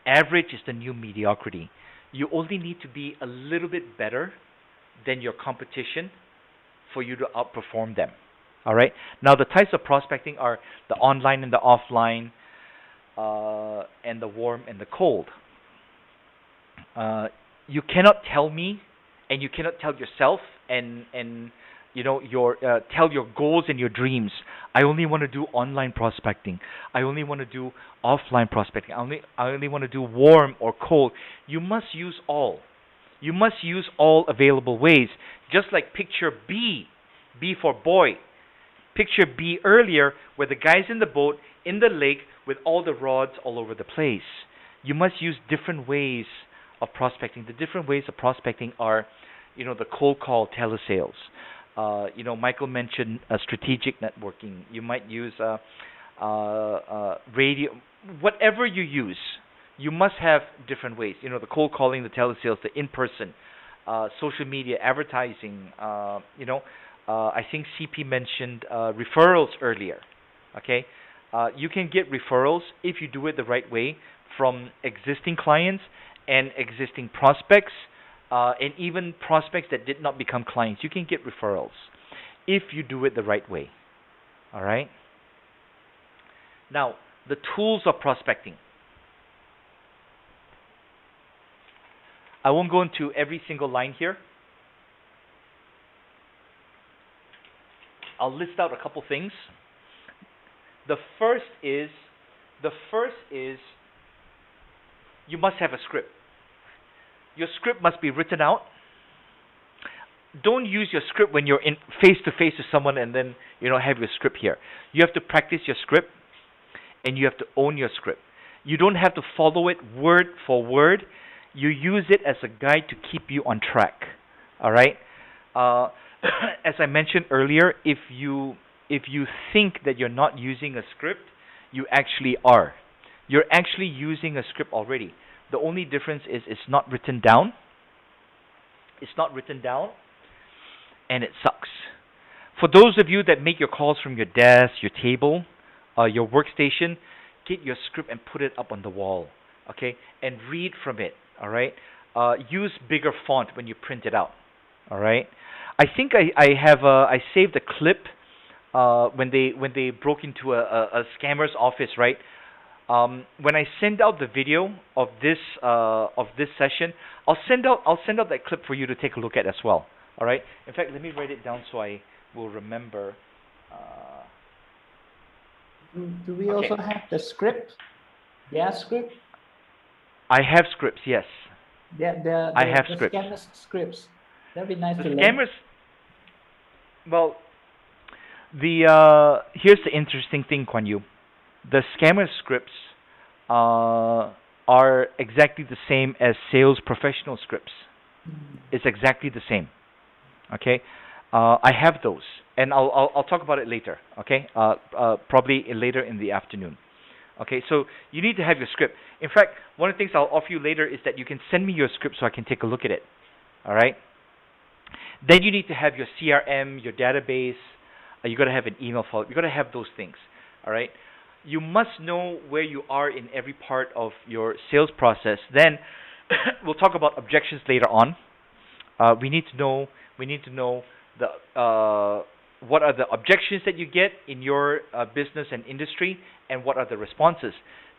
average is the new mediocrity. You only need to be a little bit better than your competition for you to outperform them. All right. Now the types of prospecting are the online and the offline, and the warm and the cold. You cannot tell me, and you cannot tell yourself, and your tell your goals and your dreams. I only want to do online prospecting. I only want to do offline prospecting. I only want to do warm or cold. You must use all. You must use all available ways. Just like picture B for boy. Picture B earlier, where the guy's in the boat in the lake with all the rods all over the place. You must use different ways of prospecting. The different ways of prospecting are, the cold call telesales. Michael mentioned strategic networking. You might use radio. Whatever you use, you must have different ways. The cold calling, the telesales, the in-person, social media, advertising. I think CP mentioned referrals earlier. Okay, you can get referrals if you do it the right way from existing clients and existing prospects. And even prospects that did not become clients. You can get referrals if you do it the right way. All right? Now, the tools of prospecting. I won't go into every single line here. I'll list out a couple things. The first is you must have a script. Your script must be written out. Don't use your script when you're in face to face with someone and then have your script here. You have to practice your script, and you have to own your script. You don't have to follow it word for word. You use it as a guide to keep you on track. All right. As I mentioned earlier, if you think that you're not using a script, you actually are. You're actually using a script already. The only difference is it's not written down. It's not written down, and it sucks. For those of you that make your calls from your desk, your table, your workstation, get your script and put it up on the wall, okay? And read from it, all right? Use bigger font when you print it out, all right? I think I saved a clip when they broke into a scammer's office, right? When I send out the video of this session, I'll send out that clip for you to take a look at as well. All right. In fact, let me write it down so I will remember. Do we also have the script? Yeah, script. I have scripts. Yes. I have the scripts. Scammers scripts. That'd be nice The to scammers. learn. Well, here's the interesting thing, Kuan Yu. The scammer scripts are exactly the same as sales professional scripts. It's exactly the same. Okay, I have those, and I'll talk about it later. Okay, probably later in the afternoon. Okay, so you need to have your script. In fact, one of the things I'll offer you later is that you can send me your script so I can take a look at it. All right. Then you need to have your CRM, your database. You got to have an email follow. You got to have those things. All right. You must know where you are in every part of your sales process. Then we'll talk about objections later on. We need to know. We need to know the what are the objections that you get in your business and industry, and what are the responses.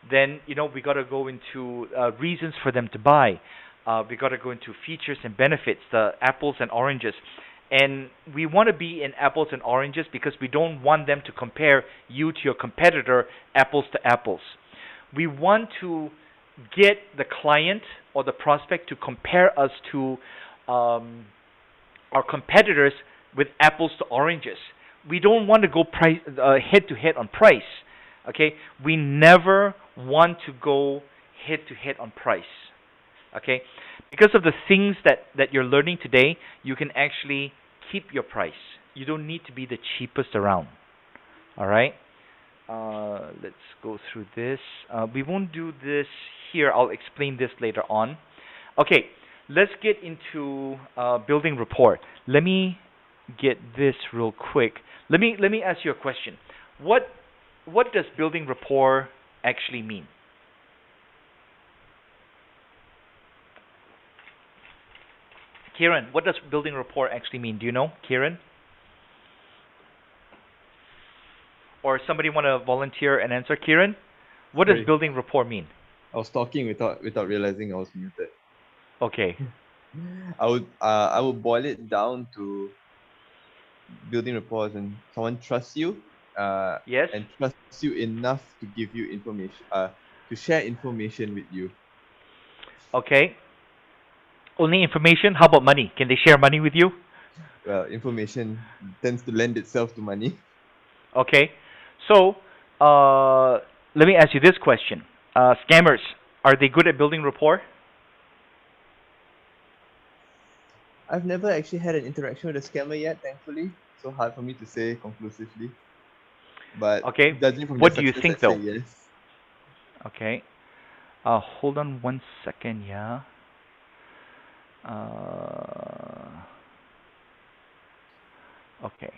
Then we got to go into reasons for them to buy. We got to go into features and benefits, the apples and oranges. And we want to be in apples and oranges because we don't want them to compare you to your competitor apples to apples. We want to get the client or the prospect to compare us to our competitors with apples to oranges. We don't want to go price head to head on price. Okay, we never want to go head to head on price. Okay, because of the things that you're learning today, you can actually keep your price. You don't need to be the cheapest around. All right. Let's go through this. We won't do this here. I'll explain this later on. Okay, let's get into building rapport. Let me get this real quick. Let me ask you a question. What does building rapport actually mean? Kieran, what does building rapport actually mean? Do you know, Kieran? Or somebody want to volunteer and answer? Kieran, what does Sorry. building rapport mean? I was talking without realizing I was muted. Okay. I would boil it down to building rapport and someone trusts you. Yes. And trusts you enough to give you information. To share information with you. Okay. Only information? How about money? Can they share money with you? Well, information tends to lend itself to money. Okay. So, let me ask you this question. Scammers, are they good at building rapport? I've never actually had an interaction with a scammer yet, thankfully. So hard for me to say conclusively. But Okay. judging from What their do you success, think, I'd say though? yes. Okay. Hold on 1 second, yeah. Okay.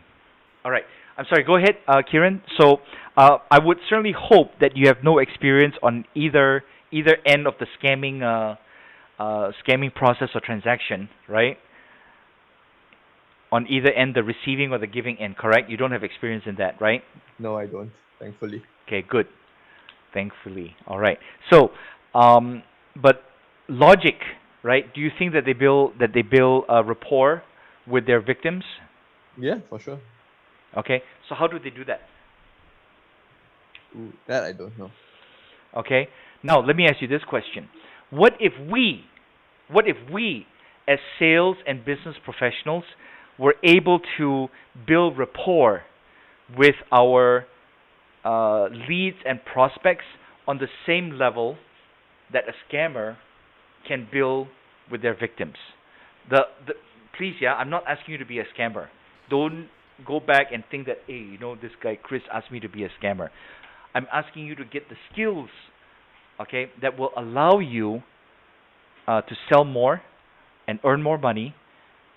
All right. I'm sorry. Go ahead, Kieran. So, I would certainly hope that you have no experience on either end of the scamming process or transaction, right? On either end, the receiving or the giving end, correct? You don't have experience in that, right? No, I don't, thankfully. Okay, good. Thankfully. All right. So, but logic, right? Do you think that they build rapport with their victims? Yeah, for sure. Okay. So how do they do that? Ooh, that I don't know. Okay. Now let me ask you this question: What if we, as sales and business professionals, were able to build rapport with our leads and prospects on the same level that a scammer can build with their victims? Please, yeah, I'm not asking you to be a scammer. Don't go back and think that, hey, this guy Chris asked me to be a scammer. I'm asking you to get the skills, okay, that will allow you to sell more and earn more money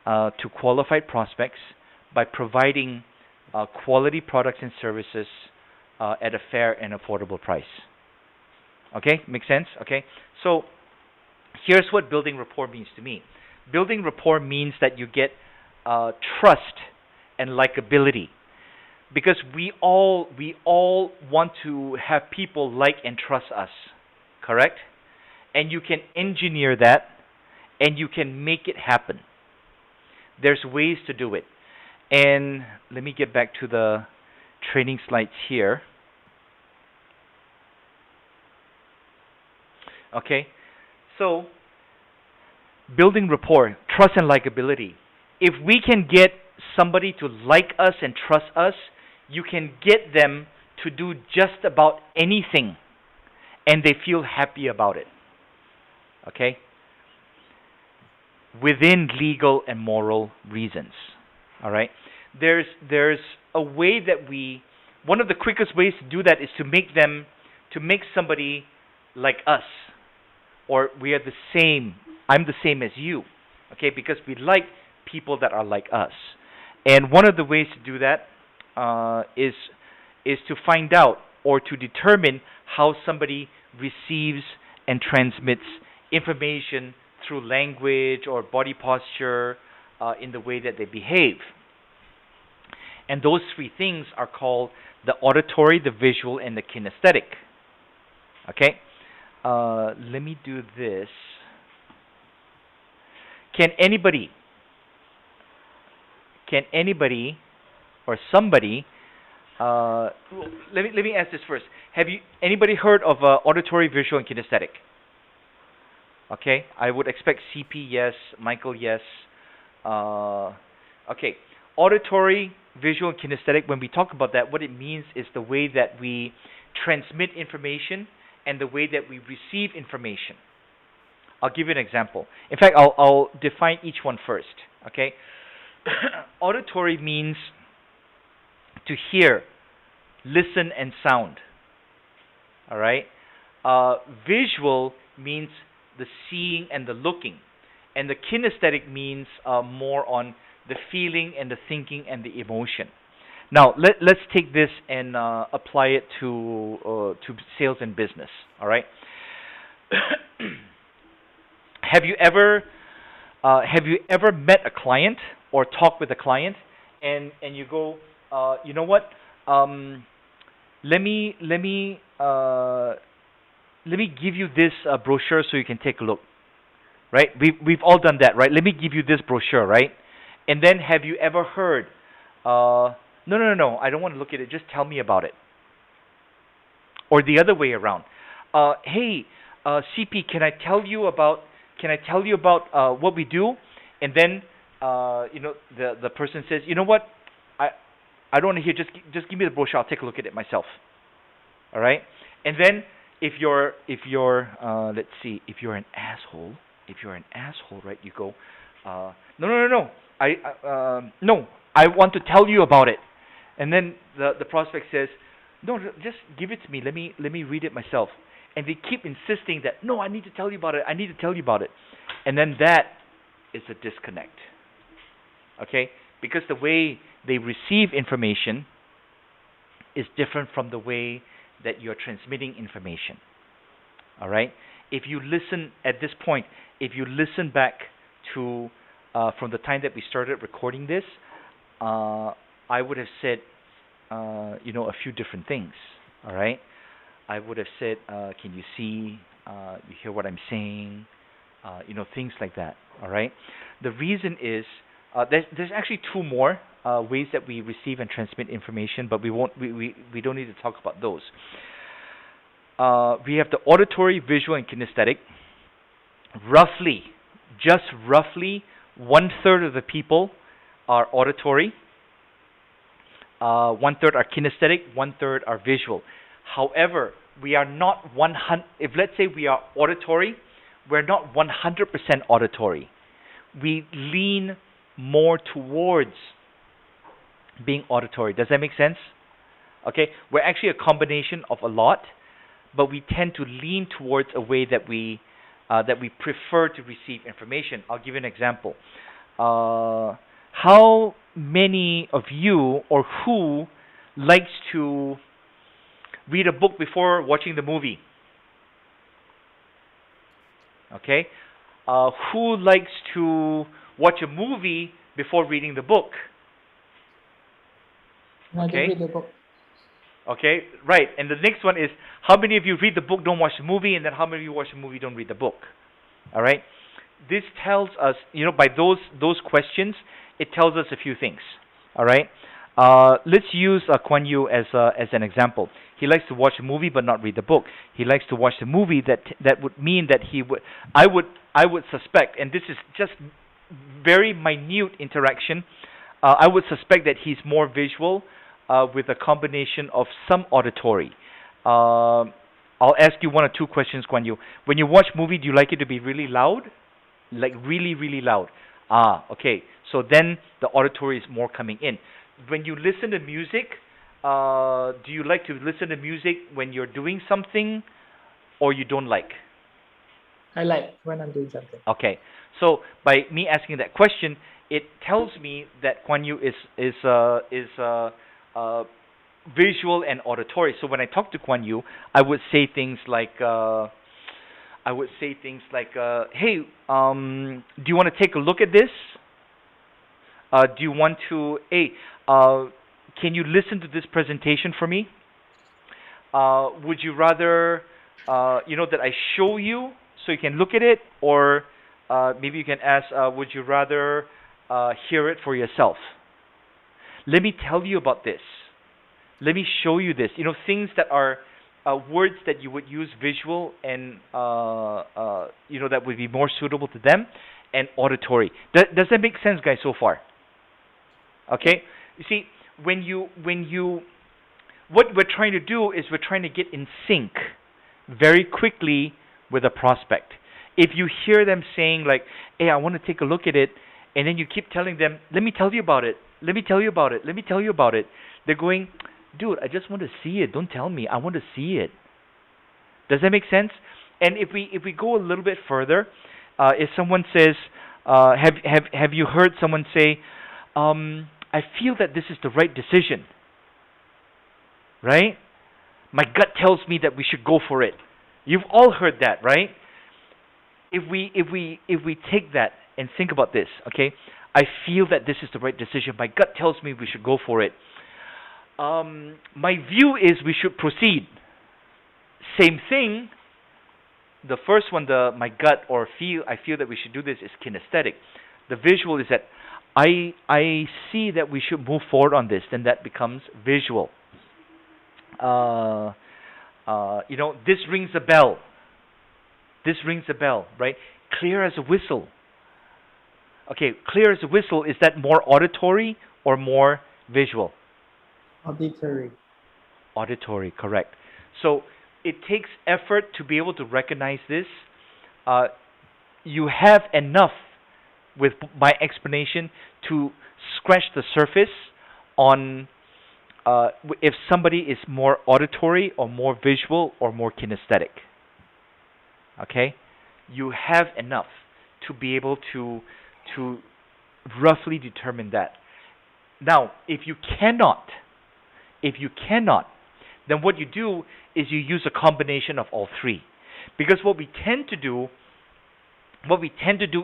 to qualified prospects by providing quality products and services at a fair and affordable price. Okay, make sense? Okay, so here's what building rapport means to me. Building rapport means that you get trust and likability, because we all want to have people like and trust us, correct? And you can engineer that, and you can make it happen. There's ways to do it. And let me get back to the training slides here. Okay, so building rapport, trust and likability. If we can get somebody to like us and trust us, you can get them to do just about anything and they feel happy about it. Okay? Within legal and moral reasons. All right? There's a way that one of the quickest ways to do that is to make them to make somebody like us, or we are the same. I'm the same as you, okay? Because we like people that are like us, and one of the ways to do that is to find out or to determine how somebody receives and transmits information through language or body posture, in the way that they behave. And those three things are called the auditory, the visual, and the kinesthetic. Okay? Let me do this. Can anybody or somebody, let me ask this first. Have you anybody heard of auditory, visual, and kinesthetic? Okay, I would expect CP yes, Michael yes. Okay, auditory, visual, and kinesthetic. When we talk about that, what it means is the way that we transmit information and the way that we receive information. I'll give you an example. In fact, I'll define each one first. Okay, auditory means to hear, listen, and sound. All right. Visual means the seeing and the looking, and the kinesthetic means more on the feeling and the thinking and the emotion. Now let's take this and apply it to sales and business. All right. Have you ever met a client or talked with a client and you go, you know what? Let me give you this brochure so you can take a look. Right? We've all done that, right? Let me give you this brochure, right? And then have you ever heard, no, I don't want to look at it. Just tell me about it. Or the other way around. Hey, CP, can I tell you about what we do? And then the person says, you know what? I don't want to hear. Just give me the brochure. I'll take a look at it myself. All right. And then if you're let's see, if you're an asshole, right? You go, no. I want to tell you about it. And then the prospect says, no, just give it to me. Let me read it myself. And they keep insisting that, no, I need to tell you about it. And then that is a disconnect. Okay? Because the way they receive information is different from the way that you're transmitting information. All right? If you listen at this point, if you listen back to from the time that we started recording this, I would have said, a few different things. All right? I would have said, can you see? You hear what I'm saying? Things like that. All right? The reason is there's actually two more ways that we receive and transmit information, but we don't need to talk about those. We have the auditory, visual, and kinesthetic. Just roughly, 1/3 of the people are auditory, 1/3 are kinesthetic, 1/3 are visual. However, we are not 100. If let's say we are auditory, we're not 100% auditory. We lean more towards being auditory. Does that make sense? Okay, we're actually a combination of a lot, but we tend to lean towards a way that we prefer to receive information. I'll give you an example. How many of you or who likes to read a book before watching the movie? Okay. Who likes to watch a movie before reading the book? Okay. Read the book. Okay, right. And the next one is, how many of you read the book, don't watch the movie, and then how many of you watch the movie, don't read the book? All right. This tells us, by those questions, it tells us a few things. All right. Let's use Kuan Yu as an example. He likes to watch a movie but not read the book. He likes to watch the movie. That would mean that he would. I would suspect, and this is just very minute interaction. I would suspect that he's more visual, with a combination of some auditory. I'll ask you one or two questions, Kuan Yu. When you watch movie, do you like it to be really loud? Like really, really loud? Okay. So then the auditory is more coming in. When you listen to music, do you like to listen to music when you're doing something, or you don't like? I like when I'm doing something. Okay. So by me asking that question, it tells me that Kuan Yu is visual and auditory. So when I talk to Kuan Yu, I would say things like hey, do you want to take a look at this? Do you want to, hey, can you listen to this presentation for me? Would you rather, that I show you so you can look at it, or maybe you can ask, would you rather hear it for yourself? Let me tell you about this. Let me show you this. Things that are words that you would use visual and that would be more suitable to them, and auditory. Does that make sense, guys, so far? Okay. You see, when you what we're trying to do is we're trying to get in sync very quickly with a prospect. If you hear them saying like, "Hey, I want to take a look at it," and then you keep telling them, "Let me tell you about it. Let me tell you about it. Let me tell you about it." They're going, "Dude, I just want to see it. Don't tell me. I want to see it." Does that make sense? And if we go a little bit further, if someone says, "Have you heard someone say, I feel that this is the right decision," right? My gut tells me that we should go for it. You've all heard that, right? If we take that and think about this, okay? I feel that this is the right decision. My gut tells me we should go for it. My view is we should proceed. Same thing. The first one, my gut or I feel that we should do this, is kinesthetic. The visual is that I see that we should move forward on this. Then that becomes visual. This rings a bell. This rings a bell, right? Clear as a whistle. Okay, clear as a whistle, is that more auditory or more visual? Auditory. Auditory, correct. So it takes effort to be able to recognize this. You have enough with my explanation to scratch the surface on if somebody is more auditory or more visual or more kinesthetic. Okay? You have enough to be able to roughly determine that. Now, if you cannot, then what you do is you use a combination of all three. Because what we tend to do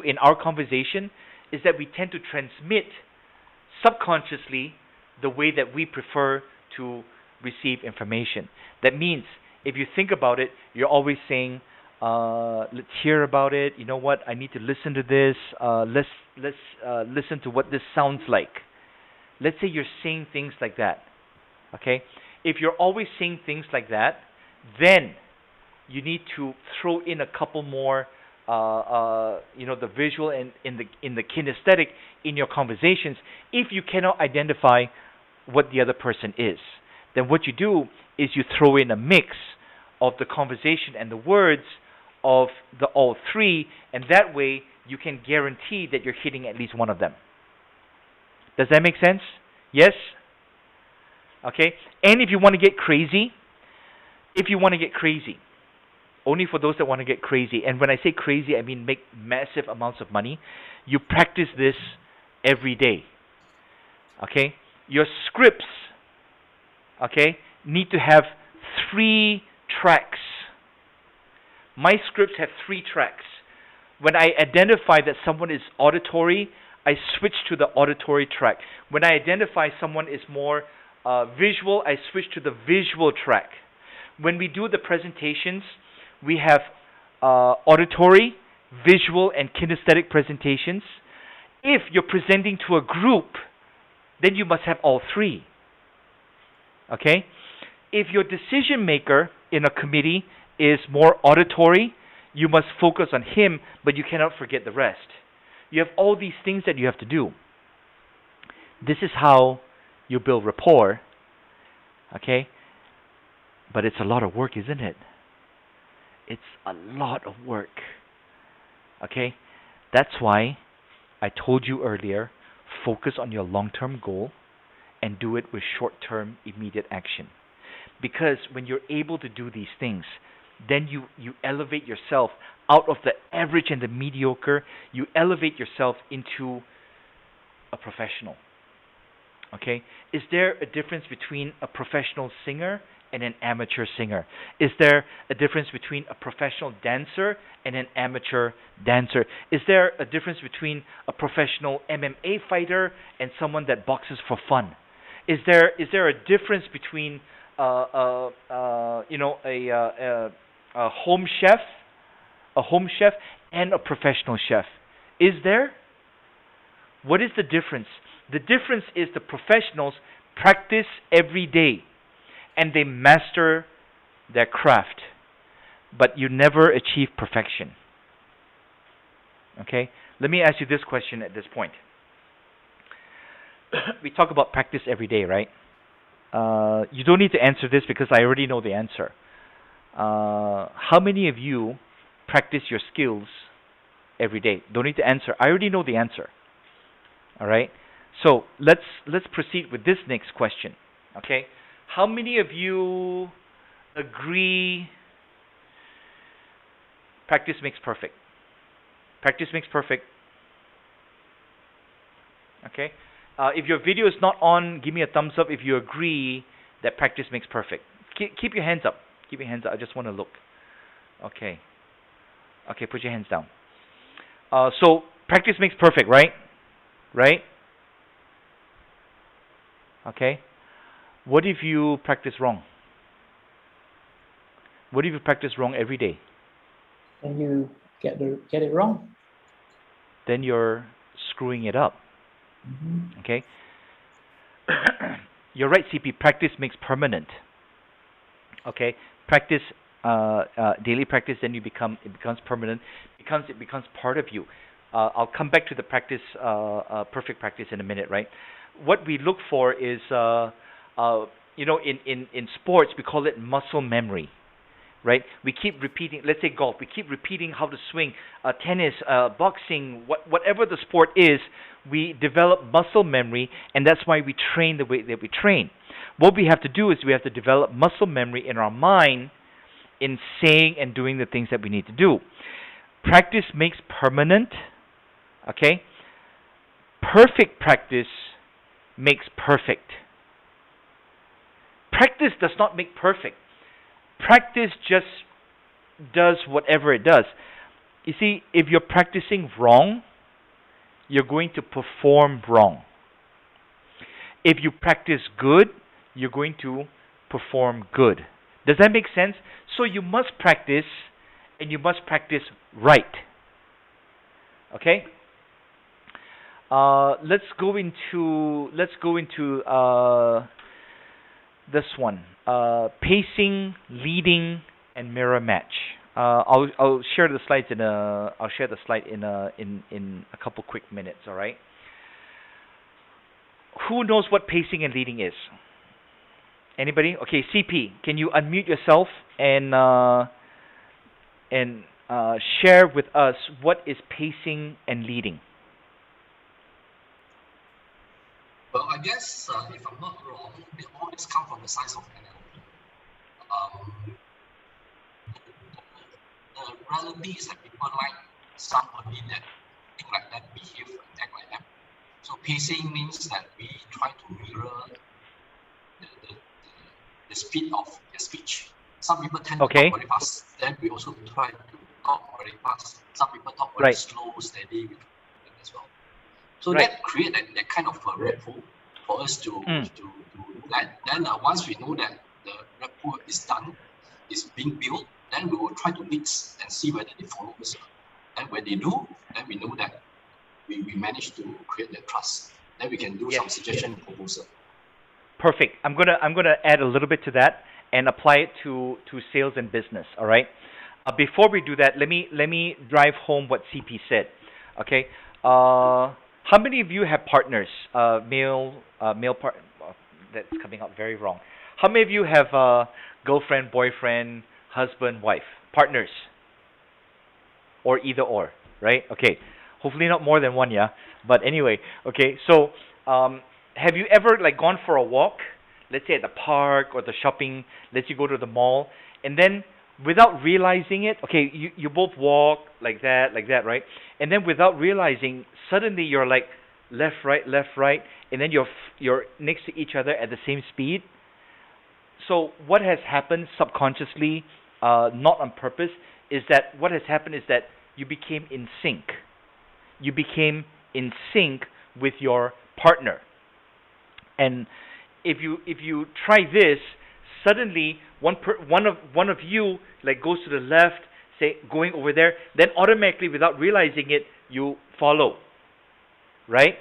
in our conversation is that we tend to transmit subconsciously the way that we prefer to receive information. That means, if you think about it, you're always saying, let's hear about it. You know what? I need to listen to this. Let's listen to what this sounds like. Let's say you're saying things like that. Okay? If you're always saying things like that, then you need to throw in a couple more, the visual and in the kinesthetic in your conversations. If you cannot identify what the other person is, then what you do is you throw in a mix of the conversation and the words of the all three, and that way you can guarantee that you're hitting at least one of them. Does that make sense? Yes? Okay? And if you want to get crazy, only for those that want to get crazy, and when I say crazy, I mean make massive amounts of money, you practice this every day. Okay? Your scripts, okay, need to have 3 tracks. My scripts have 3 tracks. When I identify that someone is auditory, I switch to the auditory track. When I identify someone is more visual, I switch to the visual track. When we do the presentations, we have auditory, visual, and kinesthetic presentations. If you're presenting to a group, then you must have all 3. Okay? If your decision maker in a committee is more auditory, you must focus on him, but you cannot forget the rest. You have all these things that you have to do. This is how you build rapport. Okay? But it's a lot of work, isn't it? It's a lot of work. Okay? That's why I told you earlier, focus on your long-term goal and do it with short-term, immediate action. Because when you're able to do these things, then you elevate yourself out of the average and the mediocre. You elevate yourself into a professional. Okay? Is there a difference between a professional singer and an amateur singer? Is there a difference between a professional dancer and an amateur dancer? Is there a difference between a professional MMA fighter and someone that boxes for fun? Is there a difference between a home chef and a professional chef? Is there? What is the difference? The difference is the professionals practice every day and they master their craft, but you never achieve perfection. Okay? Let me ask you this question at this point. We talk about practice every day, right? You don't need to answer this because I already know the answer. How many of you practice your skills every day? Don't need to answer. I already know the answer. All right? So let's proceed with this next question. Okay? How many of you agree practice makes perfect? Practice makes perfect. Okay? If your video is not on, give me a thumbs up if you agree that practice makes perfect. Keep your hands up. Keep your hands up. I just want to look. Okay. Okay, put your hands down. So practice makes perfect, right? Right? Okay. What if you practice wrong? What if you practice wrong every day? And you get it wrong. Then you're screwing it up. Mm-hmm. Okay. You're right, CP. Practice makes permanent. Okay. Practice, daily practice. Then it becomes permanent. It becomes part of you. I'll come back to the practice, perfect practice in a minute, right? What we look for is, in sports we call it muscle memory. Right? We keep repeating, let's say golf, we keep repeating how to swing, tennis, boxing, whatever the sport is, we develop muscle memory, and that's why we train the way that we train. What we have to do is we have to develop muscle memory in our mind in saying and doing the things that we need to do. Practice makes permanent, okay? Perfect practice makes perfect. Practice does not make perfect. Practice just does whatever it does. You see, if you're practicing wrong, you're going to perform wrong. If you practice good, you're going to perform good. Does that make sense? So you must practice, and you must practice right. Okay? Let's go into this one. Pacing, leading, and mirror match. I'll share the slides in a couple quick minutes. All right. Who knows what pacing and leading is? Anybody? Okay, CP, can you unmute yourself and share with us what is pacing and leading? Well, I guess if I'm not wrong, they always come from the science of NLP. The reality is that people like somebody that think like that, behave and act like that. So pacing means that we try to mirror the speed of their speech. Some people tend to talk very fast. Then we also try to talk very fast. Some people talk very slow, steady as well. So that create that kind of rapport for us to do that. Then once we know that the rapport is done, is being built, then we will try to mix and see whether they follow us. And when they do, then we know that we managed to create that trust. Then we can do some suggestion and proposal. Perfect. I'm gonna add a little bit to that and apply it to sales and business. All right. Before we do that, let me drive home what CP said. Okay. How many of you have partners? Male partner. That's coming out very wrong. How many of you have girlfriend, boyfriend, husband, wife, partners, or either or? Right. Okay. Hopefully not more than one. Yeah. But anyway. Okay. So have you ever like gone for a walk, let's say at the park or the shopping, let's you go to the mall, and then without realizing it, okay, you both walk like that, right? And then without realizing, suddenly you're like left, right, and then you're next to each other at the same speed. So what has happened subconsciously, not on purpose, is that what has happened is that you became in sync. You became in sync with your partner. And if you try this, suddenly one of you like goes to the left, say going over there, then automatically without realizing it, you follow. Right?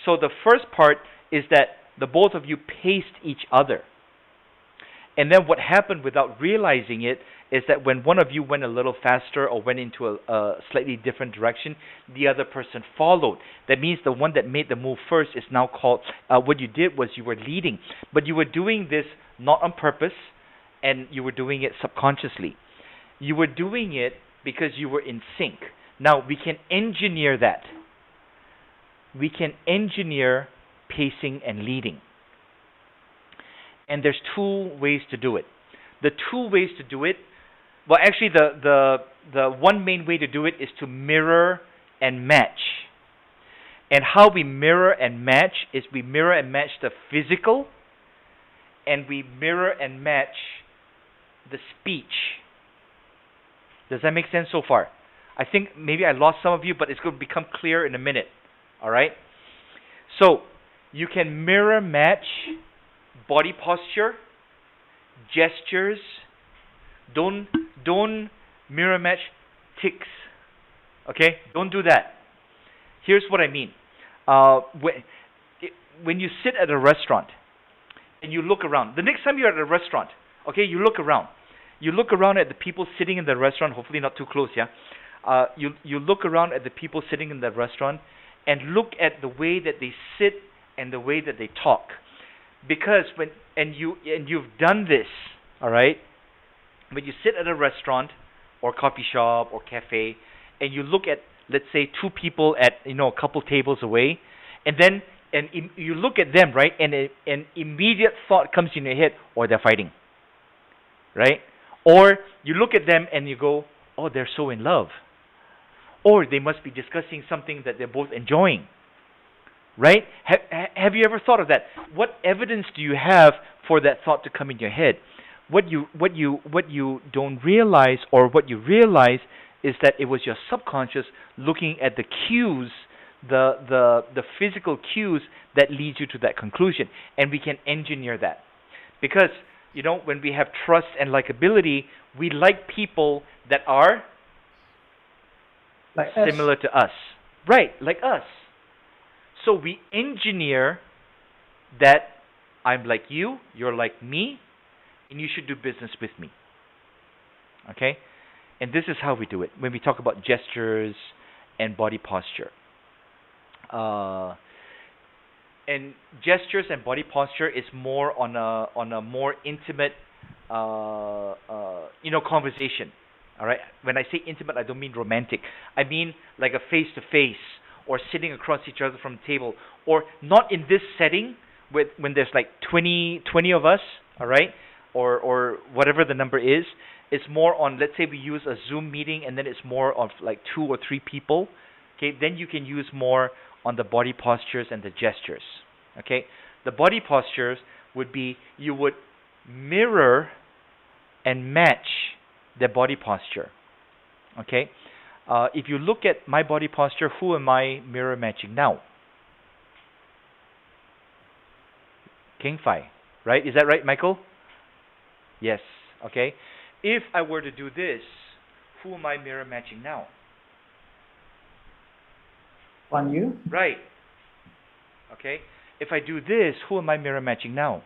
So the first part is that the both of you paced each other. And then what happened without realizing it is that when one of you went a little faster or went into a slightly different direction, the other person followed. That means the one that made the move first is now called, what you did was you were leading. But you were doing this not on purpose, and you were doing it subconsciously. You were doing it because you were in sync. Now, we can engineer that. We can engineer pacing and leading. And there's two ways to do it. The two ways to do it, well, actually, the one main way to do it is to mirror and match. And how we mirror and match is we mirror and match the physical, and we mirror and match the speech. Does that make sense so far? I think maybe I lost some of you, but it's going to become clear in a minute. All right? So, you can mirror match body posture, gestures. Don't mirror match tics. Okay? Don't do that. Here's what I mean. When you sit at a restaurant and you look around, the next time you're at a restaurant, okay, you look around. You look around at the people sitting in the restaurant, hopefully not too close, yeah? You look around at the people sitting in the restaurant and look at the way that they sit and the way that they talk. Because you've done this, all right? When you sit at a restaurant or coffee shop or cafe and you look at, let's say, two people at a couple tables away, and you look at them, right? And an immediate thought comes in your head, or they're fighting, right? Or you look at them and you go, oh, they're so in love, or they must be discussing something that they're both enjoying. Right? Have you ever thought of that? What evidence do you have for that thought to come in your head? What you don't realize, or what you realize, is that it was your subconscious looking at the cues, the physical cues that leads you to that conclusion, and we can engineer that. Because when we have trust and likability, we like people that are like similar to us. Right, like us. So we engineer that I'm like you, you're like me, and you should do business with me. Okay? And this is how we do it when we talk about gestures and body posture. And gestures and body posture is more on a more intimate conversation. All right? When I say intimate, I don't mean romantic. I mean like a face-to-face, or sitting across each other from the table, or not in this setting when there's like 20 of us, all right, or whatever the number is. It's more on, let's say we use a Zoom meeting, and then it's more of like 2 or 3 people. Okay, then you can use more on the body postures and the gestures. Okay, the body postures would be, you would mirror and match their body posture. Okay. If you look at my body posture, who am I mirror matching now? King Fai, right? Is that right, Michael? Yes. Okay. If I were to do this, who am I mirror matching now? Guan Yu. Right. Okay. If I do this, who am I mirror matching now?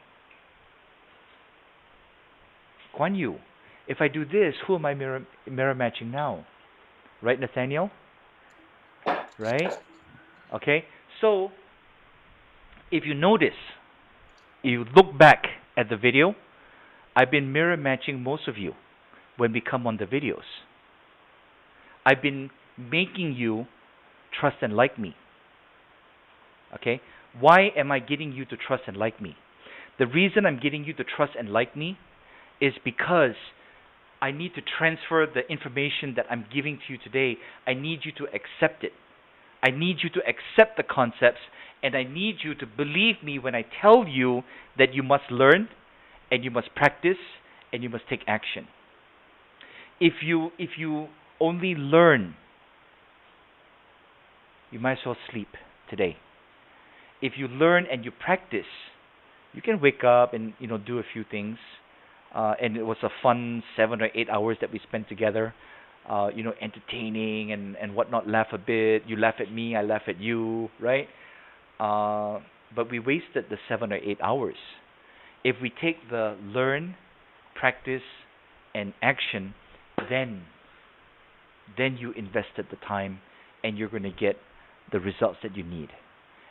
Guan Yu. If I do this, who am I mirror matching now? Right, Nathaniel? Right? Okay. So, if you notice, you look back at the video, I've been mirror matching most of you when we come on the videos. I've been making you trust and like me. Okay? Why am I getting you to trust and like me? The reason I'm getting you to trust and like me is because I need to transfer the information that I'm giving to you today. I need you to accept it. I need you to accept the concepts, and I need you to believe me when I tell you that you must learn and you must practice and you must take action. If you only learn, you might as well sleep today. If you learn and you practice, you can wake up and do a few things. And it was a fun 7 or 8 hours that we spent together. Entertaining and whatnot. Laugh a bit. You laugh at me, I laugh at you, right? But we wasted the 7 or 8 hours. If we take the learn, practice, and action, then you invested the time, and you're going to get the results that you need.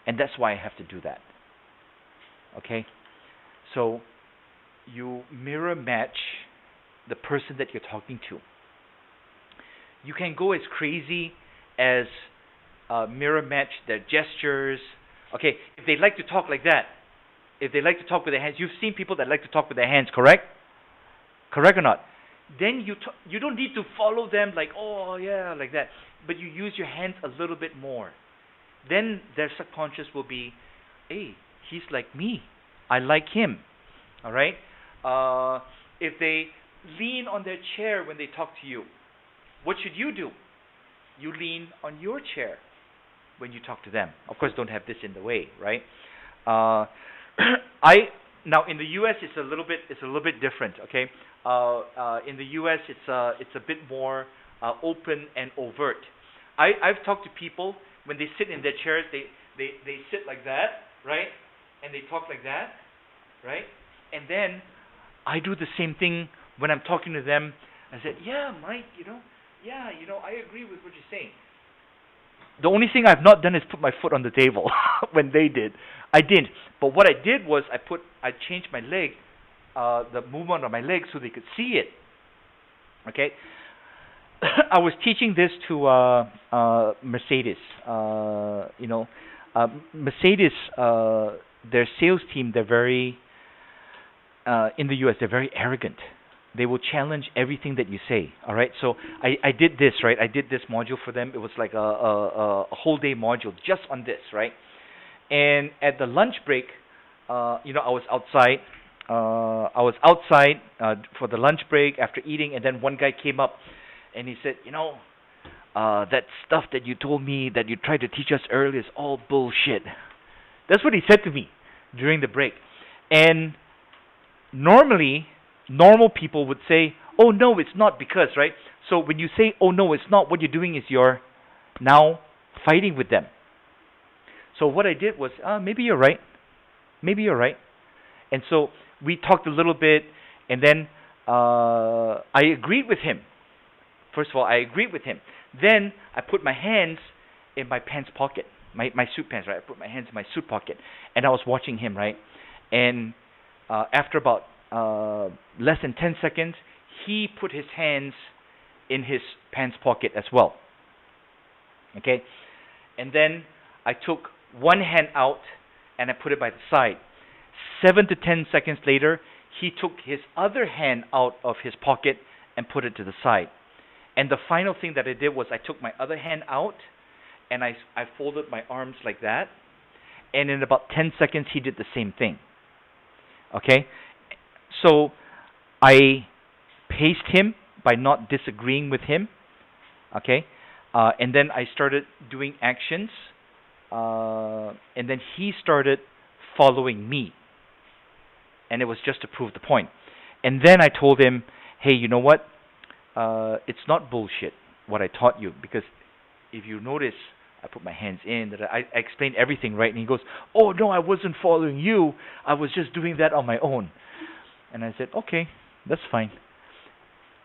And that's why I have to do that. Okay? So you mirror match the person that you're talking to. You can go as crazy as mirror match their gestures. Okay, if they like to talk like that, if they like to talk with their hands, you've seen people that like to talk with their hands, correct? Correct or not? Then you don't need to follow them like, oh yeah, like that. But you use your hands a little bit more. Then their subconscious will be, hey, he's like me. I like him. All right? If they lean on their chair when they talk to you, what should you do? You lean on your chair when you talk to them. Of course, don't have this in the way, right? Now in the U.S. it's a little bit different. Okay, in the U.S. it's a bit more open and overt. I've talked to people when they sit in their chairs, they sit like that, right? And they talk like that, right? And then I do the same thing when I'm talking to them. I said, yeah, Mike, I agree with what you're saying. The only thing I've not done is put my foot on the table when they did. I didn't. But what I did was I changed my leg, the movement of my leg so they could see it. Okay? I was teaching this to Mercedes. Mercedes, their sales team, they're very, in the US, they're very arrogant. They will challenge everything that you say. All right, so I did this, right? I did this module for them. It was like a whole day module just on this, right? And at the lunch break, I was outside. For the lunch break after eating, and then one guy came up, and he said, that stuff that you told me that you tried to teach us earlier is all bullshit. That's what he said to me during the break. And normally, normal people would say, oh no, it's not because, right? So when you say, oh no, it's not, what you're doing is you're now fighting with them. So what I did was, maybe you're right. Maybe you're right. And so we talked a little bit, and then I agreed with him. First of all, I agreed with him. Then I put my hands in my pants pocket, my suit pants, right? I put my hands in my suit pocket, and I was watching him, right? And after about less than 10 seconds, he put his hands in his pants pocket as well. Okay? And then I took one hand out and I put it by the side. 7 to 10 seconds later, he took his other hand out of his pocket and put it to the side. And the final thing that I did was I took my other hand out and I folded my arms like that. And in about 10 seconds, he did the same thing. Okay? So I paced him by not disagreeing with him. Okay? And then I started doing actions. And then he started following me. And it was just to prove the point. And then I told him, hey, you know what? It's not bullshit what I taught you, because if you notice, I put my hands in, that I explained everything, right? And he goes, oh no, I wasn't following you. I was just doing that on my own. And I said, okay, that's fine.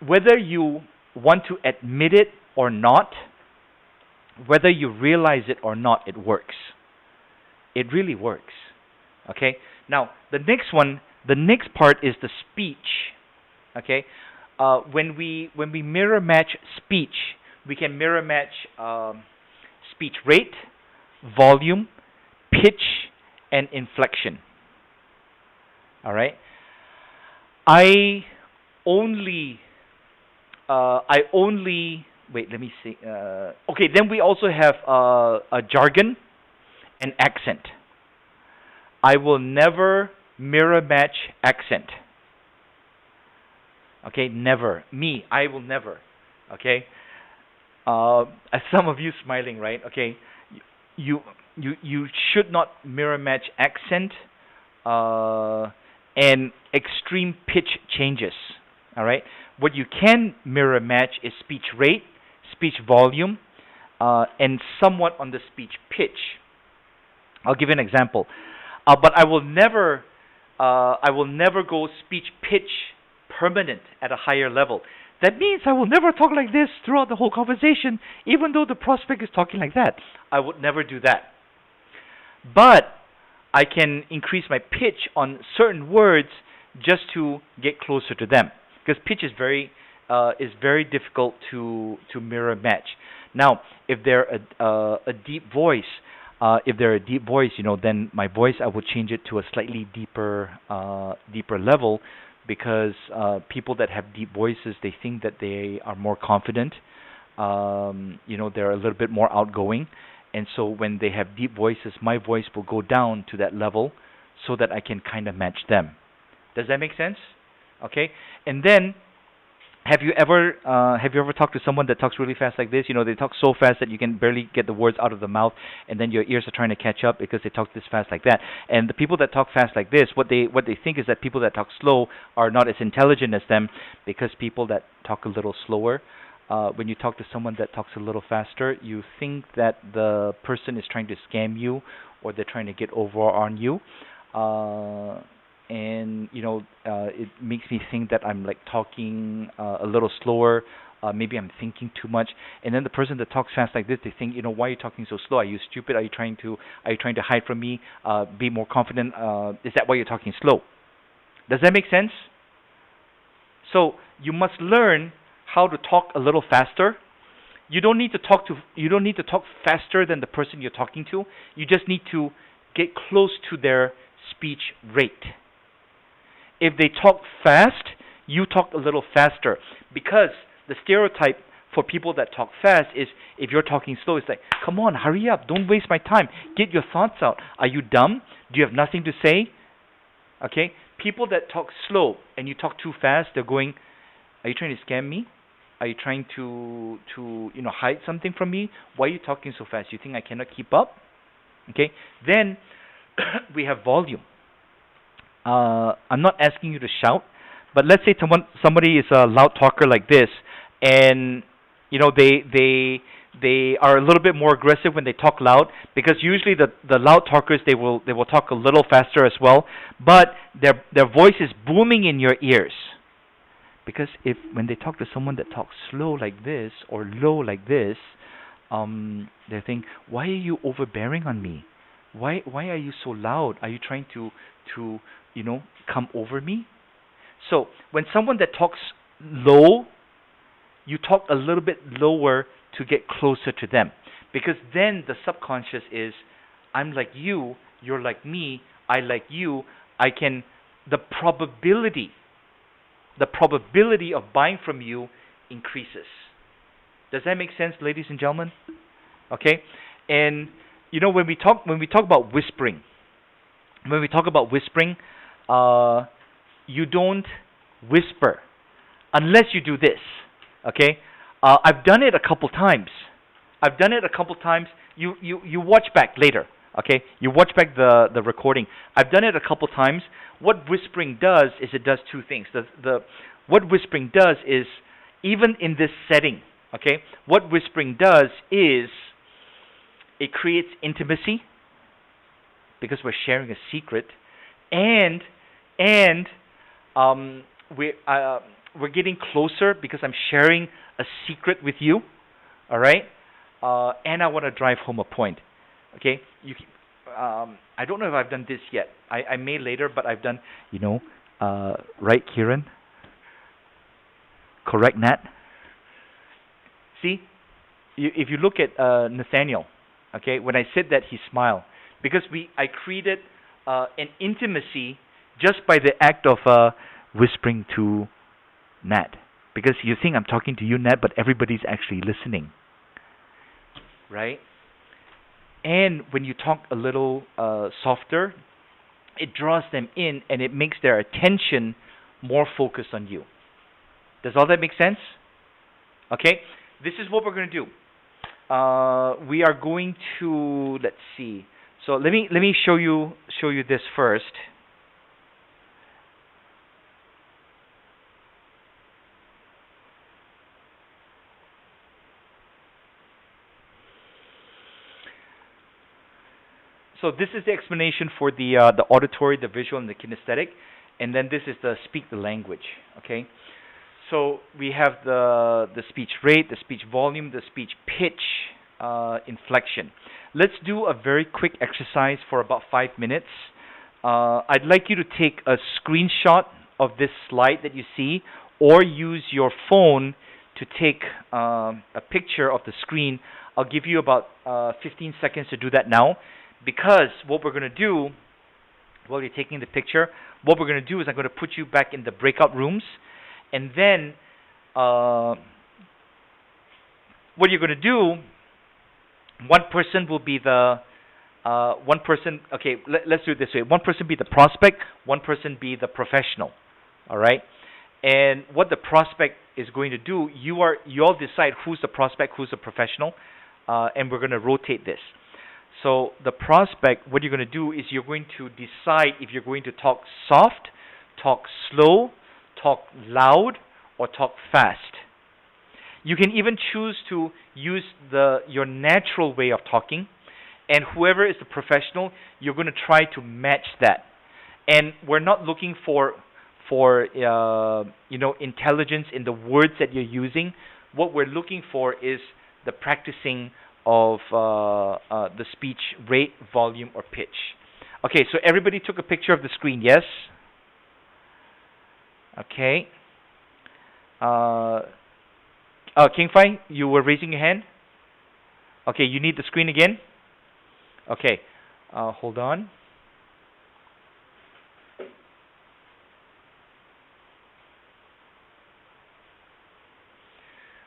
Whether you want to admit it or not, whether you realize it or not, it works. It really works. Okay? Now, the next part is the speech. Okay? When we mirror match speech, we can mirror match speech rate, volume, pitch, and inflection. All right. I only wait. Let me see. Okay, then we also have a jargon and accent. I will never mirror match accent. Okay, never. Me, I will never. Okay. As some of you smiling, right? Okay, you you should not mirror match accent and extreme pitch changes. All right. What you can mirror match is speech rate, speech volume, and somewhat on the speech pitch. I'll give you an example. But I will never go speech pitch permanent at a higher level. That means I will never talk like this throughout the whole conversation, even though the prospect is talking like that. I would never do that. But I can increase my pitch on certain words just to get closer to them, because pitch is very difficult to mirror match. Now, if they're a deep voice, then my voice I would change it to a slightly deeper level, because people that have deep voices, they think that they are more confident. They're a little bit more outgoing, and so when they have deep voices, my voice will go down to that level, so that I can kind of match them. Does that make sense? Okay, and then have you ever talked to someone that talks really fast like this? They talk so fast that you can barely get the words out of the mouth, and then your ears are trying to catch up because they talk this fast like that. And the people that talk fast like this, what they think is that people that talk slow are not as intelligent as them, because people that talk a little slower, when you talk to someone that talks a little faster, you think that the person is trying to scam you, or they're trying to get over on you. And it makes me think that I'm like talking a little slower. Maybe I'm thinking too much. And then the person that talks fast like this, they think, why are you talking so slow? Are you stupid? Are you trying to hide from me? Be more confident. Is that why you're talking slow? Does that make sense? So you must learn how to talk a little faster. You don't need to talk faster than the person you're talking to. You just need to get close to their speech rate. If they talk fast, you talk a little faster, because the stereotype for people that talk fast is, if you're talking slow, it's like, come on, hurry up, don't waste my time, get your thoughts out. Are you dumb? Do you have nothing to say? Okay, people that talk slow and you talk too fast, they're going, are you trying to scam me? Are you trying to hide something from me? Why are you talking so fast? You think I cannot keep up? Okay, then we have volume. I'm not asking you to shout, but let's say somebody is a loud talker like this, and they are a little bit more aggressive when they talk loud, because usually the loud talkers, they will talk a little faster as well, but their voice is booming in your ears. Because when they talk to someone that talks slow like this or low like this, they think, why are you overbearing on me? Why are you so loud? Are you trying to come over me? So when someone that talks low, you talk a little bit lower to get closer to them, because then the subconscious is, I'm like you, you're like me, I like you. The probability of buying from you increases. Does that make sense, ladies and gentlemen? Okay, and when we talk about whispering, you don't whisper unless you do this. Okay, I've done it a couple times. You watch back later. Okay, you watch back the recording. I've done it a couple times. What whispering does is it does two things. What whispering does is, even in this setting, okay, what whispering does is it creates intimacy, because we're sharing a secret, and we're getting closer because I'm sharing a secret with you. All right, and I want to drive home a point. Okay, I don't know if I've done this yet. I may later, but I've done, right, Kieran? Correct, Nat? See, if you look at Nathaniel, okay, when I said that, he smiled, because I created an intimacy just by the act of whispering to Nat. Because you think I'm talking to you, Nat, but everybody's actually listening, right? And when you talk a little softer, it draws them in and it makes their attention more focused on you. Does all that make sense? Okay, this is what we're going to do. We are going to, let's see. So let me show you this first. So this is the explanation for the auditory, the visual, and the kinesthetic, and then this is the speak the language. Okay, so we have the speech rate, the speech volume, the speech pitch, inflection. Let's do a very quick exercise for about 5 minutes. I'd like you to take a screenshot of this slide that you see, or use your phone to take a picture of the screen. I'll give you about 15 seconds to do that now. Because what we're going to do, while you're taking the picture, what we're going to do is I'm going to put you back in the breakout rooms, and then what you're going to do, one person will be the one person. Okay, let's do it this way. One person be the prospect, one person be the professional. All right. And what the prospect is going to do, you all decide who's the prospect, who's the professional, and we're going to rotate this. So the prospect, what you're going to do is you're going to decide if you're going to talk soft, talk slow, talk loud, or talk fast. You can even choose to use your natural way of talking, and whoever is the professional, you're going to try to match that. And we're not looking for intelligence in the words that you're using. What we're looking for is the practicing of the speech rate, volume, or pitch. Okay, so everybody took a picture of the screen, yes? Okay. King Fai, you were raising your hand? Okay, you need the screen again? Okay, hold on.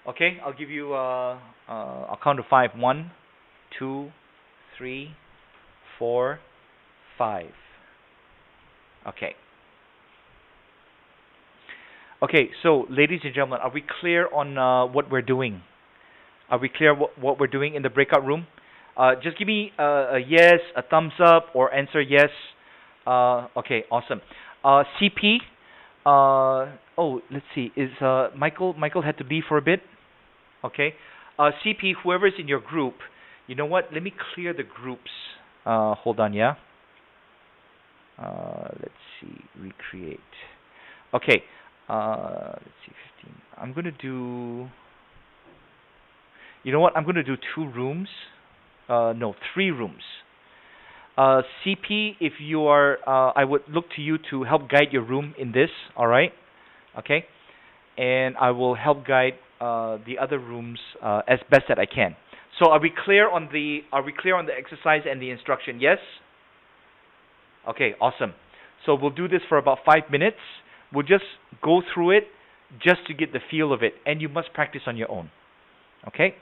Okay, I'll give you, I'll count to 5. 1, 2, 3, 4, 5. Okay. Okay, so ladies and gentlemen, are we clear on what we're doing? Are we clear what we're doing in the breakout room? Just give me a yes, a thumbs up, or answer yes. Okay, awesome. CP, let's see, is Michael had to leave for a bit? Okay. CP, whoever's in your group, you know what? Let me clear the groups. Hold on, yeah? Let's see, recreate. Okay. Let's see, 15. I'm going to do... You know what? I'm going to do 2 rooms. No, 3 rooms. CP, if you are... I would look to you to help guide your room in this, all right? Okay? And I will help guide the other rooms as best that I can. So are we clear on the exercise and the instruction? Yes? Okay, awesome. So we'll do this for about 5 minutes. We'll just go through it just to get the feel of it, and you must practice on your own. Okay?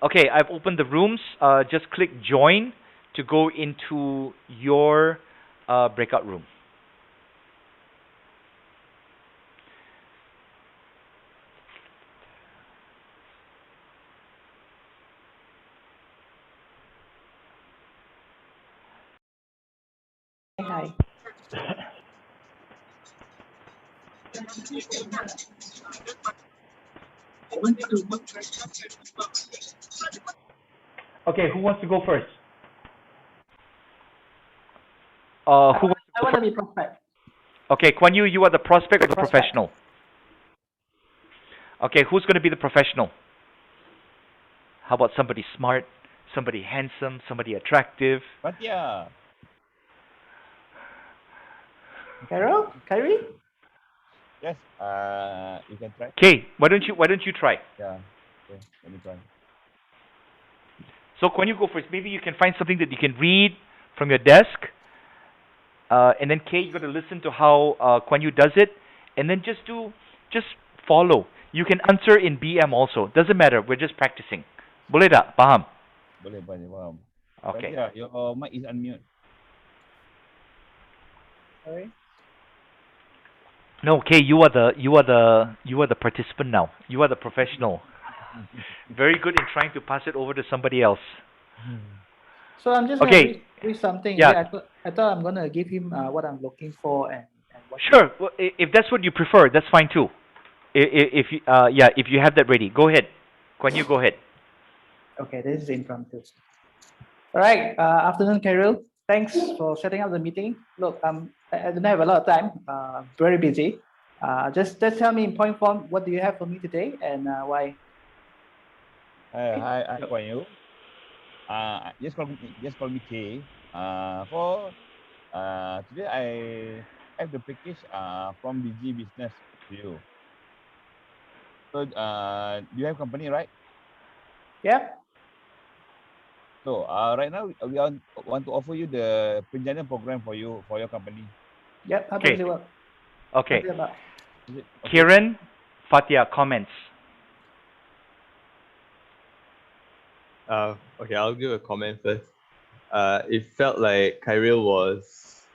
Okay, I've opened the rooms. Just click join to go into your breakout room. Hi. Okay, who wants to go first? Who I wants to go want to first? be prospect. Okay, Kwan Yu, you are the prospect or the professional? Okay, who's going to be the professional? How about somebody smart, somebody handsome, somebody attractive? But yeah. Carol? Kyrie? Yes, you can try. Okay, why don't you try? Yeah, okay, let me try. So when you go first, maybe you can find something that you can read from your desk, and then Kay, you got to listen to how Kuan Yu does it, and then just follow. You can answer in BM also. Doesn't matter. We're just practicing. Boleh tak? Paham? Boleh, faham. Okay. Yeah, your mic is unmute. Sorry. No, Kay, you are the participant now. You are the professional. Very good in trying to pass it over to somebody else. So I'm just Okay. gonna read something. Yeah. I thought I'm gonna give him what I'm looking for and what. Sure. Well, if that's what you prefer, that's fine too. If you have that ready, go ahead. Kuan Yu, go ahead. Okay, this is impromptu. All right. Afternoon, Carol. Thanks for setting up the meeting. Look, I don't have a lot of time. Very busy. Just tell me in point form, what do you have for me today and why? Hi, Kuan Yu. Just call me K. Today I have the package from DG Business to you. So you have company, right? Yeah. So right now we want to offer you the Penjana program for your company. Yep. How does it work? Okay. What's it about? Okay. Kiran, Fatia, comments. Okay, I'll give a comment first. It felt like Kyril was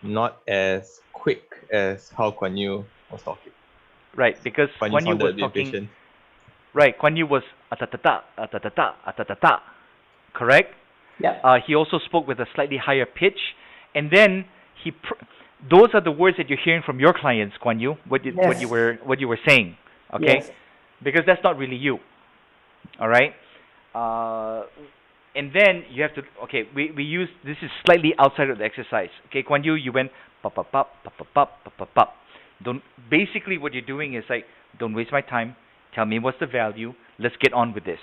not as quick as how Kuan Yu was talking. Right, because Kuan Yu was talking. Right, Kuan Yu was atatata, atatata, atatata. Correct? Yeah. He also spoke with a slightly higher pitch, and then those are the words that you're hearing from your clients, Kuan Yu. What you were saying, okay? Yes. Because that's not really you. All right. And then you have to. Okay, we use this is slightly outside of the exercise. Okay, Kuan Yu, you went pop pop pop pop pop pop pop pop pop. Don't basically what you're doing is like, don't waste my time. Tell me what's the value. Let's get on with this.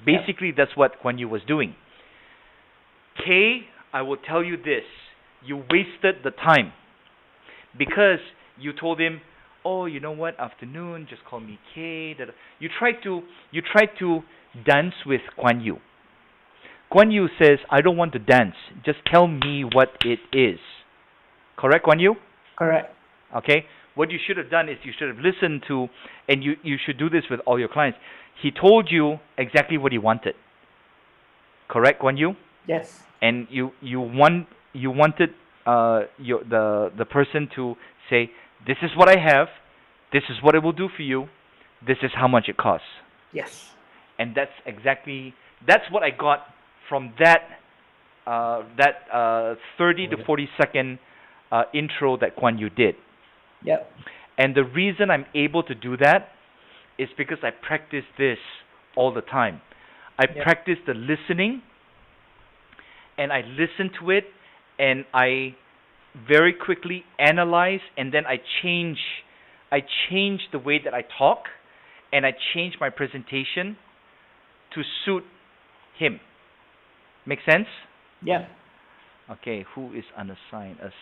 Basically, that's what Kuan Yu was doing. Kay, I will tell you this. You wasted the time. Because you told him, oh, you know what, afternoon, just call me Kay. You tried to dance with Kuan Yu. Kuan Yu says, I don't want to dance. Just tell me what it is. Correct, Kuan Yu? Correct. Okay. What you should have done is you should have listened to, and you should do this with all your clients. He told you exactly what he wanted. Correct, Kuan Yu? Yes. And you wanted the person to say, this is what I have, this is what it will do for you, this is how much it costs. Yes. And that's what I got from that 30 to 40 second intro that Kuan Yu did. Yep. And the reason I'm able to do that is because I practice this all the time. I practice the listening, and I listen to it, and I very quickly analyze, and then I change the way that I talk, and I change my presentation to suit him. Make sense? Yeah. Okay, who is unassigned? Let's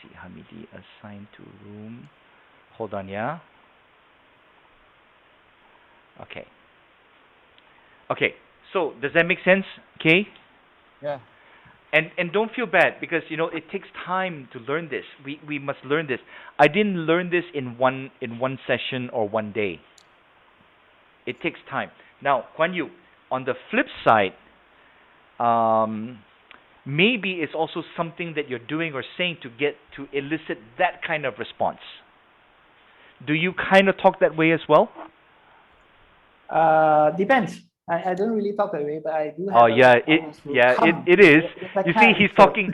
see, Hamidi assigned to room. Hold on, yeah. Okay. Okay, so does that make sense, Kay? Yeah. And don't feel bad because it takes time to learn this. We must learn this. I didn't learn this in one session or one day. It takes time. Now, Kuan Yu, on the flip side, maybe it's also something that you're doing or saying to elicit that kind of response. Do you kind of talk that way as well? Depends. I don't really talk that way, but I do have. Oh yeah, it is. You see, he's talking.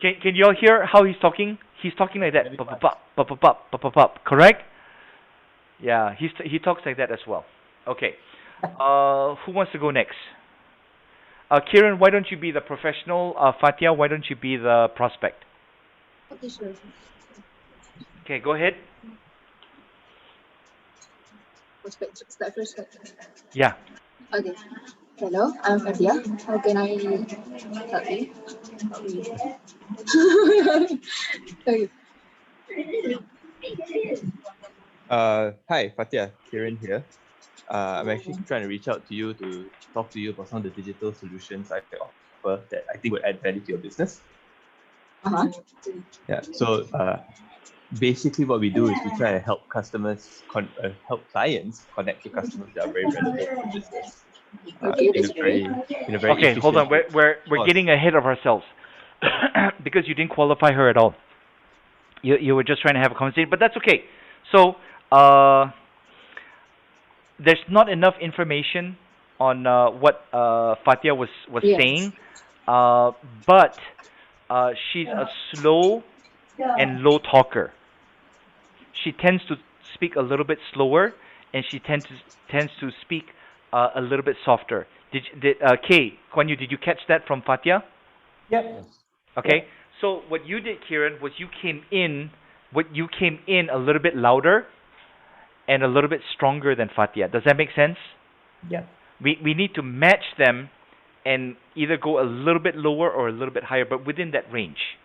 Can you all hear how he's talking? He's talking like that. Pop pop pop pop pop pop pop pop. Correct? Yeah, he talks like that as well. Okay. Who wants to go next? Kiran, why don't you be the professional? Fatia, why don't you be the prospect? Okay, sure. Okay, go ahead. Prospect, start first. Yeah. Okay. Hello, I'm Fatia. How can I help you? Okay. Hi, Fatia, Kiran here. I'm actually trying to reach out to you to talk to you about some of the digital solutions I offer that I think would add value to your business. Uh-huh. Yeah. So basically, what we do is we try to help customers, help clients connect to customers that are very relevant to the business in a very Okay, hold on. efficient way. We're getting ahead of ourselves because you didn't qualify her at all. You were just trying to have a conversation, but that's okay. So there's not enough information on what Fatia was Yes. saying, but she's a slow and low talker. She tends to speak a little bit slower, and she tends to speak a little bit softer. Did Kay Kwan Yu, did you catch that from Fatia? Yep. Okay. So what you did, Kieran, was you came in a little bit louder and a little bit stronger than Fatia. Does that make sense? Yeah. We need to match them and either go a little bit lower or a little bit higher, but within that range.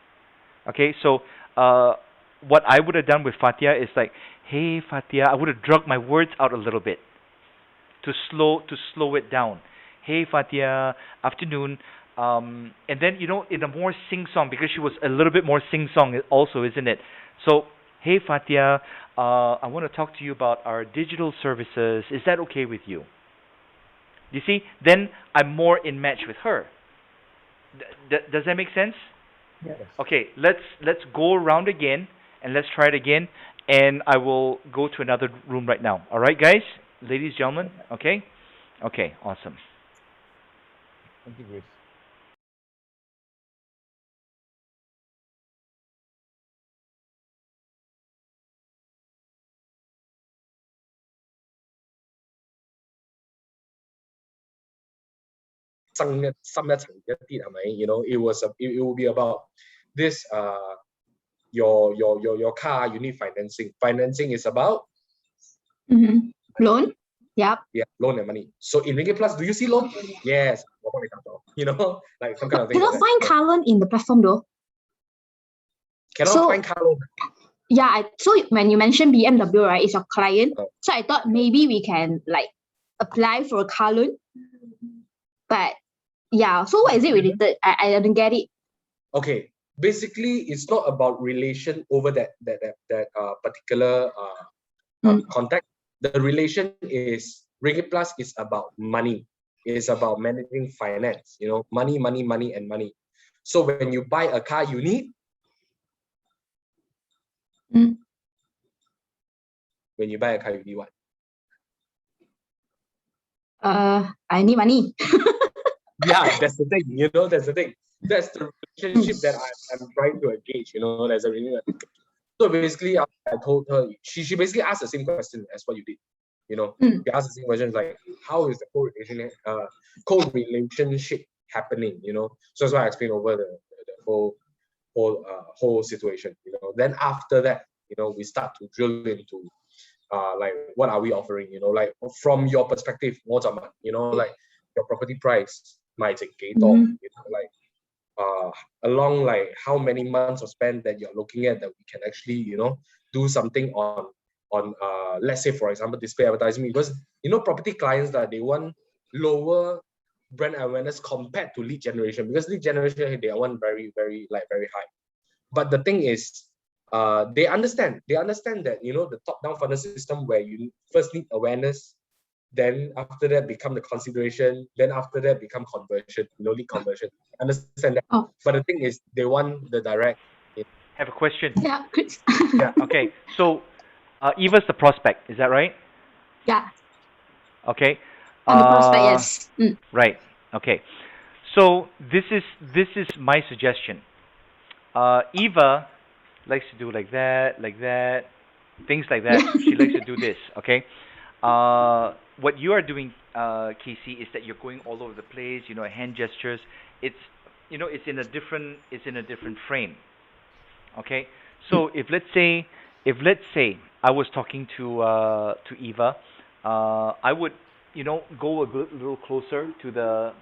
Okay, so what I would have done with Fatia is like, hey Fatia, I would have drugged my words out a little bit to slow it down. Hey Fatia, afternoon. And then in a more sing song, because she was a little bit more sing song also, isn't it? So hey Fatia, I want to talk to you about our digital services. Is that okay with you? You see, then I'm more in match with her. Does that make sense? Yes. Okay, let's go around again and let's try it again. And I will go to another room right now. All right, guys, ladies, gentlemen. Okay, okay, awesome. Thank you, Grace. It will be about this your car, you need financing. Financing is about Loan? Yep. yeah, loan and money. So in Ringgit Plus, do you see loan? Yes. Like some kind of thing. Cannot find car loan in the platform though. Cannot find car loan. Yeah, so when you mentioned BMW, right, it's your client. So I thought maybe we can like apply for a car loan. But yeah, so what is it related? I didn't get it. Okay, basically, it's not about relation over that particular contact. The relation is Ringgit Plus is about money. It's about managing finance. Money, money, money, and money. So when you buy a car, you need. When you buy a car, you need what? I need money. Yeah, that's the thing. That's the thing. That's the relationship that I'm trying to engage. There's a really. So basically, I told her, she basically asked the same question as what you did. You asked the same question like, how is the co-relationship happening? So that's why I explained over the whole situation. Then after that, we start to drill into like what are we offering? Like from your perspective, what's up, like your property price, might like along like how many months of spend that you're looking at that we can actually do something on let's say for example display advertising, because property clients that they want lower brand awareness compared to lead generation, because lead generation they want very very high. But the thing is they understand that the top down funnel system where you first need awareness, then after that become the consideration, then after that become conversion, lead conversion. Understand that. But the thing is they want the direct. Have a question. Yeah. Yeah. Okay. So Eva's the prospect, is that right? Yeah. Okay. And the prospect, yes. Right. Okay. So this is my suggestion. Eva likes to do like that, things like that. She likes to do this. Okay. What you are doing, Casey, is that you're going all over the place. Hand gestures. It's it's in a different frame. Okay. So if let's say I was talking to Eva, I would go a little closer to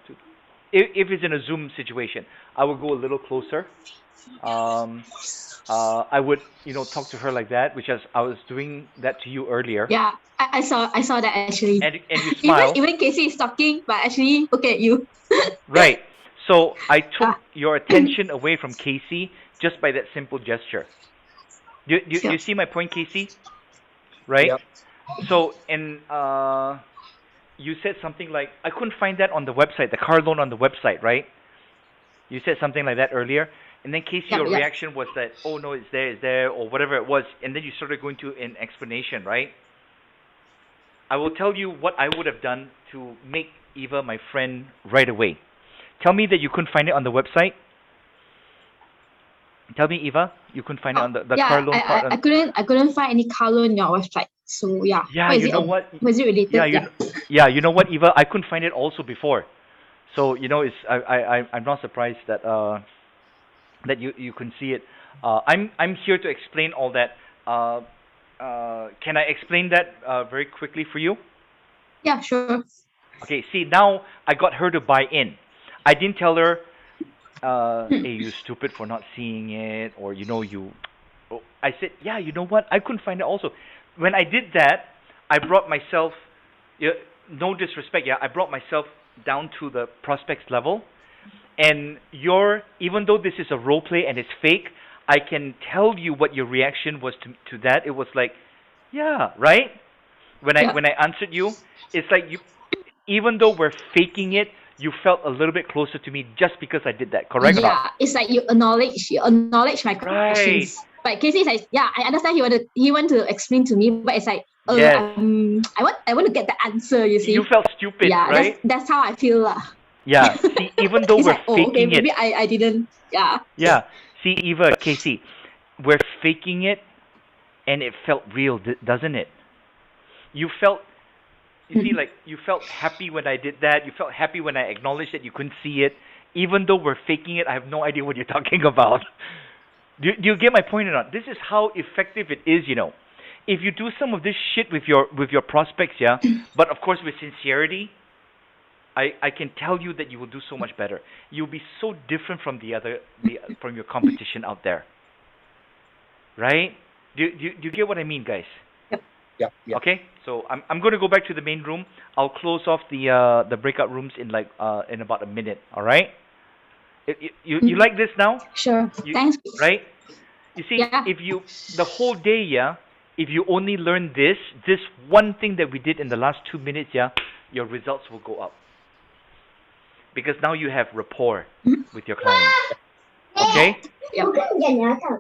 if it's in a Zoom situation, I would go a little closer. Um, I would, talk to her like that, which is I was doing that to you earlier. Yeah, I saw that actually. And you Even smile. even Casey is talking, but actually look at you. Right. So I took your attention away from Casey just by that simple gesture. You see my point, Casey? Right? Yep. So, and you said something like, I couldn't find that on the website, the car loan on the website, right? You said something like that earlier. And then, Casey, your Yep. reaction was that, oh, no, it's there, or whatever it was. And then you started going to an explanation, right? I will tell you what I would have done to make Eva my friend right away. Tell me that you couldn't find it on the website. Tell me, Eva, you couldn't find it on the car loan part. I couldn't find any car loan on your website. So yeah. Yeah, what is you it know on- what? Was it related? Yeah, you know what, Eva? I couldn't find it also before. So it's I'm not surprised that that you can see it. I'm here to explain all that. Can I explain that very quickly for you? Yeah, sure. Okay, see, now I got her to buy in. I didn't tell her, hey, you stupid for not seeing it, or you. Oh, I said, yeah, you know what? I couldn't find it also. When I did that, I brought myself, yeah, no disrespect, yeah, I brought myself down to the prospects level. And even though this is a role play and it's fake, I can tell you what your reaction was to that. It was like, yeah, right? When I answered you, it's like even though we're faking it, you felt a little bit closer to me just because I did that. Correct or not? Yeah, it's like you acknowledge my questions. But Casey is like, yeah, I understand he want to explain to me, but it's like, Yes. I want to get the answer. You see, You felt stupid, yeah, right? that's how I feel lah. Yeah. See, even though It's we're like, oh, okay, faking maybe it. I didn't. Yeah. Yeah. See, Eva, Casey, we're faking it, and it felt real, doesn't it? You felt, you felt happy when I did that. You felt happy when I acknowledged that you couldn't see it. Even though we're faking it, I have no idea what you're talking about. Do you get my point or not? This is how effective it is, If you do some of this shit with your prospects, yeah, but of course with sincerity, I can tell you that you will do so much better. You'll be so different from from your competition out there. Right? Do you get what I mean, guys? Yep. Okay, so I'm going to go back to the main room. I'll close off the breakout rooms in in about a minute. All right? You like this now? Sure. Thanks. Right? You see, if you the whole day, yeah, if you only learn this one thing that we did in the last 2 minutes, yeah, your results will go up. Because now you have rapport with your clients. Okay? Yep.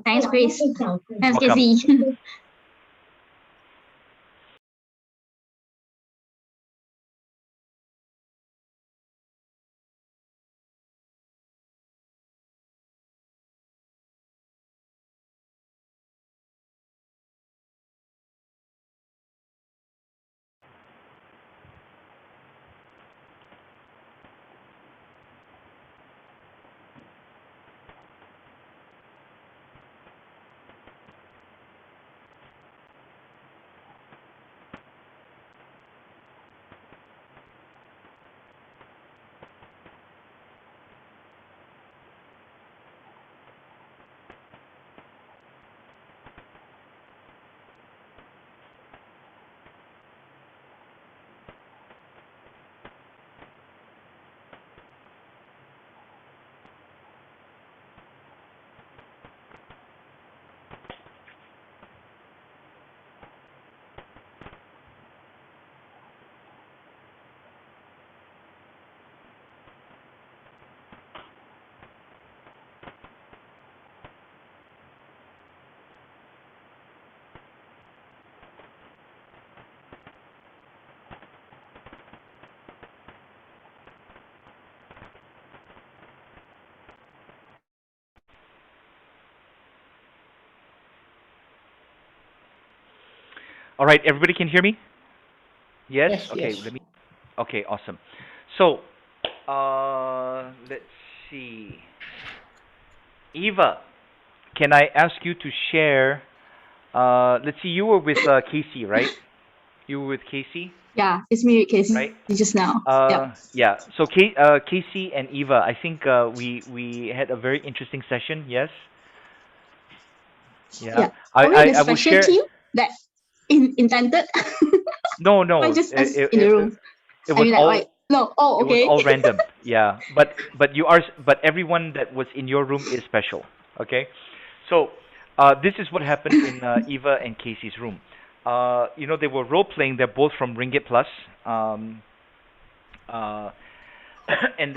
Thanks, Chris. Thanks, Welcome. Casey. All right, everybody can hear me? Yes? Yes, Okay, yes. Okay, awesome. So, let's see. Eva, can I ask you to share let's see, you were with Casey, right? You were with Casey? Yeah, it's me, Casey, right? just now. Yeah. So Casey and Eva, I think we had a very interesting session. Yes. Yeah. Yeah. Are we the I will special share. team that intended? No, Why no. just us in the room? It I was mean, like, why? all No. Oh, it was okay. all random. Yeah. But everyone that was in your room is special. Okay. So this is what happened in Eva and Casey's room. They were role playing. They're both from Ringgit Plus. Uh, and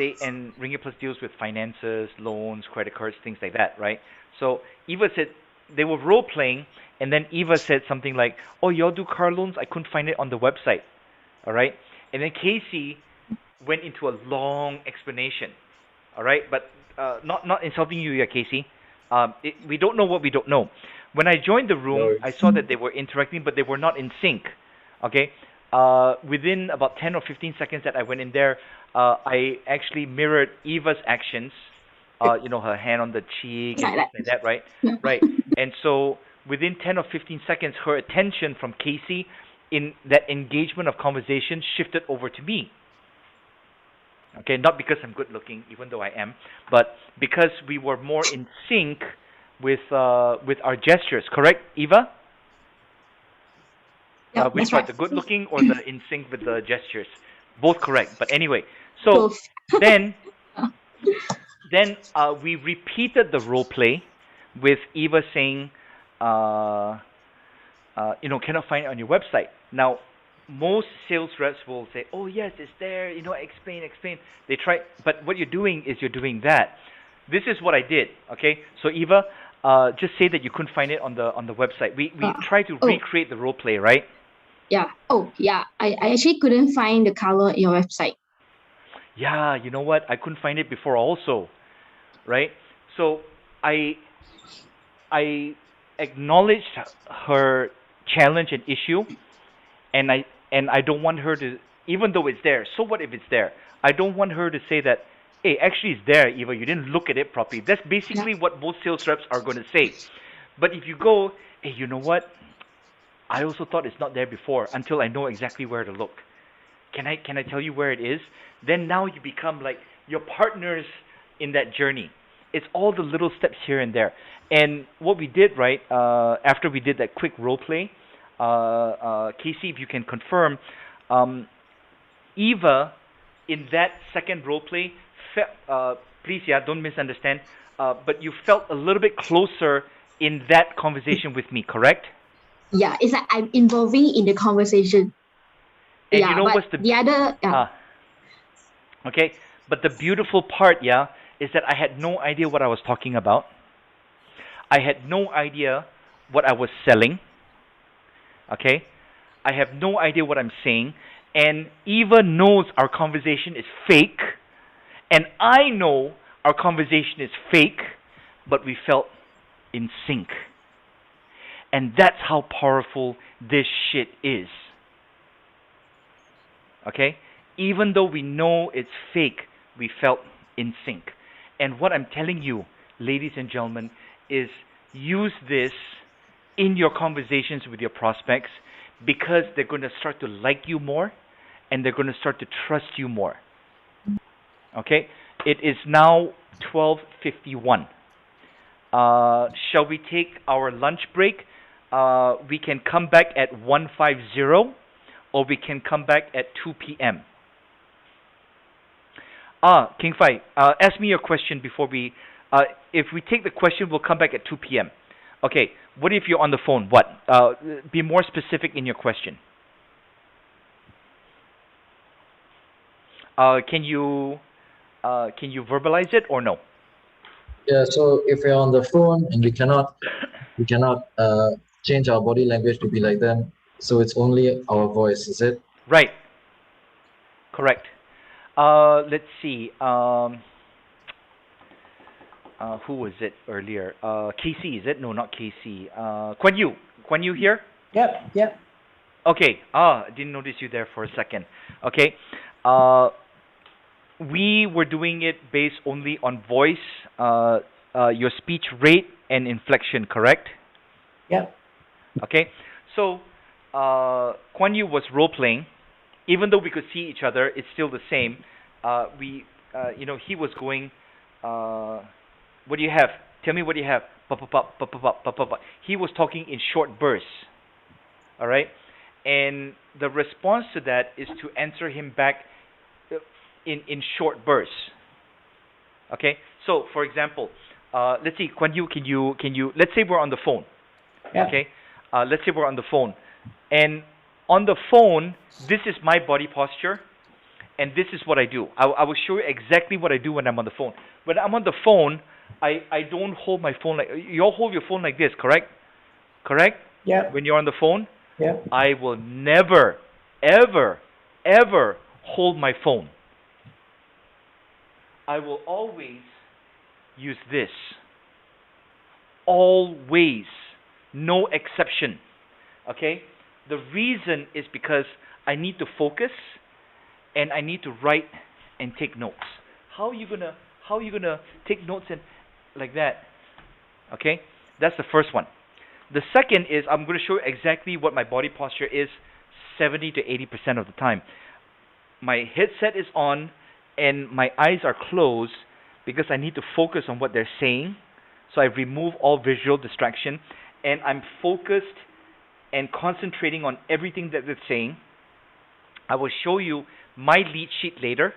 Ringgit Plus deals with finances, loans, credit cards, things like that, right? So Eva said they were role playing, and then Eva said something like, "Oh, y'all do car loans? I couldn't find it on the website." All right, and then Casey went into a long explanation. All right, but not insulting you, yeah, Casey. We don't know what we don't know. When I joined the room, I saw that they were interacting, but they were not in sync. Okay, within about 10 or 15 seconds that I went in there, I actually mirrored Eva's actions. Her hand on the cheek and things like that, right? Right. And so within 10 or 15 seconds, her attention from Casey in that engagement of conversation shifted over to me. Okay, not because I'm good looking, even though I am, but because we were more in sync with our gestures. Correct, Eva? Yeah, Which that's part, right. the good looking or the in sync with the gestures? Both correct. But anyway, so then we repeated the role play with Eva saying, cannot find it on your website. Now, most sales reps will say, "Oh yes, it's there. Explain." They try, but what you're doing is you're doing that. This is what I did. Okay, so Eva, just say that you couldn't find it on the website. We tried to recreate the role play, right? Yeah. Oh, yeah. I actually couldn't find the color in your website. Yeah, you know what? I couldn't find it before also, right? So I acknowledged her challenge and issue, and I don't want her to, even though it's there. So what if it's there? I don't want her to say that, hey, actually it's there, Eva. You didn't look at it properly. That's basically what most sales reps are going to say. But if you go, hey, you know what? I also thought it's not there before until I know exactly where to look. Can I tell you where it is? Then now you become like your partners in that journey. It's all the little steps here and there. And what we did, right, after we did that quick role play, Casey, if you can confirm, Eva, in that second role play, please, don't misunderstand, but you felt a little bit closer in that conversation with me, correct? Yeah, it's like I'm involving in the conversation. And yeah, you know but what's the other, okay, but the beautiful part, is that I had no idea what I was talking about. I had no idea what I was selling. Okay, I have no idea what I'm saying, and Eva knows our conversation is fake, and I know our conversation is fake, but we felt in sync. And that's how powerful this shit is. Okay? Even though we know it's fake, we felt in sync. And what I'm telling you, ladies and gentlemen, is use this in your conversations with your prospects, because they're going to start to like you more and they're going to start to trust you more. Okay? It is now 12:51. Shall we take our lunch break? We can come back at 1:50, or we can come back at 2 p.m. King Fai, ask me your question before we. If we take the question, we'll come back at 2 p.m. Okay. What if you're on the phone? What? Be more specific in your question. Can you verbalize it or no? Yeah, so if we're on the phone and we cannot change our body language to be like them, so it's only our voice, is it? Right. Correct. Let's see. Who was it earlier? Casey, is it? No, not Casey. Quan Yu. Quan Yu here? Yep. Okay. Didn't notice you there for a second. Okay. We were doing it based only on voice, your speech rate, and inflection, correct? Yep. Okay. So, Quan Yu was role playing, even though we could see each other, it's still the same. He was going, what do you have? Tell me what you have. He was talking in short bursts. All right, and the response to that is to answer him back in short bursts. Okay, so for example, let's see, Kuan Yu, can you? Let's say we're on the phone. Yeah. Okay, let's say we're on the phone, and on the phone, this is my body posture, and this is what I do. I will show you exactly what I do when I'm on the phone. When I'm on the phone, I don't hold my phone like you all hold your phone like this, correct? Correct? Yeah. When you're on the phone, Yeah. I will never, ever, ever hold my phone. I will always use this. Always. No exception. Okay? The reason is because I need to focus and I need to write and take notes. How are you gonna take notes and like that? Okay? That's the first one. The second is I'm going to show you exactly what my body posture is 70 to 80% of the time. My headset is on and my eyes are closed because I need to focus on what they're saying. So I remove all visual distraction and I'm focused and concentrating on everything that they're saying. I will show you my lead sheet later,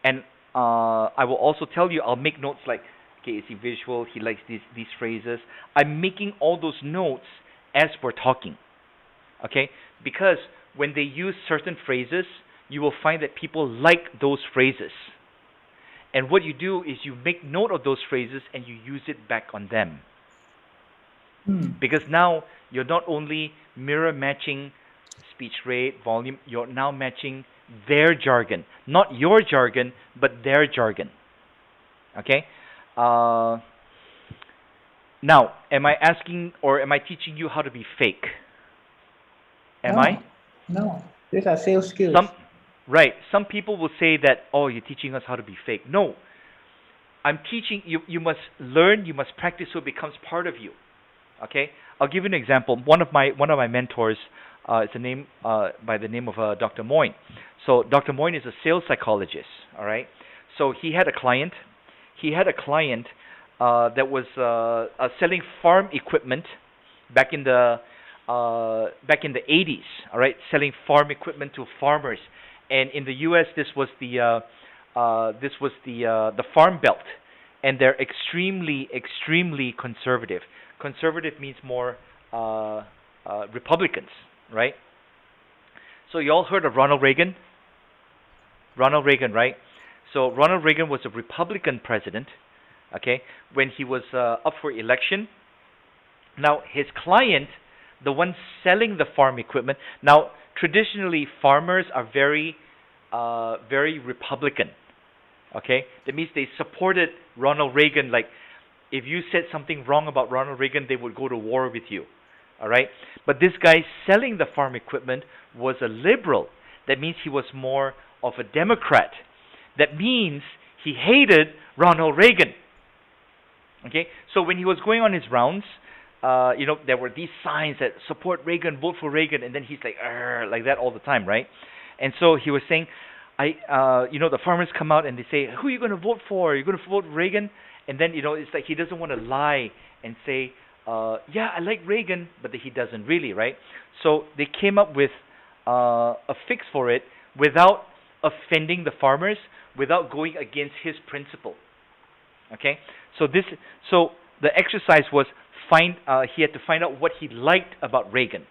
and I will also tell you, I'll make notes like, okay, is he visual? He likes these phrases. I'm making all those notes as we're talking, okay? Because when they use certain phrases, you will find that people like those phrases. And what you do is you make note of those phrases and you use it back on them. Because now you're not only mirror matching speech rate, volume, you're now matching their jargon. Not your jargon, but their jargon. Okay? Now, am I asking or am I teaching you how to be fake? Am I? No. These are sales skills. Right. Some people will say that, oh, you're teaching us how to be fake. No. I'm teaching you, you must learn, you must practice so it becomes part of you. Okay? I'll give you an example. One of my mentors is a name by the name of Dr. Moyne. So Dr. Moyne is a sales psychologist, all right? So he had a client. He had a client that was selling farm equipment back in the 80s, all right? Selling farm equipment to farmers. And in the US this was the farm belt, and they're extremely conservative. Conservative means more Republicans, right? So you all heard of Ronald Reagan? Ronald Reagan, right? So Ronald Reagan was a Republican president, okay, when he was up for election. Now his client, the one selling the farm equipment, now traditionally farmers are very Republican, okay? That means they supported Ronald Reagan. Like, if you said something wrong about Ronald Reagan, they would go to war with you, all right? But this guy selling the farm equipment was a liberal. That means he was more of a Democrat. That means he hated Ronald Reagan, okay? So when he was going on his rounds, there were these signs that support Reagan, vote for Reagan, and then he's like that all the time, right? And so he was saying, the farmers come out and they say, who are you going to vote for? Are you going to vote Reagan? And then, it's like he doesn't want to lie and say, yeah, I like Reagan, but he doesn't really, right? So they came up with a fix for it without offending the farmers, without going against his principle. Okay? So the exercise was he had to find out what he liked about Reagan.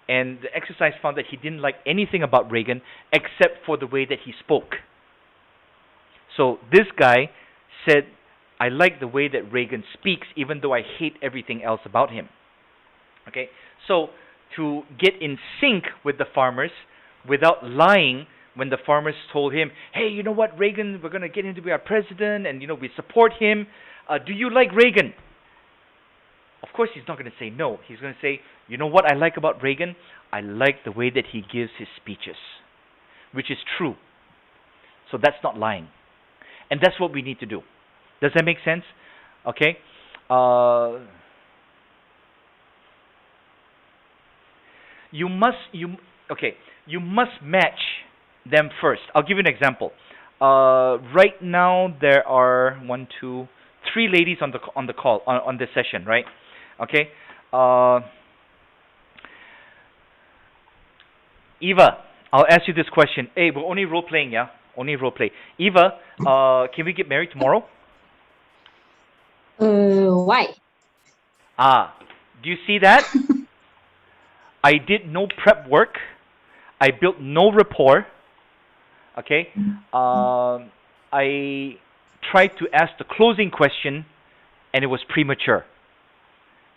And the exercise found that he didn't like anything about Reagan except for the way that he spoke. So this guy said, I like the way that Reagan speaks, even though I hate everything else about him. Okay? So to get in sync with the farmers without lying, when the farmers told him, hey, you know what, Reagan, we're going to get him to be our president, and we support him. Do you like Reagan? Of course he's not going to say no. He's going to say, you know what I like about Reagan? I like the way that he gives his speeches, which is true. So that's not lying. And that's what we need to do. Does that make sense? Okay. You must match them first. I'll give you an example. Right now there are one, two, three ladies on the call on this session, right? Okay. Eva, I'll ask you this question. Hey, we're only role playing, yeah? Only role play. Eva, can we get married tomorrow? Why? Do you see that? I did no prep work. I built no rapport. Okay. I tried to ask the closing question, and it was premature.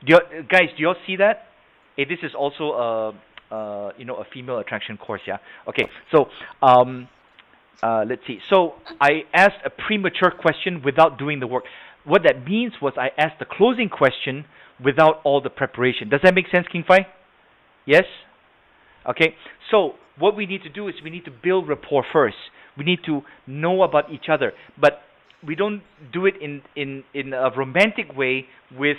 Guys, do y'all see that? Hey, this is also a female attraction course, yeah. Okay, so let's see. So I asked a premature question without doing the work. What that means was I asked the closing question without all the preparation. Does that make sense, King Fai? Yes? Okay, so what we need to do is we need to build rapport first. We need to know about each other, but we don't do it in a romantic way with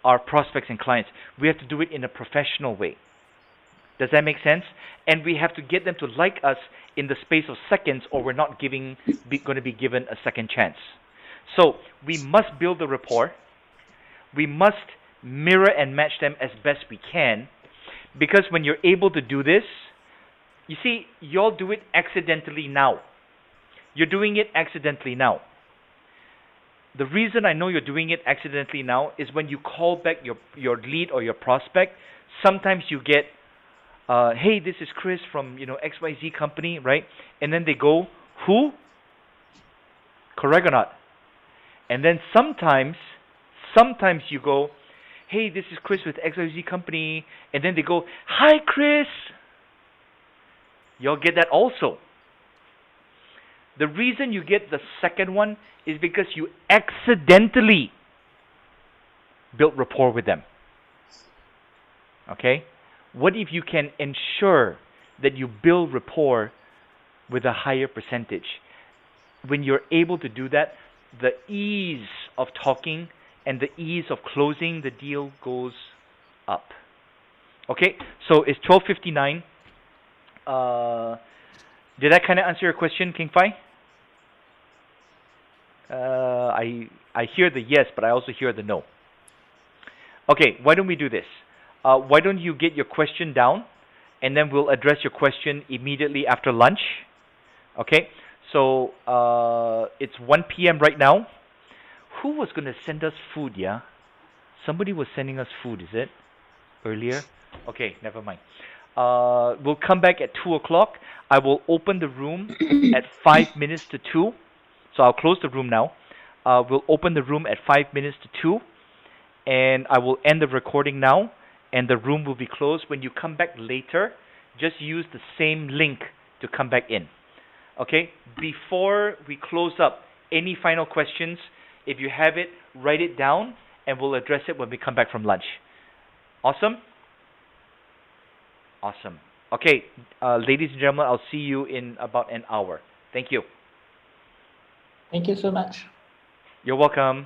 our prospects and clients. We have to do it in a professional way. Does that make sense? And we have to get them to like us in the space of seconds, or we're not going to be given a second chance. So we must build the rapport. We must mirror and match them as best we can, because when you're able to do this, you see, y'all do it accidentally now. You're doing it accidentally now. The reason I know you're doing it accidentally now is when you call back your lead or your prospect, sometimes you get, hey, this is Chris from XYZ company, right? And then they go, who? Correct or not? And then sometimes you go, hey, this is Chris with XYZ company, and then they go, hi, Chris. You'll get that also. The reason you get the second one is because you accidentally built rapport with them. Okay? What if you can ensure that you build rapport with a higher percentage? When you're able to do that, the ease of talking and the ease of closing the deal goes up. Okay? So it's 12:59. Did that kind of answer your question, King Fai? I hear the yes, but I also hear the no. Okay, why don't we do this? Why don't you get your question down, and then we'll address your question immediately after lunch. Okay, so it's 1 p.m. right now. Who was going to send us food, yeah? Somebody was sending us food, is it? Earlier? Okay, never mind. We'll come back at 2 o'clock. I will open the room at 5 minutes to 2. So I'll close the room now. We'll open the room at 5 minutes to 2. And I will end the recording now. And the room will be closed. When you come back later, just use the same link to come back in. Okay? Before we close up, any final questions? If you have it, write it down. And we'll address it when we come back from lunch. Awesome? Awesome. Okay, ladies and gentlemen, I'll see you in about an hour. Thank you. Thank you so much. You're welcome.